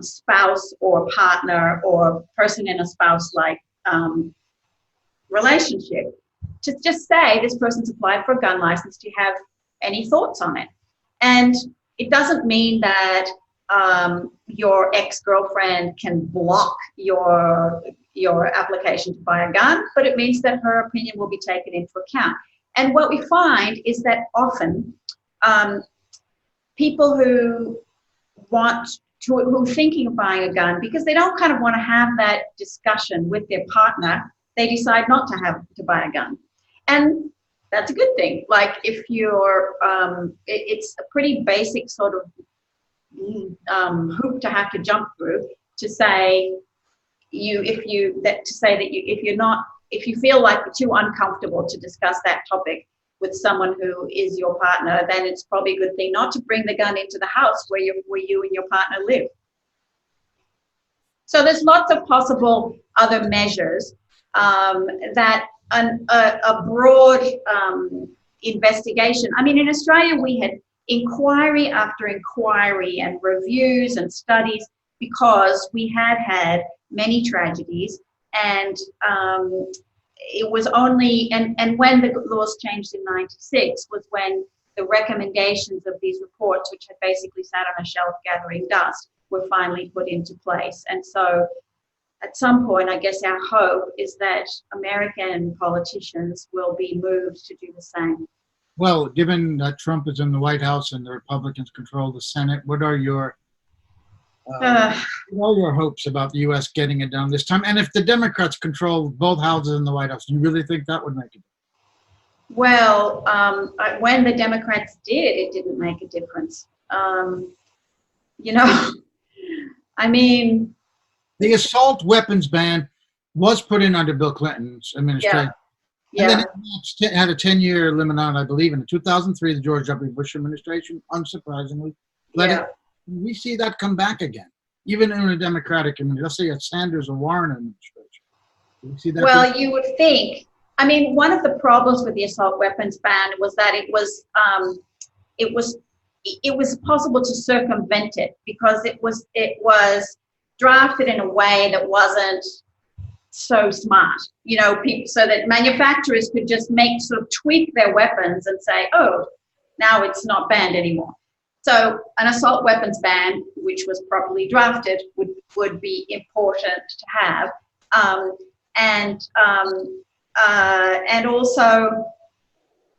spouse or partner or person in a spouse-like relationship. To just say this person's applied for a gun license, do you have any thoughts on it? And it doesn't mean that your ex-girlfriend can block your application to buy a gun, but it means that her opinion will be taken into account. And what we find is that often people who are thinking of buying a gun, because they don't kind of want to have that discussion with their partner, they decide not to buy a gun. And that's a good thing. Like if you're, it's a pretty basic sort of hoop to have to jump through to say if you feel like you're too uncomfortable to discuss that topic with someone who is your partner, then it's probably a good thing not to bring the gun into the house where you and your partner live. So there's lots of possible other measures that a broad investigation. I mean, in Australia, we had inquiry after inquiry and reviews and studies because we had many tragedies, and it was only, and when the laws changed in '96 was when the recommendations of these reports, which had basically sat on a shelf gathering dust, were finally put into place. And so at some point, I guess our hope is that American politicians will be moved to do the same. Well, given that Trump is in the White House and the Republicans control the Senate, what are your hopes about the U.S. getting it done this time? And if the Democrats control both houses in the White House, do you really think that would make a difference? Well, when the Democrats did, it didn't make a difference. You know, I mean, the assault weapons ban was put in under Bill Clinton's administration. Yeah. And then it had a 10-year limit on, I believe, in 2003, the George W. Bush administration, unsurprisingly, let it. We see that come back again, even in a Democratic administration. Let's say a Sanders or Warren administration. We see that. Well, you would think. I mean, one of the problems with the assault weapons ban was that it was possible to circumvent it because it was drafted in a way that wasn't so smart, you know, so that manufacturers could just sort of tweak their weapons and say, oh, now it's not banned anymore. So an assault weapons ban, which was properly drafted, would be important to have, and also,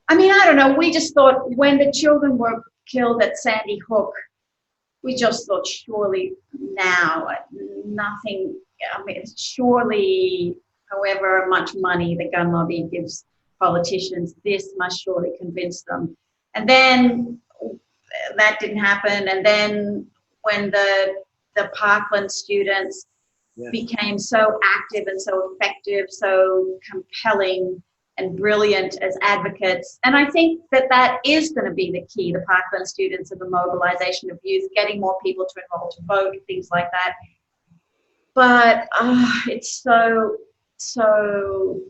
I mean, I don't know. We just thought when the children were killed at Sandy Hook, we just thought surely now nothing. I mean, surely, however much money the gun lobby gives politicians, this must surely convince them. And then that didn't happen. And then when the the Parkland students became so active and so effective, so compelling and brilliant as advocates. And I think that that is going to be the key, the Parkland students and the mobilization of youth, getting more people to enroll to vote, things like that. But it's so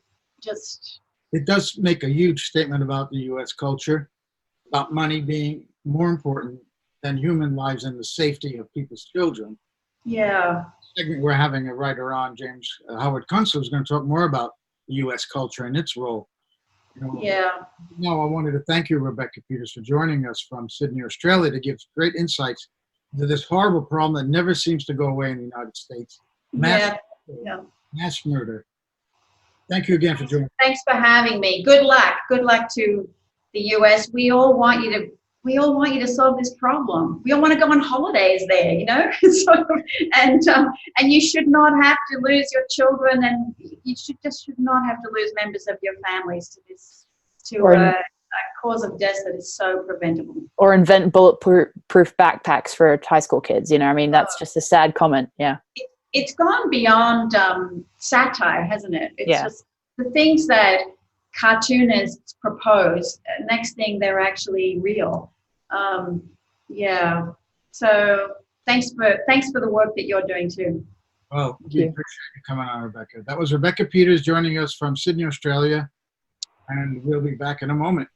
just... It does make a huge statement about the U.S. culture, about money being more important than human lives and the safety of people's children. Yeah. Segment we're having a writer on, James Howard Kunstler, is going to talk more about the U.S. culture and its role. Yeah. No, I wanted to thank you, Rebecca Peters, for joining us from Sydney, Australia, to give great insights into this horrible problem that never seems to go away in the United States. Mass murder. Thank you again for joining. Thanks for having me. Good luck. Good luck to the U.S. We all want you to solve this problem. We all want to go on holidays there, you know. And you should not have to lose your children, and you should not have to lose members of your families to this, a cause of death that is so preventable. Or invent bulletproof backpacks for high school kids. You know, I mean, that's just a sad comment. Yeah. It's gone beyond satire, hasn't it? It's just the things that cartoonists propose, next thing they're actually real. So thanks for the work that you're doing too. Well, we appreciate you coming on, Rebecca. That was Rebecca Peters joining us from Sydney, Australia, and we'll be back in a moment.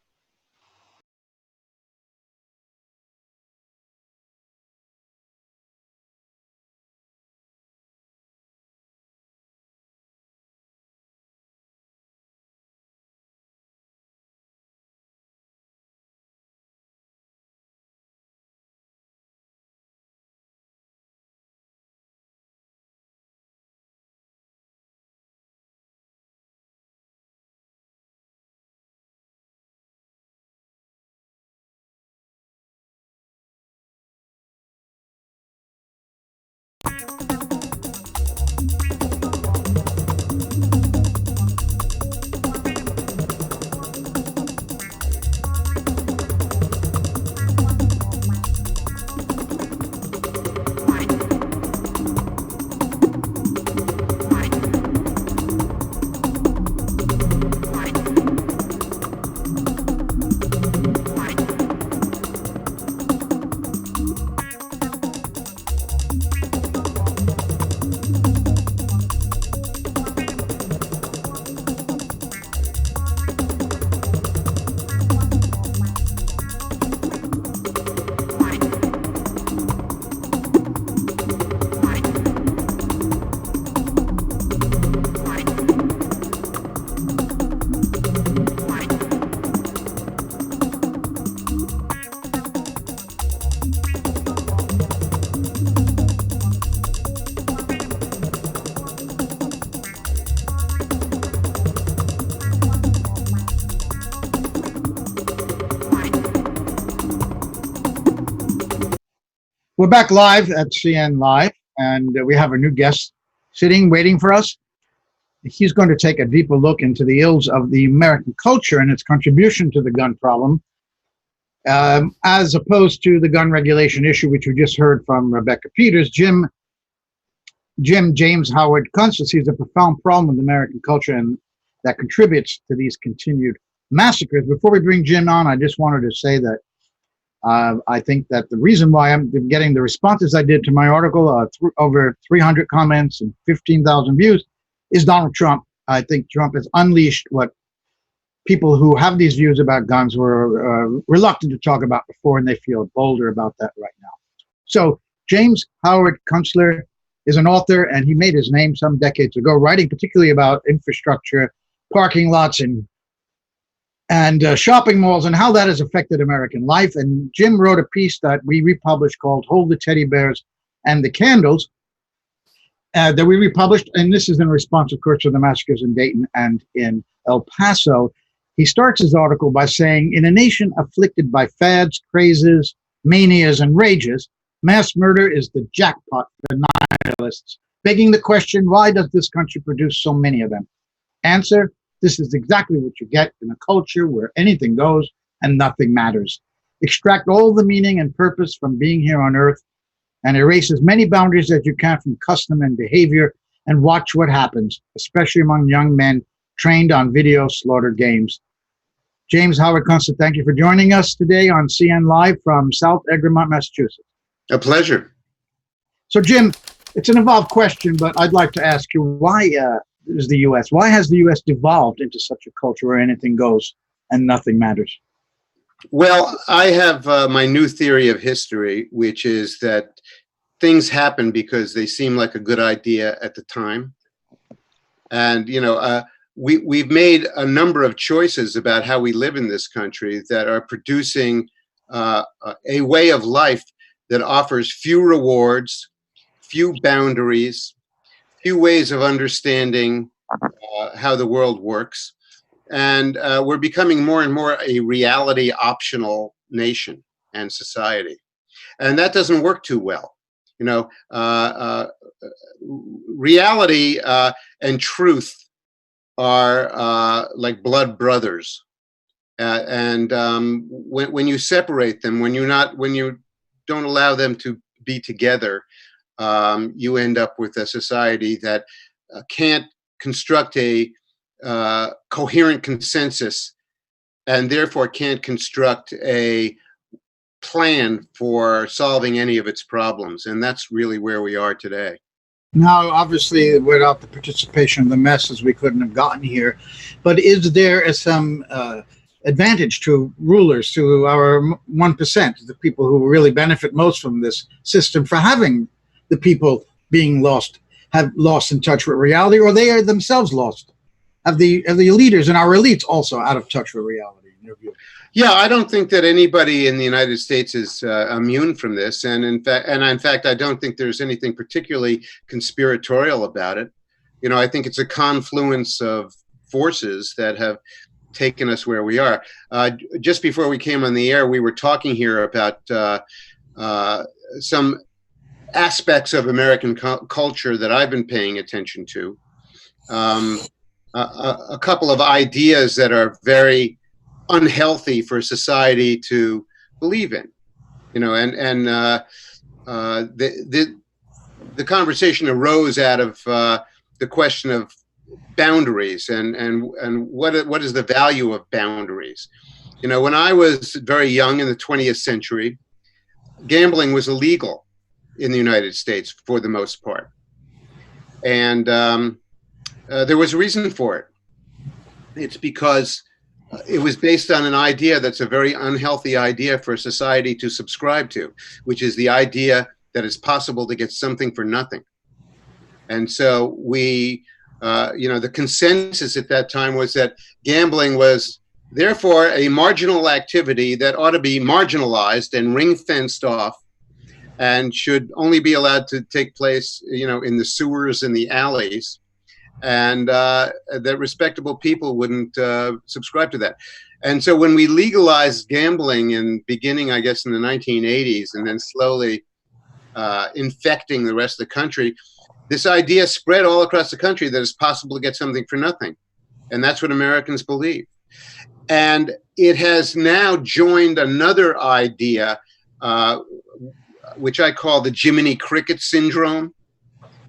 We're back live at CN Live, and we have a new guest sitting, waiting for us. He's going to take a deeper look into the ills of the American culture and its contribution to the gun problem, as opposed to the gun regulation issue, which we just heard from Rebecca Peters. James Howard Kunstler sees a profound problem with American culture and that contributes to these continued massacres. Before we bring Jim on, I just wanted to say that I think that the reason why I'm getting the responses I did to my article, over 300 comments and 15,000 views, is Donald Trump. I think Trump has unleashed what people who have these views about guns were reluctant to talk about before, and they feel bolder about that right now. So James Howard Kunstler is an author, and he made his name some decades ago, writing particularly about infrastructure, parking lots, and shopping malls, and how that has affected American life. And Jim wrote a piece that we republished called Hold the Teddy Bears and the Candles, that we republished, and this is in response, of course, to the massacres in Dayton and in El Paso. He starts his article by saying, in a nation afflicted by fads, crazes, manias, and rages, mass murder is the jackpot for nihilists, begging the question, why does this country produce so many of them? Answer, this is exactly what you get in a culture where anything goes, and nothing matters. Extract all the meaning and purpose from being here on Earth, and erase as many boundaries as you can from custom and behavior, and watch what happens, especially among young men trained on video slaughter games. James Howard Kunstler, thank you for joining us today on CN Live from South Egremont, Massachusetts. A pleasure. So, Jim, it's an involved question, but I'd like to ask you, why has the U.S. devolved into such a culture where anything goes and nothing matters? Well, I have my new theory of history, which is that things happen because they seem like a good idea at the time. And, we've made a number of choices about how we live in this country that are producing a way of life that offers few rewards, few boundaries, few ways of understanding how the world works. And we're becoming more and more a reality optional nation and society. And that doesn't work too well. Reality and truth are like blood brothers. And when you separate them, when you don't allow them to be together, you end up with a society that can't construct a coherent consensus, and therefore can't construct a plan for solving any of its problems. And that's really where we are today. Now, obviously, without the participation of the masses, we couldn't have gotten here. But is there some advantage to rulers, to our 1%, the people who really benefit most from this system, for having the people being lost in touch with reality, or they are themselves lost? Have the leaders and our elites also out of touch with reality, in your view? Yeah, I don't think that anybody in the United States is immune from this, and in fact, I don't think there's anything particularly conspiratorial about it. I think it's a confluence of forces that have taken us where we are. Just before we came on the air, we were talking here about some aspects of American culture that I've been paying attention to. A couple of ideas that are very unhealthy for society to believe in, the conversation arose out of the question of boundaries and what is the value of boundaries. When I was very young in the 20th century, gambling was illegal in the United States for the most part, and there was a reason for it. It's because it was based on an idea that's a very unhealthy idea for society to subscribe to, which is the idea that it's possible to get something for nothing. And so the consensus at that time was that gambling was therefore a marginal activity that ought to be marginalized and ring-fenced off, and should only be allowed to take place, in the sewers and the alleys. And that respectable people wouldn't subscribe to that. And so when we legalized gambling beginning, I guess, in the 1980s, and then slowly infecting the rest of the country, this idea spread all across the country that it's possible to get something for nothing. And that's what Americans believe. And it has now joined another idea, which I call the Jiminy Cricket syndrome.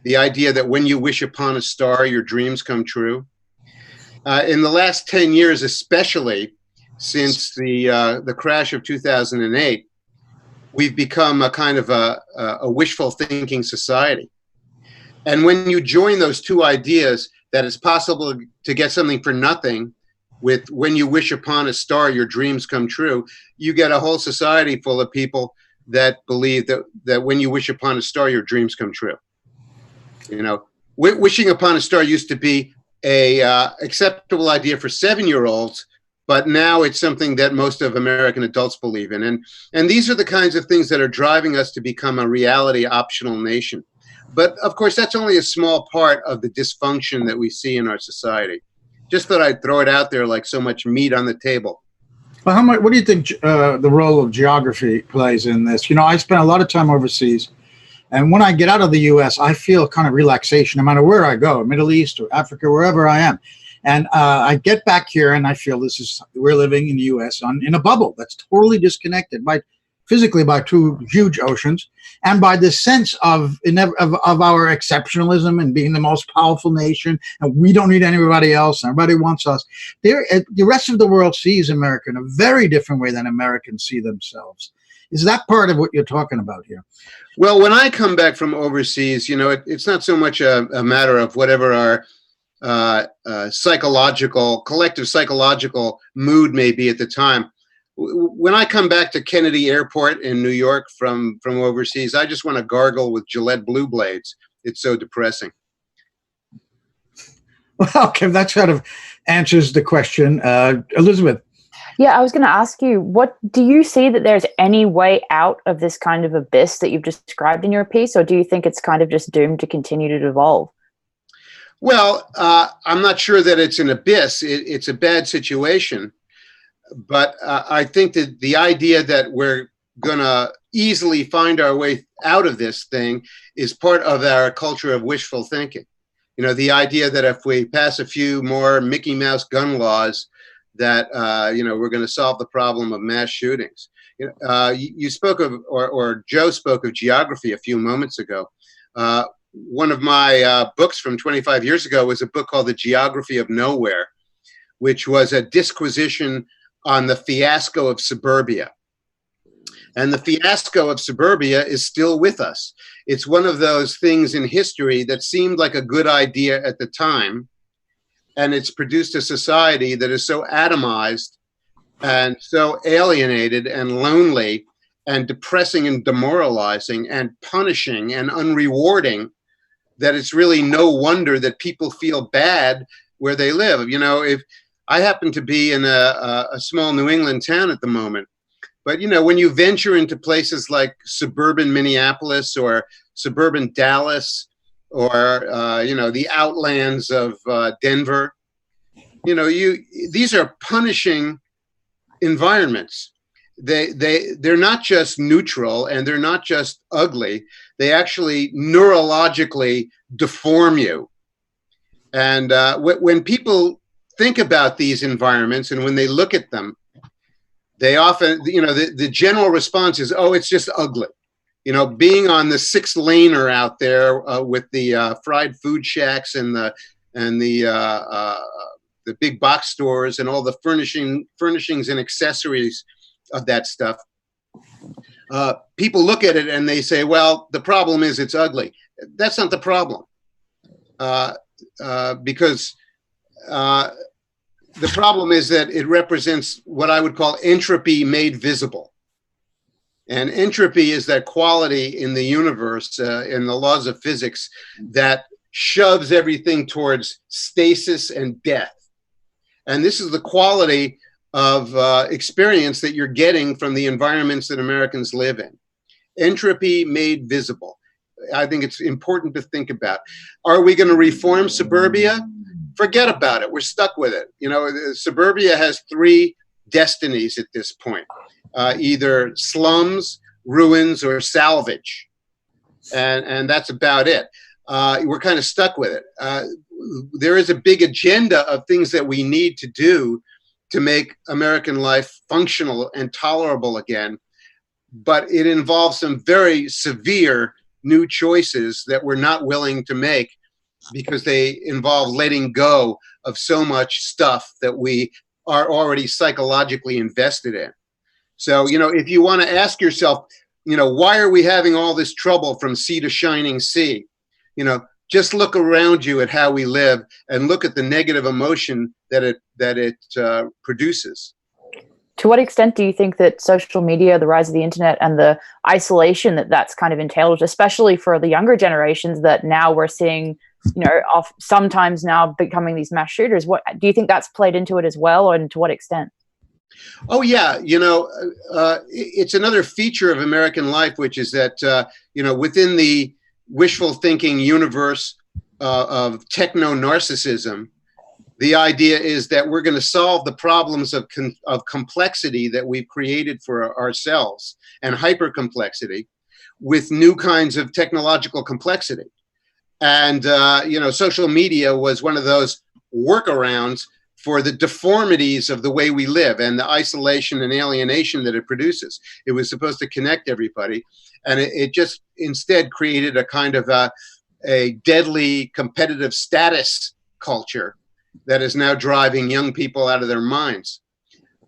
The idea that when you wish upon a star, your dreams come true. In the last 10 years, especially since the crash of 2008, we've become a kind of a wishful thinking society. And when you join those two ideas, that it's possible to get something for nothing with when you wish upon a star, your dreams come true, you get a whole society full of people that believe that when you wish upon a star, your dreams come true. Wishing upon a star used to be a acceptable idea for 7-year-olds, but now it's something that most of American adults believe in. And these are the kinds of things that are driving us to become a reality optional nation. But of course, that's only a small part of the dysfunction that we see in our society. Just thought I'd throw it out there like so much meat on the table. Well, what do you think the role of geography plays in this? I spent a lot of time overseas. And when I get out of the U.S., I feel kind of relaxation, no matter where I go, Middle East or Africa, wherever I am. And I get back here and I feel we're living in the U.S. in a bubble that's totally disconnected. physically by two huge oceans, and by this sense of our exceptionalism and being the most powerful nation, and we don't need anybody else, and everybody wants us. The rest of the world sees America in a very different way than Americans see themselves. Is that part of what you're talking about here? Well, when I come back from overseas, it's not so much a matter of whatever our collective psychological mood may be at the time. When I come back to Kennedy Airport in New York from overseas, I just want to gargle with Gillette Blue Blades. It's so depressing. Well, Kim, that sort of answers the question. Elizabeth. Yeah, I was going to ask you, what do you see that there's any way out of this kind of abyss that you've described in your piece, or do you think it's kind of just doomed to continue to devolve? Well, I'm not sure that it's an abyss. It's a bad situation. But I think that the idea that we're going to easily find our way out of this thing is part of our culture of wishful thinking. The idea that if we pass a few more Mickey Mouse gun laws, that, we're going to solve the problem of mass shootings. You spoke of, or Joe spoke of geography a few moments ago. One of my books from 25 years ago was a book called The Geography of Nowhere, which was a disquisition on the fiasco of suburbia. And the fiasco of suburbia is still with us. It's one of those things in history that seemed like a good idea at the time, and it's produced a society that is so atomized and so alienated and lonely and depressing and demoralizing and punishing and unrewarding that it's really no wonder that people feel bad where they live. If I happen to be in a small New England town at the moment, but when you venture into places like suburban Minneapolis or suburban Dallas or the outlands of Denver, these are punishing environments. They're not just neutral and they're not just ugly. They actually neurologically deform you. And when people think about these environments and when they look at them, they often, the general response is, oh, it's just ugly. Being on the 6-laner out there with the fried food shacks and the big box stores and all the furnishings and accessories of that stuff. People look at it and they say, well, the problem is it's ugly. That's not the problem. Because the problem is that it represents what I would call entropy made visible. And entropy is that quality in the universe, in the laws of physics, that shoves everything towards stasis and death. And this is the quality of experience that you're getting from the environments that Americans live in. Entropy made visible. I think it's important to think about. Are we going to reform suburbia? Forget about it. We're stuck with it. Suburbia has 3 destinies at this point. Either slums, ruins, or salvage. And that's about it. We're kind of stuck with it. There is a big agenda of things that we need to do to make American life functional and tolerable again. But it involves some very severe new choices that we're not willing to make because they involve letting go of so much stuff that we are already psychologically invested in. So, if you want to ask yourself, why are we having all this trouble from sea to shining sea? Just look around you at how we live and look at the negative emotion that it produces. To what extent do you think that social media, the rise of the internet, and the isolation that's kind of entailed, especially for the younger generations that now we're seeing, sometimes now becoming these mass shooters? What do you think that's played into it as well, and to what extent? Oh, yeah. It's another feature of American life, which is that, within the wishful thinking universe of techno-narcissism, the idea is that we're going to solve the problems of complexity that we've created for ourselves and hypercomplexity with new kinds of technological complexity. And, social media was one of those workarounds for the deformities of the way we live and the isolation and alienation that it produces. It was supposed to connect everybody, and it just instead created a kind of a deadly competitive status culture that is now driving young people out of their minds.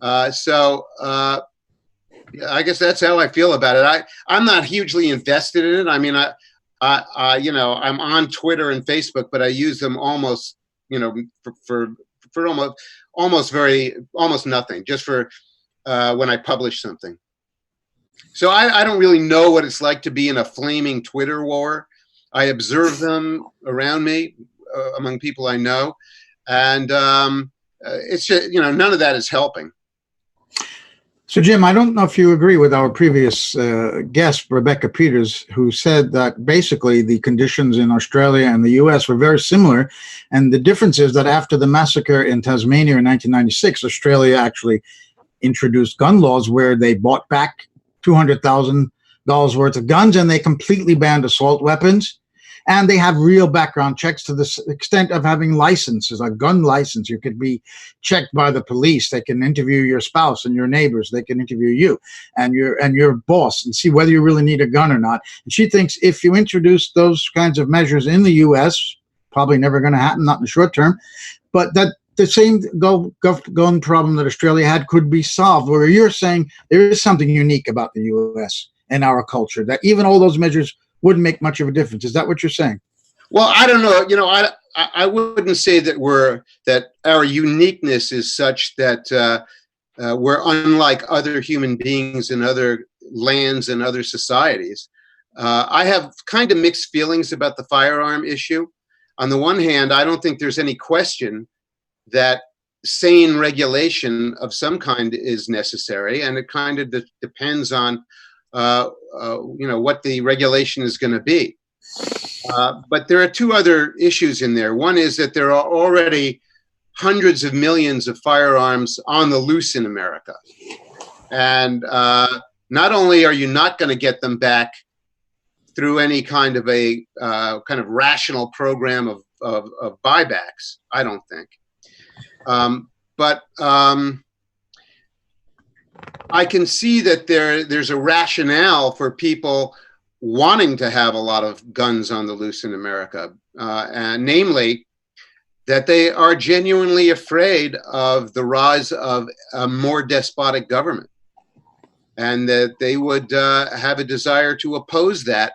I guess that's how I feel about it. I'm not hugely invested in it. I mean, I'm on Twitter and Facebook, but I use them almost, for almost nothing, just for when I publish something. So I don't really know what it's like to be in a flaming Twitter war. I observe them around me, among people I know, and it's just, none of that is helping. So, Jim, I don't know if you agree with our previous guest, Rebecca Peters, who said that basically the conditions in Australia and the US were very similar. And the difference is that after the massacre in Tasmania in 1996, Australia actually introduced gun laws where they bought back $200,000 worth of guns, and they completely banned assault weapons. And they have real background checks to the extent of having licenses, a gun license. You could be checked by the police. They can interview your spouse and your neighbors. They can interview you and your boss and see whether you really need a gun or not. And she thinks if you introduce those kinds of measures in the U.S., probably never going to happen, not in the short term, but that the same gun problem that Australia had could be solved, where you're saying there is something unique about the U.S. and our culture, that even all those measures wouldn't make much of a difference. Is that what you're saying? Well, I don't know. I wouldn't say that our uniqueness is such that we're unlike other human beings in other lands and other societies. I have kind of mixed feelings about the firearm issue. On the one hand, I don't think there's any question that sane regulation of some kind is necessary, and it kind of depends on what the regulation is going to be. But there are two other issues in there. One is that there are already hundreds of millions of firearms on the loose in America. And not only are you not going to get them back through any kind of a rational program of buybacks, I don't think. But I can see that there's a rationale for people wanting to have a lot of guns on the loose in America, and namely that they are genuinely afraid of the rise of a more despotic government, and that they would have a desire to oppose that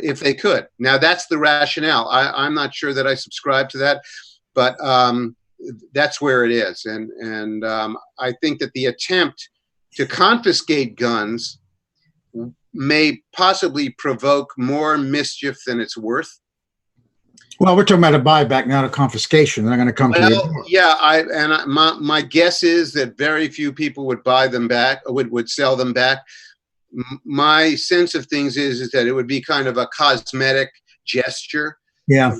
if they could. Now, that's the rationale. I'm not sure that I subscribe to that, but that's where it is. And I think that the attempt to confiscate guns may possibly provoke more mischief than it's worth. Well, we're talking about a buyback, not a confiscation. They're going to come to you. Yeah, my guess is that very few people would buy them back, would sell them back. My sense of things is that it would be kind of a cosmetic gesture. Yeah.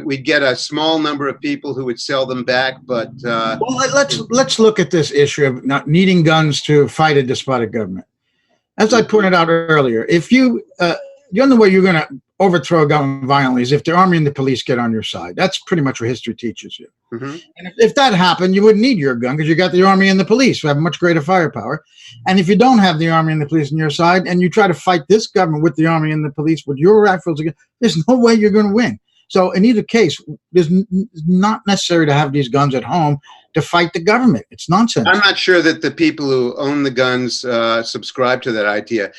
We'd get a small number of people who would sell them back, but well, let's look at this issue of not needing guns to fight a despotic government. As I pointed out earlier, if the only way you're going to overthrow a government violently is if the army and the police get on your side. That's pretty much what history teaches you. Mm-hmm. And if that happened, you wouldn't need your gun because you got the army and the police who have much greater firepower. And if you don't have the army and the police on your side, and you try to fight this government with the army and the police with your rifles again, there's no way you're going to win. So in either case, it's not necessary to have these guns at home to fight the government. It's nonsense. I'm not sure that the people who own the guns subscribe to that idea.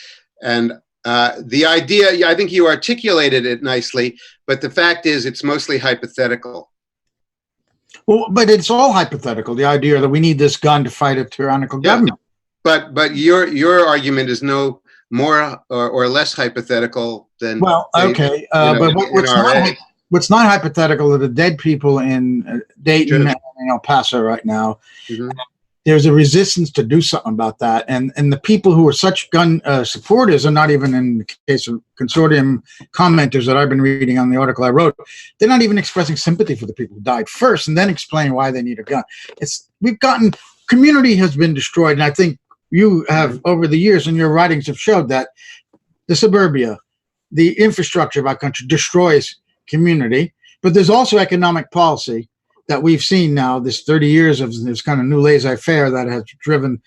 And the idea, I think you articulated it nicely, but the fact is it's mostly hypothetical. Well, but it's all hypothetical, the idea that we need this gun to fight a tyrannical government. But your argument is no more or less hypothetical than... Well, okay, but what's not hypothetical are the dead people in Dayton and in El Paso right now. Mm-hmm. There's a resistance to do something about that. And the people who are such gun supporters are not even, in the case of Consortium commenters that I've been reading on the article I wrote, they're not even expressing sympathy for the people who died first and then explaining why they need a gun. Community has been destroyed. And I think you have, over the years, and your writings have showed that the suburbia, the infrastructure of our country destroys community. But there's also economic policy that we've seen now, this 30 years of this kind of new laissez-faire that has driven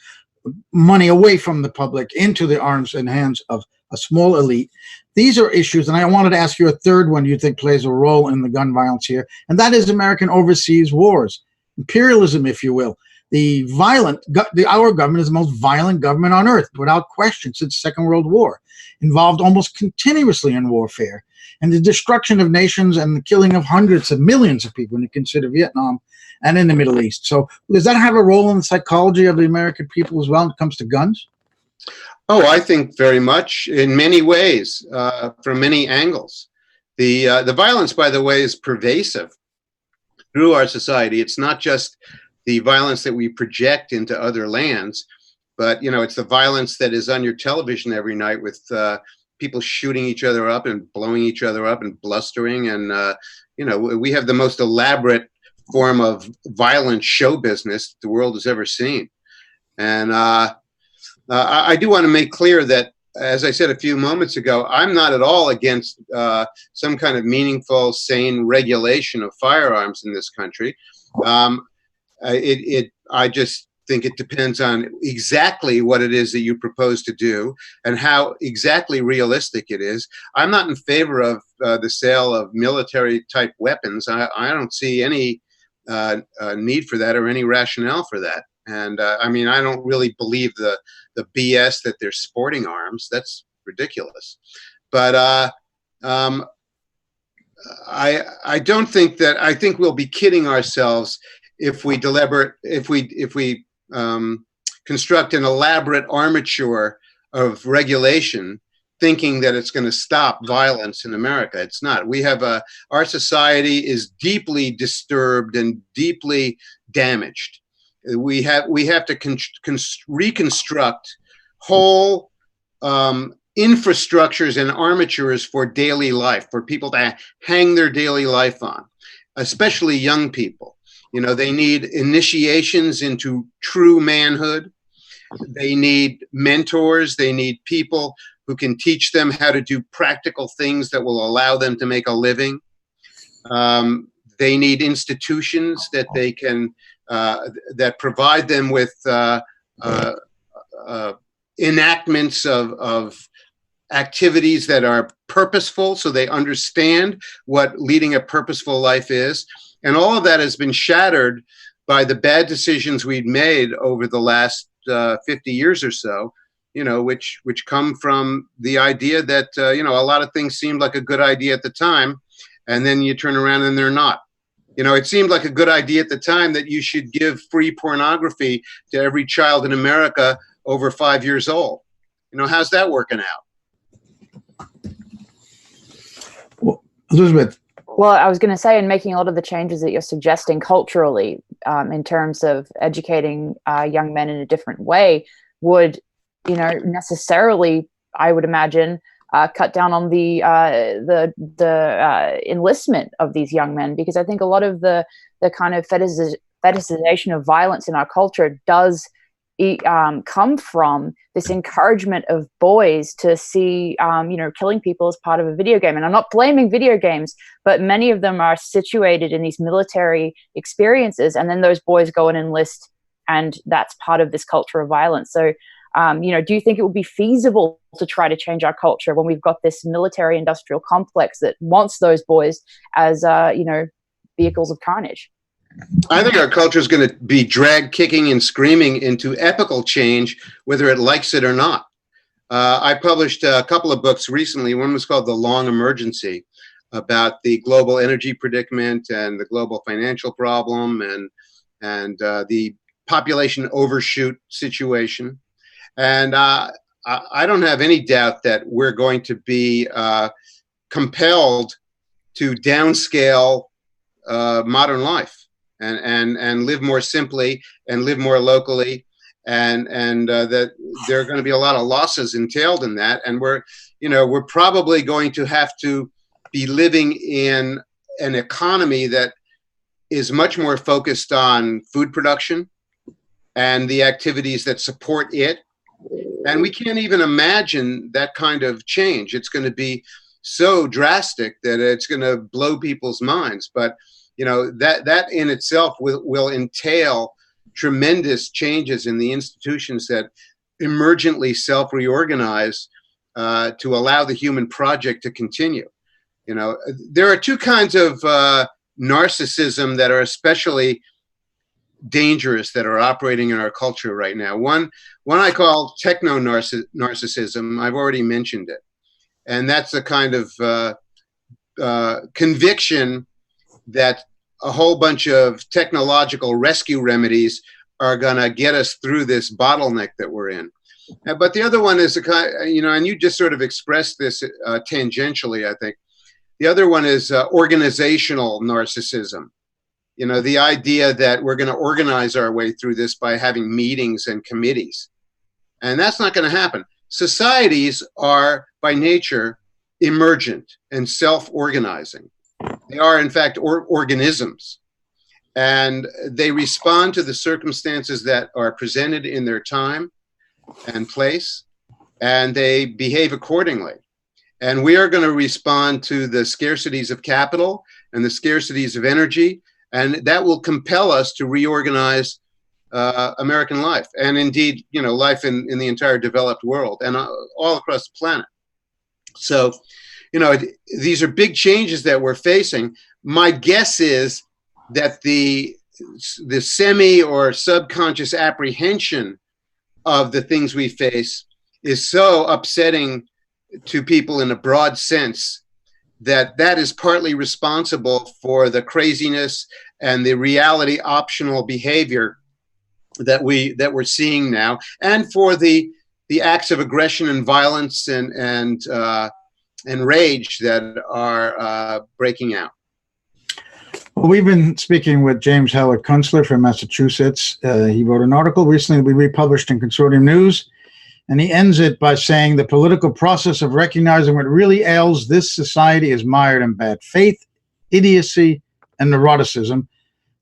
money away from the public into the arms and hands of a small elite. These are issues, and I wanted to ask you a third one you think plays a role in the gun violence here, and that is American overseas wars, imperialism, if you will. Our government is the most violent government on earth, without question, since the Second World War, involved almost continuously in warfare, and the destruction of nations and the killing of hundreds of millions of people when you consider Vietnam and in the Middle East. So does that have a role in the psychology of the American people as well when it comes to guns? Oh, I think very much, in many ways, from many angles. The violence, by the way, is pervasive through our society. It's not just the violence that we project into other lands, but it's the violence that is on your television every night with people shooting each other up and blowing each other up and blustering. And we have the most elaborate form of violent show business the world has ever seen. And I do want to make clear that, as I said a few moments ago, I'm not at all against some kind of meaningful, sane regulation of firearms in this country. I just think it depends on exactly what it is that you propose to do and how exactly realistic it is. I'm not in favor of the sale of military-type weapons. I don't see any need for that or any rationale for that. And I don't really believe the BS that they're sporting arms. That's ridiculous. But I don't think that. I think we'll be kidding ourselves if we construct an elaborate armature of regulation, thinking that it's going to stop violence in America. It's not. We have our society is deeply disturbed and deeply damaged. We have to reconstruct whole infrastructures and armatures for daily life, for people to hang their daily life on, especially young people. They need initiations into true manhood. They need mentors. They need people who can teach them how to do practical things that will allow them to make a living. They need institutions that they can that provide them with enactments of activities that are purposeful, so they understand what leading a purposeful life is. And all of that has been shattered by the bad decisions we've made over the last 50 years or so, which come from the idea that, a lot of things seemed like a good idea at the time, and then you turn around and they're not. It seemed like a good idea at the time that you should give free pornography to every child in America over 5 years old. How's that working out? Well, Elizabeth. Well, I was going to say, in making a lot of the changes that you're suggesting culturally, in terms of educating young men in a different way, would, necessarily, I would imagine, cut down on the enlistment of these young men, because I think a lot of the kind of fetishization of violence in our culture does come from this encouragement of boys to see, killing people as part of a video game. And I'm not blaming video games, but many of them are situated in these military experiences, and then those boys go and enlist, and that's part of this culture of violence. So, do you think it would be feasible to try to change our culture when we've got this military industrial complex that wants those boys as, vehicles of carnage? I think our culture is going to be dragged kicking and screaming into epical change, whether it likes it or not. I published a couple of books recently. One was called The Long Emergency, about the global energy predicament and the global financial problem and the population overshoot situation. And I don't have any doubt that we're going to be compelled to downscale modern life and live more simply and live more locally, and that there are going to be a lot of losses entailed in that. And we're probably going to have to be living in an economy that is much more focused on food production and the activities that support it. And we can't even imagine that kind of change. It's going to be so drastic that it's going to blow people's minds. But that in itself will entail tremendous changes in the institutions that emergently self-reorganize to allow the human project to continue. There are two kinds of narcissism that are especially dangerous that are operating in our culture right now. One I call techno-narcissism. I've already mentioned it. And that's a kind of conviction that a whole bunch of technological rescue remedies are going to get us through this bottleneck that we're in. But the other one is a kind, and you just sort of expressed this tangentially, I think. The other one is organizational narcissism. The idea that we're going to organize our way through this by having meetings and committees. And that's not going to happen. Societies are, by nature, emergent and self-organizing. They are, in fact, organisms. And they respond to the circumstances that are presented in their time and place, and they behave accordingly. And we are going to respond to the scarcities of capital and the scarcities of energy, and that will compel us to reorganize American life, and indeed, life in the entire developed world and all across the planet. So, these are big changes that we're facing. My guess is that the semi or subconscious apprehension of the things we face is so upsetting to people in a broad sense that is partly responsible for the craziness and the reality optional behavior that we're seeing now, and for the acts of aggression and violence and rage that are breaking out. Well, we've been speaking with James Howard Kunstler from Massachusetts. He wrote an article recently we republished in Consortium News, and he ends it by saying the political process of recognizing what really ails this society is mired in bad faith, idiocy, and neuroticism,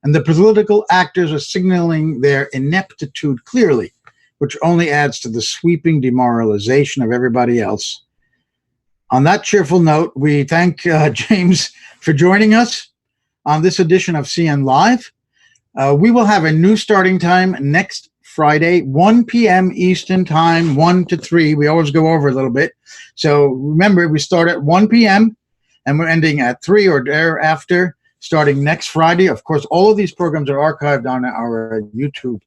and the political actors are signaling their ineptitude clearly, which only adds to the sweeping demoralization of everybody else. On that cheerful note, we thank James for joining us on this edition of CN Live. We will have a new starting time next Friday, 1 p.m. Eastern Time, 1 to 3. We always go over a little bit. So remember, we start at 1 p.m. and we're ending at 3 or thereafter, starting next Friday. Of course, all of these programs are archived on our YouTube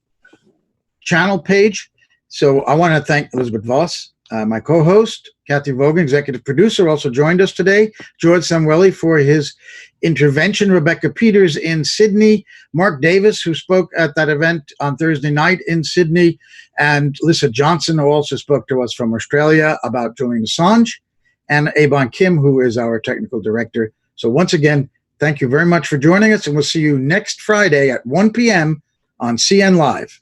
channel page. So I want to thank Elizabeth Voss, my co-host, Cathy Vogan, executive producer, also joined us today. George Szamuely for his intervention. Rebecca Peters in Sydney. Mark Davis, who spoke at that event on Thursday night in Sydney. And Lissa Johnson, who also spoke to us from Australia about Julian Assange. And Ebon Kim, who is our technical director. So once again, thank you very much for joining us. And we'll see you next Friday at 1 p.m. on CN Live.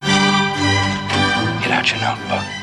Get out your notebook.